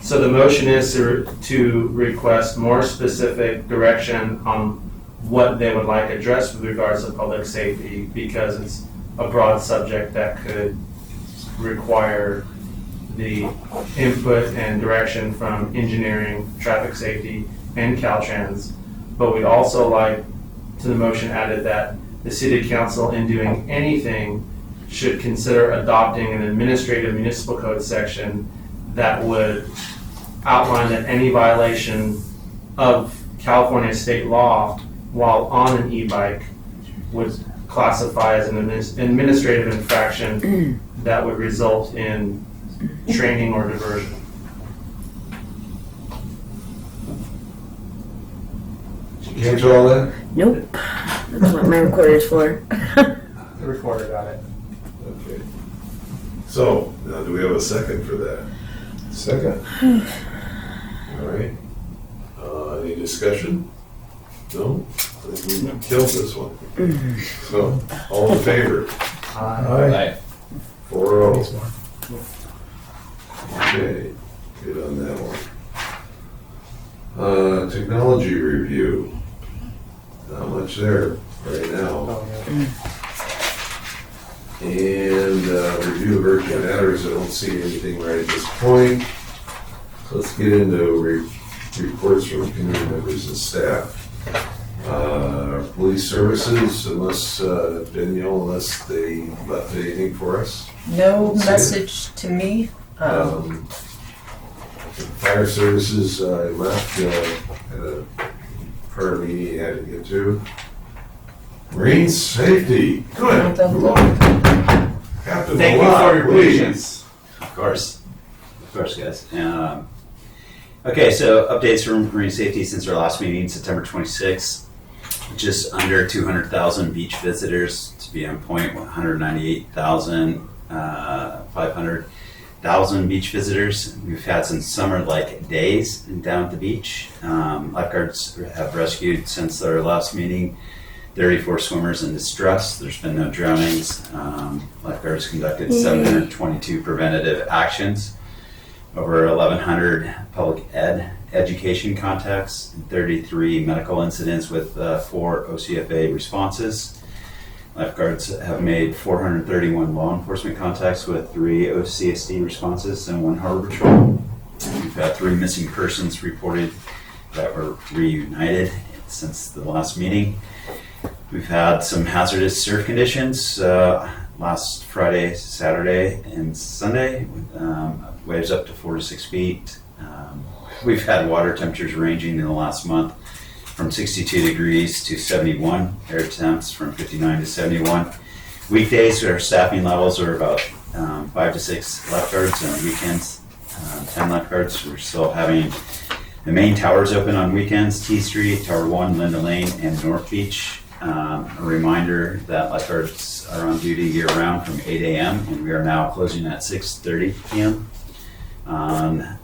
So the motion is to request more specific direction on what they would like addressed with regards to public safety, because it's a broad subject that could require the input and direction from engineering, traffic safety, and Caltrans. But we'd also like to the motion added that the city council, in doing anything, should consider adopting an administrative municipal code section that would outline that any violation of California state law while on an e-bike would classify as an administrative infraction that would result in training or diversion. Did you catch all that? Nope. That's what my recorder's for. The recorder got it. Okay. So, now do we have a second for that? Second. All right. Any discussion? No? I think we killed this one. So, all in favor? Aye. 4-0. Thanks, Mark. Okay, good on that one. Technology review. Not much there right now. And review of urgent matters, I don't see anything right at this point. So let's get into reports from community members and staff. Police services, unless unless they left anything for us. No message to me. Fire services, I left, had a prayer meeting I had to get to. Marine safety, good. Captain Thank you Malott, for your please. Of course, guys. Okay, so updates from marine safety since our last meeting, September 26th. Just under 200,000 beach visitors, to be on point, 198,500 beach visitors. We've had some summer-like days down at the beach. Lifeguards have rescued since our last meeting 34 swimmers in distress. There's been no drownings. Lifeguards conducted 722 preventative actions, over 1,100 public education contacts, 33 medical incidents with 4 OCFA responses. Lifeguards have made 431 law enforcement contacts with 3 OCSD responses and 1 harbor patrol. We've had 3 missing persons reported that were reunited since the last meeting. We've had some hazardous surf conditions last Friday, Saturday, and Sunday. Waves up to 4 to 6 feet. We've had water temperatures ranging in the last month from 62 degrees to 71, air temps from 59 to 71. Weekdays, our staffing levels are about 5 to 6 lifeguards, and weekends, 10 lifeguards. We're still having the main towers open on weekends, T Street, Tower 1, Linda Lane, and North Beach. A reminder that lifeguards are on duty year-round from 8 a.m., and we are now closing at 6:30 p.m.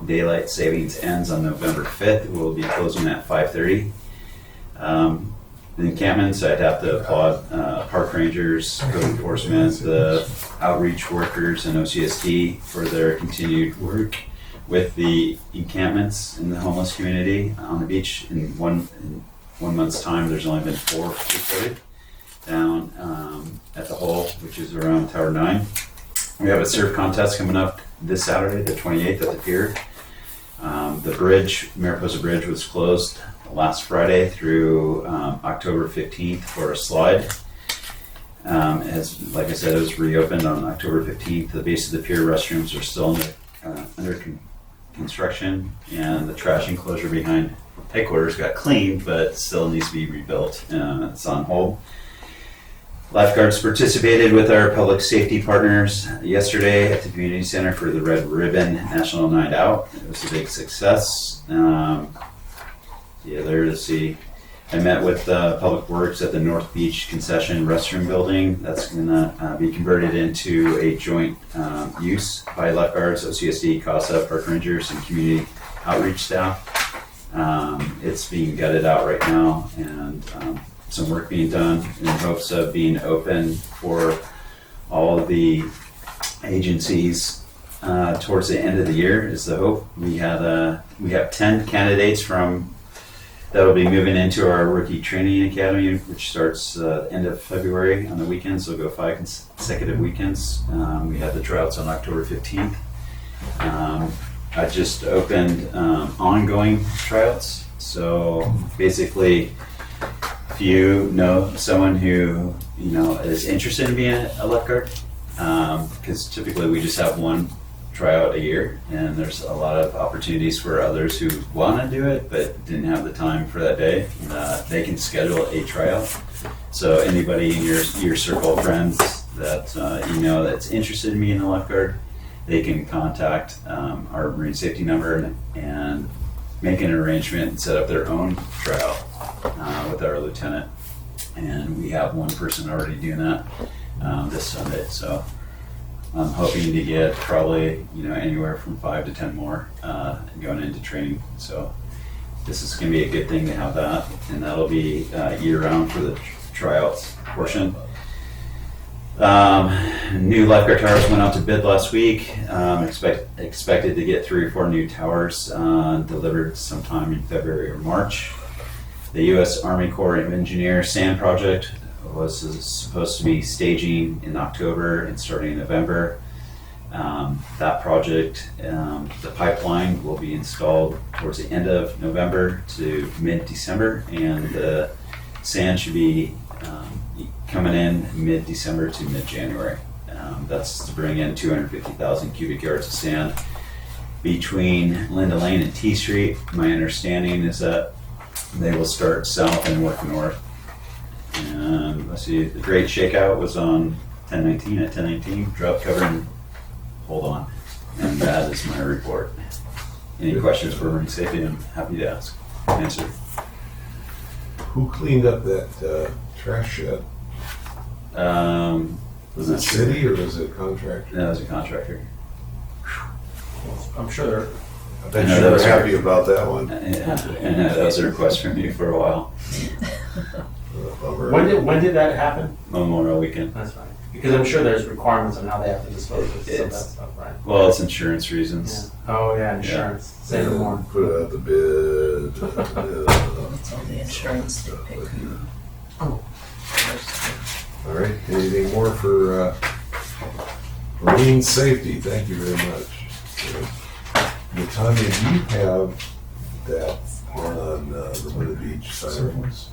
Daylight savings ends on November 5th. We'll be closing at 5:30. The encampments, I'd have to applaud park rangers, code enforcement, the outreach workers, and OCSD for their continued work with the encampments in the homeless community on the beach. In one month's time, there's only been 4 reported down at the hole, which is around Tower 9. We have a surf contest coming up this Saturday, the 28th, at the pier. The bridge, Mariposa Bridge, was closed last Friday through October 15th for a slide. Like I said, it was reopened on October 15th. The base of the pier restrooms are still under construction, and the trash enclosure behind headquarters got cleaned, but still needs to be rebuilt. It's on hold. Lifeguards participated with our public safety partners yesterday at the community center for the Red Ribbon National Night Out. It was a big success. There to see. I met with Public Works at the North Beach concession restroom building. That's going to be converted into a joint use by lifeguards, OCSD, CASA, park rangers, and community outreach staff. It's being gutted out right now, and some work being done in hopes of being open for all of the agencies towards the end of the year is the hope. We have 10 candidates that will be moving into our rookie training academy, which starts end of February on the weekends. They'll go 5 consecutive weekends. We have the tryouts on October 15th. I just opened ongoing tryouts. So basically, if you know someone who is interested in being a lifeguard, because typically we just have 1 tryout a year, and there's a lot of opportunities for others who want to do it but didn't have the time for that day. They can schedule a tryout. So anybody in your circle of friends that that's interested in being a lifeguard, they can contact our marine safety number and make an arrangement and set up their own tryout with our lieutenant. And we have 1 person already doing that this Sunday. So I'm hoping to get probably anywhere from 5 to 10 more going into training. So this is going to be a good thing to have that, and that'll be year-round for the tryouts portion. New lifeguard towers went out to bid last week. Expected to get 3 or 4 new towers delivered sometime in February or March. The U.S. Army Corps of Engineers sand project was supposed to be staging in October and starting in November. That project, the pipeline will be installed towards the end of November to mid-December, and the sand should be coming in mid-December to mid-January. That's to bring in 250,000 cubic yards of sand between Linda Lane and T Street. My understanding is that they will start south and work north. And let's see, the Great Shakeout was on 10/19 at 10/19. Drop cover and hold on. And that is my report. Any questions for marine safety? I'm happy to answer. Who cleaned up that trash shed? Was it city or was it contractor? No, it was a contractor. I'm sure I bet you were happy about that one. And that was a request from you for a while. When did that happen? Memorial weekend. That's right. Because I'm sure there's requirements on how they have to dispose of some of that stuff, right? Well, it's insurance reasons. Yeah. Oh yeah, insurance. Say no more. Put it out the bid. It's all the insurance they pick. Oh. All right, anything more for marine safety? Thank you very much. Natanya, do you have that on the Laguna Beach sirens?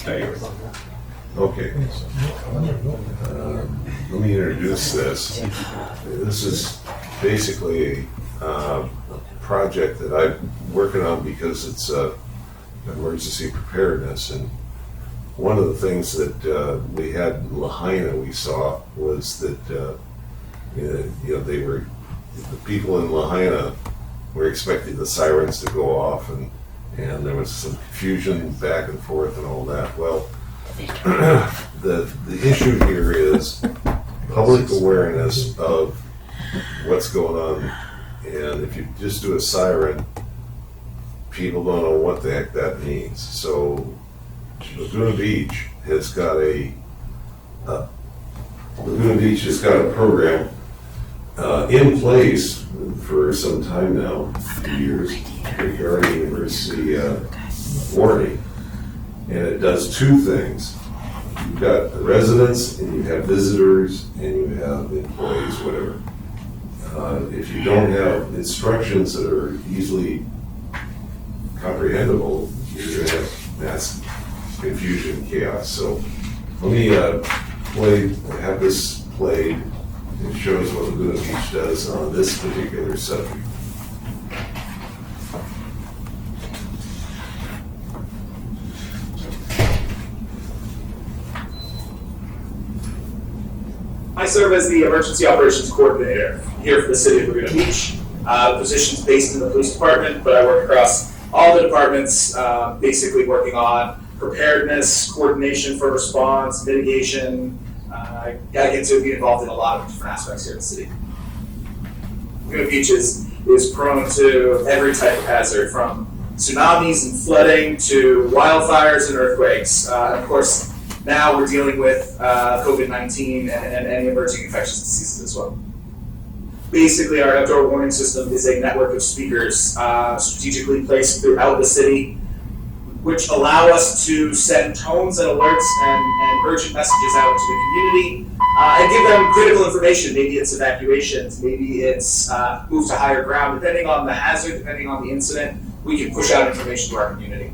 Yeah. Okay. Let me introduce this. This is basically a project that I'm working on because it's emergency preparedness. And one of the things that we had in Lahaina we saw was that the people in Lahaina were expecting the sirens to go off, and there was some confusion back and forth and all that. Well, the issue here is public awareness of what's going on, and if you just do a siren, people don't know what the heck that means. So Laguna Beach has got a program in place for some time now, a few years, regarding emergency warning. And it does two things. You've got the residents, and you have visitors, and you have employees, whatever. If you don't have instructions that are easily comprehensible, you're going to have mass confusion, chaos. So let me have this played. It shows what Laguna Beach does on this particular subject. I serve as the Emergency Operations Coordinator here for the City of Laguna Beach. The position's based in the police department, but I work across all the departments, basically working on preparedness, coordination for response, mitigation. I get to be involved in a lot of different aspects here in the city. Laguna Beach is prone to every type of hazard, from tsunamis and flooding to wildfires and earthquakes. Of course, now we're dealing with COVID-19 and any emerging infectious diseases as well. Basically, our outdoor warning system is a network of speakers strategically placed throughout the city, which allow us to send tones and alerts and urgent messages out to the community and give them critical information. Maybe it's evacuations, maybe it's move to higher ground. Depending on the hazard, depending on the incident, we can push out information to our community.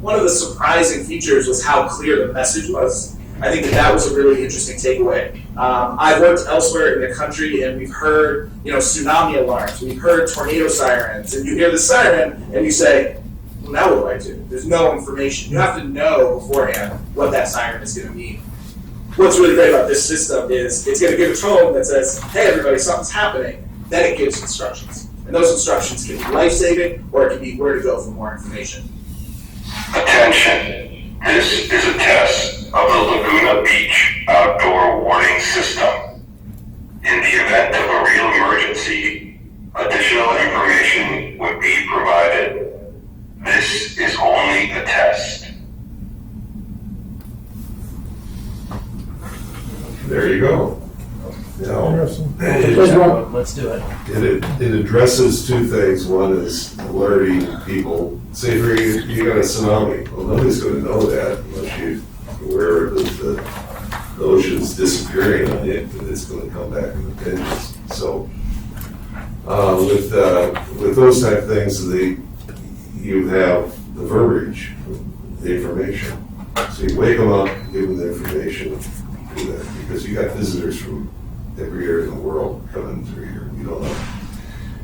One of the surprising features was how clear the message was. I think that was a really interesting takeaway. I've worked elsewhere in the country, and we've heard, tsunami alarms, we've heard tornado sirens, and you hear the siren, and you say, well, now what do? There's no information. You have to know beforehand what that siren is going to mean. What's really great about this system is it's going to give a tone that says, hey, everybody, something's happening. Then it gives instructions. And those instructions can be life-saving, or it can be where to go for more information. Attention, this is a test of the Laguna Beach outdoor warning system. In the event of a real emergency, additional information would be provided. This is only a test. There you go. Now, Let's do it. it addresses two things. One is alerting people. Say for you got a tsunami. Well, nobody's going to know that unless you're aware of the ocean's disappearing on it, and it's going to come back in the pinches. So with those type of things, you have the verbiage, the information. So you wake them up, give them the information, do that, because you got visitors from every area in the world coming through here. You don't know.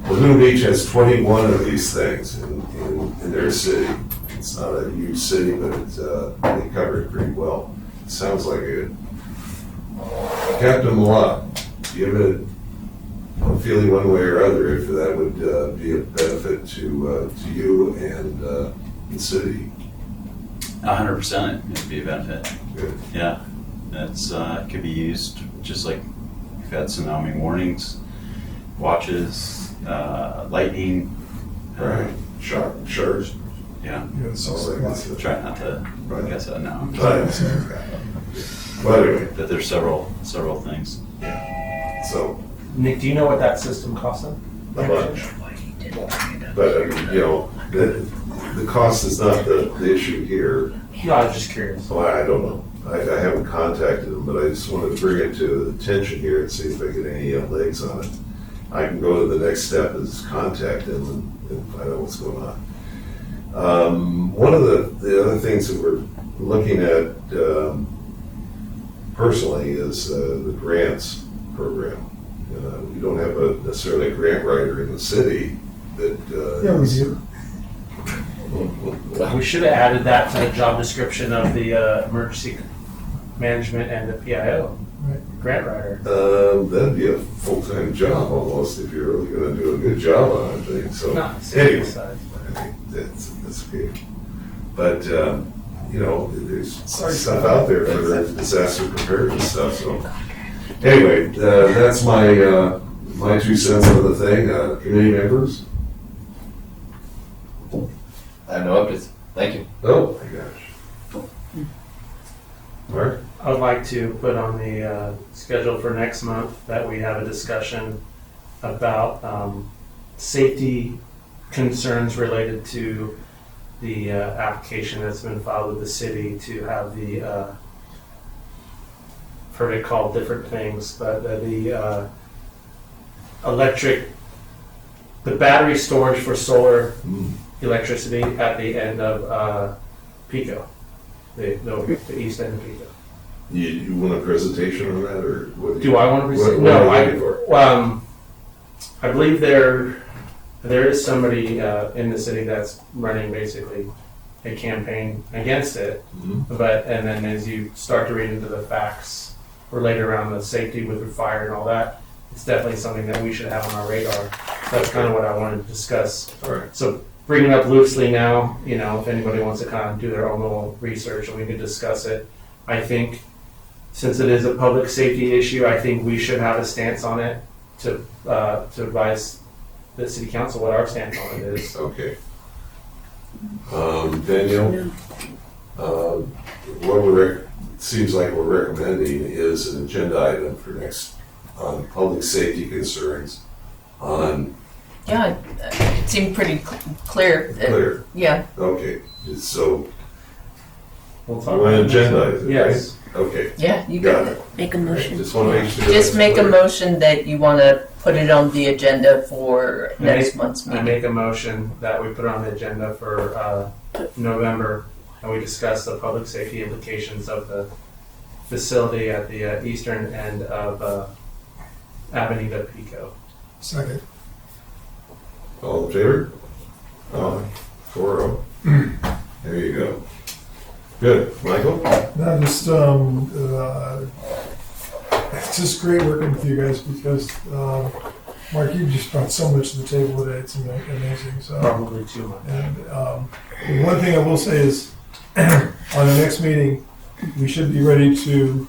Laguna Beach has 21 of these things in their city. It's not a huge city, but they cover it pretty well. It sounds like it. Captain Malott, do you have a feeling one way or other if that would be a benefit to you and the city? 100%, it'd be a benefit. Good. Yeah, that's could be used just like we've had tsunami warnings, watches, lightning. Right. Sharks. Yeah. Like try not to. Right. I guess no. But anyway, that there's several things. So Nick, do you know what that system costs them? a bunch. but I mean, you know, the cost is not the issue here. No, I was just curious. So I don't know. I haven't contacted them, but I just wanted to bring it to attention here and see if I get any legs on it. I can go to the next step is contact them and find out what's going on. One of the other things that we're looking at personally is the grants program. We don't have necessarily a grant writer in the city that. Yeah, we do. We should have added that to the job description of the emergency management and the PIO, Right. grant writer. That'd be a full-time job almost if you're really gonna do a good job on it, I think, so. Not Anyway, size, I think that's okay. But, you know, there's stuff out there for disaster preparedness stuff, so. Anyway, that's my, my 2 cents on the thing. Committee members? I have no updates. Thank you. Oh, my gosh. Mark? I would like to put on the schedule for next month that we have a discussion about safety concerns related to the application that's been filed with the city to have the, I've heard it called different things, but the the battery storage for solar electricity at the end of Pico, the east end of Pico. You want a presentation on that, or what? Do I want to present? What No, are you looking for? I believe there is somebody in the city that's running basically a campaign against it. Mhm. But, and then as you start to read into the facts related around the safety with the fire and all that, it's definitely something that we should have on our radar. That's kind of what I wanted to discuss. All right. So bringing it up loosely now, you know, if anybody wants to kind of do their own little research and we can discuss it. I think since it is a public safety issue, I think we should have a stance on it to advise the city council what our stance on it is. Okay. Danielle? What we're, seems like we're recommending is an agenda item for next, on public safety concerns on. Yeah, it seemed pretty clear. Clear. Yeah. Okay, so, We'll you talk want about an it agenda next item, week. right? Yes. Okay. Yeah, you Got got it. it. Make a motion. Just want to make sure. Just that's make a clear. motion that you want to put it on the agenda for next month's I meeting. make a motion that we put it on the agenda for November, and we discuss the public safety implications of the facility at the eastern end of Avenida Pico. Second. All in favor? 4-0. There you go. Good. Michael? No, just, it's just great working with you guys because, Mark, you just brought so much to the table today. It's amazing, so. Probably too much. And the one thing I will say is, on the next meeting, we should be ready to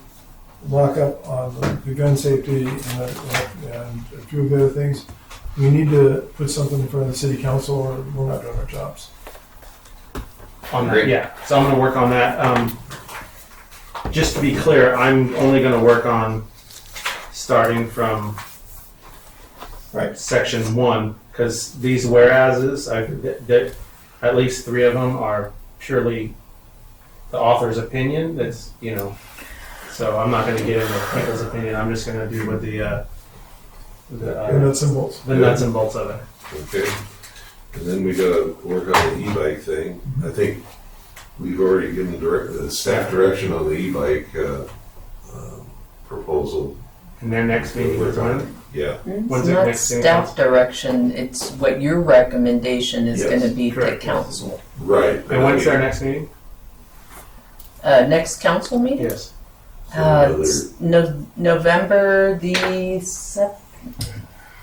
lock up on the gun safety and a few of the other things. We need to put something in front of the city council or we're not doing our jobs. On that, yeah. So I'm going to work on that. Just to be clear, I'm only going to work on starting from section 1 because these whereases, at least 3 of them are purely the author's opinion. That's, you know, so I'm not going to get into people's opinion. I'm just going to do with the nuts and bolts. The nuts and bolts of it. Okay. And then we gotta work on the e-bike thing. I think we've already given the staff direction on the e-bike proposal. And their next meeting is when? Yeah. It's When's their not next thing? staff direction, it's what your recommendation is Yes, going to be to correct. council. Right. And when's their next meeting? Next council meeting? Yes. It's November the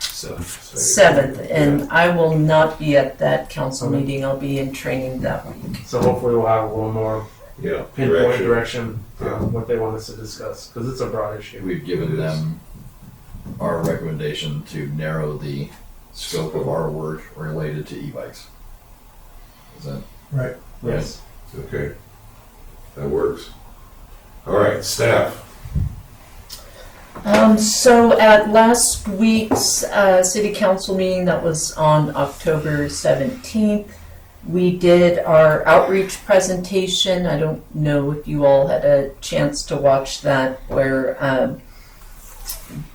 7th, and I will not be at that council Okay. meeting. I'll be in training that week. So hopefully we'll have a little more Yeah. pinpoint direction Yeah. on what they want us to discuss, because it's a broad issue. We've given them our recommendation to narrow the scope of our work related to e-bikes. Is that Right. Yes. Okay. That works. All right, staff. So at last week's city council meeting, that was on October 17th, we did our outreach presentation. I don't know if you all had a chance to watch that, where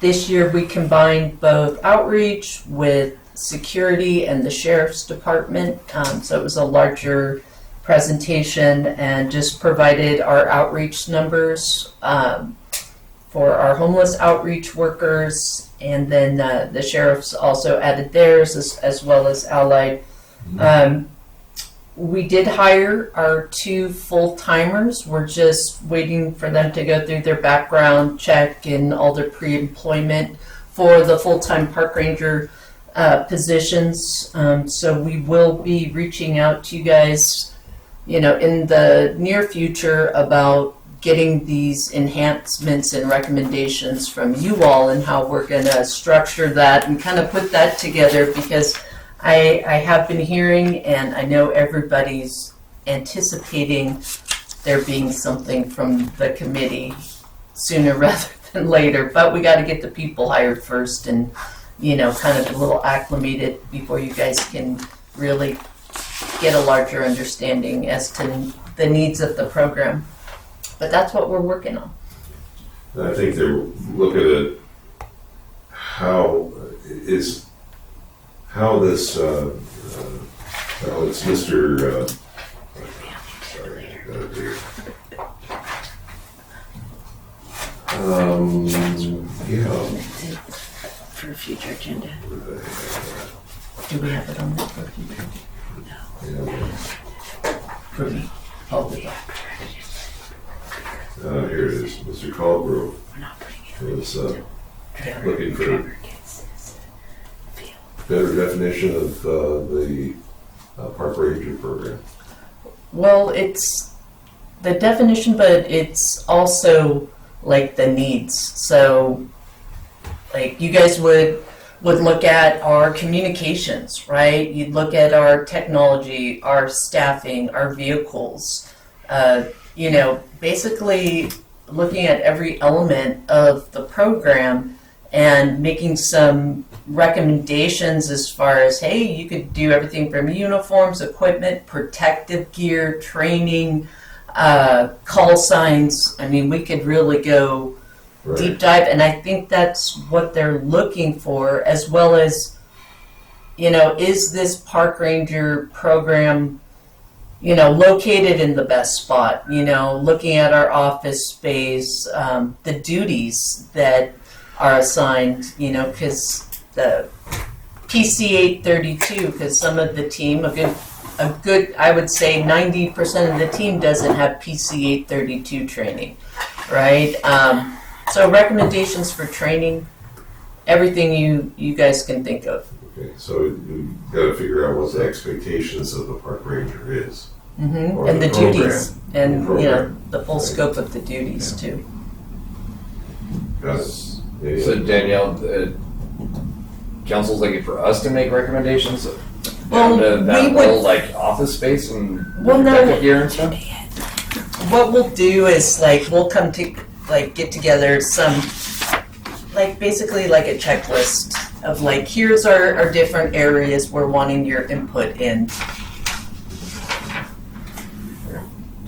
this year we combined both outreach with security and the sheriff's department. So it was a larger presentation and just provided our outreach numbers for our homeless outreach workers, and then the sheriff's also added theirs as well as Allied. We did hire our 2 full-timers. We're just waiting for them to go through their background check and all their pre-employment for the full-time park ranger positions. So we will be reaching out to you guys, in the near future about getting these enhancements and recommendations from you all and how we're going to structure that and kind of put that together, because I have been hearing, and I know everybody's anticipating there being something from the committee sooner rather than later, but we got to get the people hired first and, kind of a little acclimated before you guys can really get a larger understanding as to the needs of the program. But that's what we're working on. I think they're looking at how this, it's Mr. Sorry, For a future agenda. Do we have it on that for future? For me? Here it is, Mr. Caldgrove was looking for better definition of the park ranger program. Well, it's the definition, but it's also like the needs. So, like, you guys would look at our communications, right? You'd look at our technology, our staffing, our vehicles, basically looking at every element of the program and making some recommendations as far as, hey, you could do everything from uniforms, equipment, protective gear, training, call signs. I mean, we could really go deep dive, and I think that's what they're looking for, as well as, is this park ranger program located in the best spot, looking at our office space, the duties that are assigned, because the PC 832, because some of the team, a good, I would say 90% of the team doesn't have PC 832 training, right? So recommendations for training, everything you guys can think of. Okay, so you got to figure out what the expectations of the park ranger is. Mm-hmm. And the duties, and the full scope of the duties too. Got it. So Danielle, council's looking for us to make recommendations down to that little office space and gear and stuff? What we'll do is we'll come to get together some basically a checklist of here's our different areas we're wanting your input in.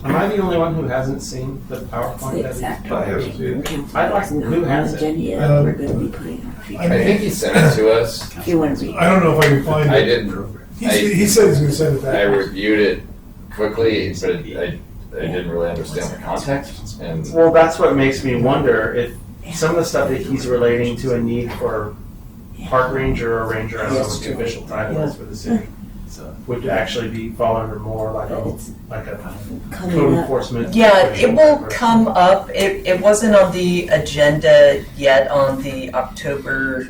Am I the only one who hasn't seen the PowerPoint? The exact I haven't seen it. I'd like to. Who has it? We're going to be putting on future. I think he sent it to us. If you want to read. I don't know if I can find it. I didn't. He said he's going to send it back. I reviewed it quickly, but I didn't really understand the context. And Well, that's what makes me wonder if some of the stuff that he's relating to a need for park ranger or ranger, I don't know what the official title is for the city, would actually be fall under more like a code enforcement. Yeah, it will come up. It wasn't on the agenda yet on the October,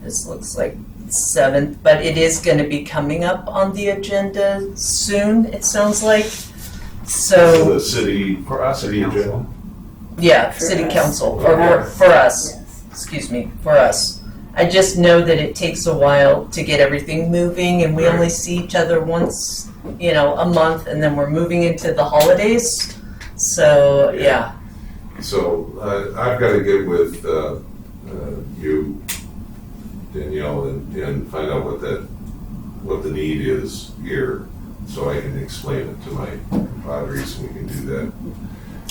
this looks like 7th, but it is going to be coming up on the agenda soon, it sounds like. So the city For us, city agenda. yeah, city council, or for us, excuse me, for us. I just know that it takes a while to get everything moving, and we only see each other once, a month, and then we're moving into the holidays. So, yeah. So I've got to get with you, Danielle, and find out what the need is here, so I can explain it to my compadres, and we can do that.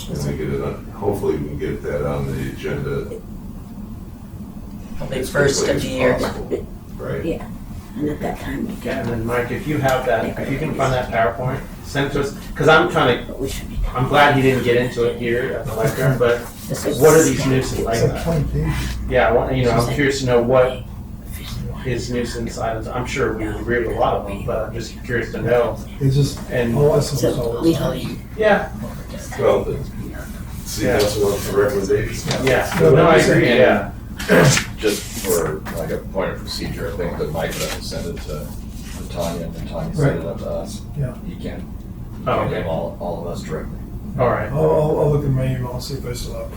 And we get it on, hopefully we can get that on the agenda. Probably as first quickly of the as year. possible. Right. Yeah, and at that time we Yeah, can, and then Mike, if you have that, if you can find that PowerPoint, send it to us, because I'm trying to, but we should be. I'm glad he didn't get into it here at the lectern, but what are these nuisance It's like items? 20 pages. Yeah, I'm curious to know what his nuisance items, I'm sure we agree with a lot of them, but I'm just curious to know. It's just, And, all I saw was So all we this. hold you. yeah, Well, see, that's what's the recommendation. yeah, no, I agree, yeah. Just for like a point of procedure, I think that Mike would have to send it to Tanya, and then Tanya send it up to us. Yeah. He can Oh, name okay, all of us directly. all right. I'll look at my email and see if I still have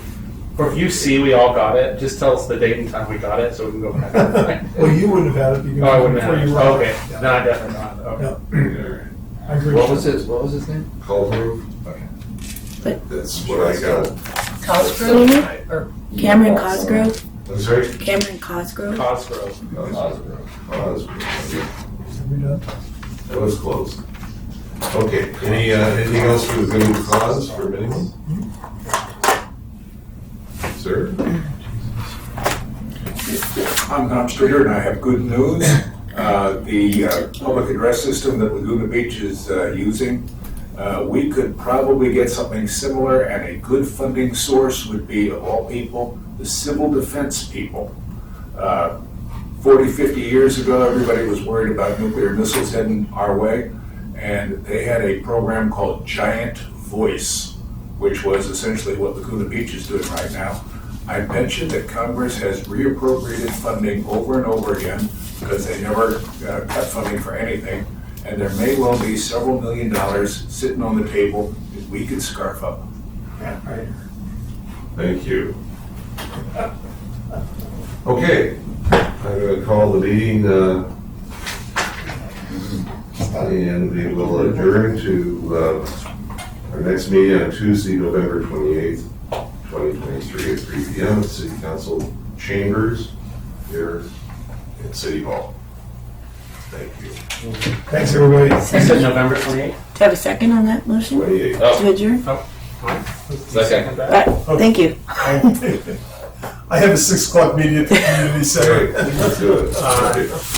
Or if you see we all got it, just tell us the date and time we got it, so we can go back. it. Well, you wouldn't have had it Oh, I wouldn't have, before you oh, wrote okay, it. then I definitely don't have it, okay. I agree. What was his name? Culver, that's what I got. Cosgrove or Cameron Cosgrove, I'm sorry? Cameron Cosgrove. Cosgrove. Osborne. Are we done? That was close. Okay, anything else for the good of the cause for minimum? Sir? I'm Tom Streeter, and I have good news. The public address system that Laguna Beach is using, we could probably get something similar, and a good funding source would be, of all people, the civil defense people. 40, 50 years ago, everybody was worried about nuclear missiles heading our way, and they had a program called Giant Voice, which was essentially what Laguna Beach is doing right now. I mentioned that Congress has reappropriated funding over and over again because they never cut funding for anything, and there may well be several $1 million sitting on the table that we could scarf up. Yeah, right. Thank you. Okay, I'm going to call the meeting, and we will adjourn to our next meeting on Tuesday, November 28th, 2023 at 3 p.m. at City Council Chambers here at City Hall. Thank you. Thanks, everybody. You said November 28th? Do you have a second on that motion? 28th. To adjourn? Second. All right, thank you. I have a 6 o'clock meeting at the community center. Good.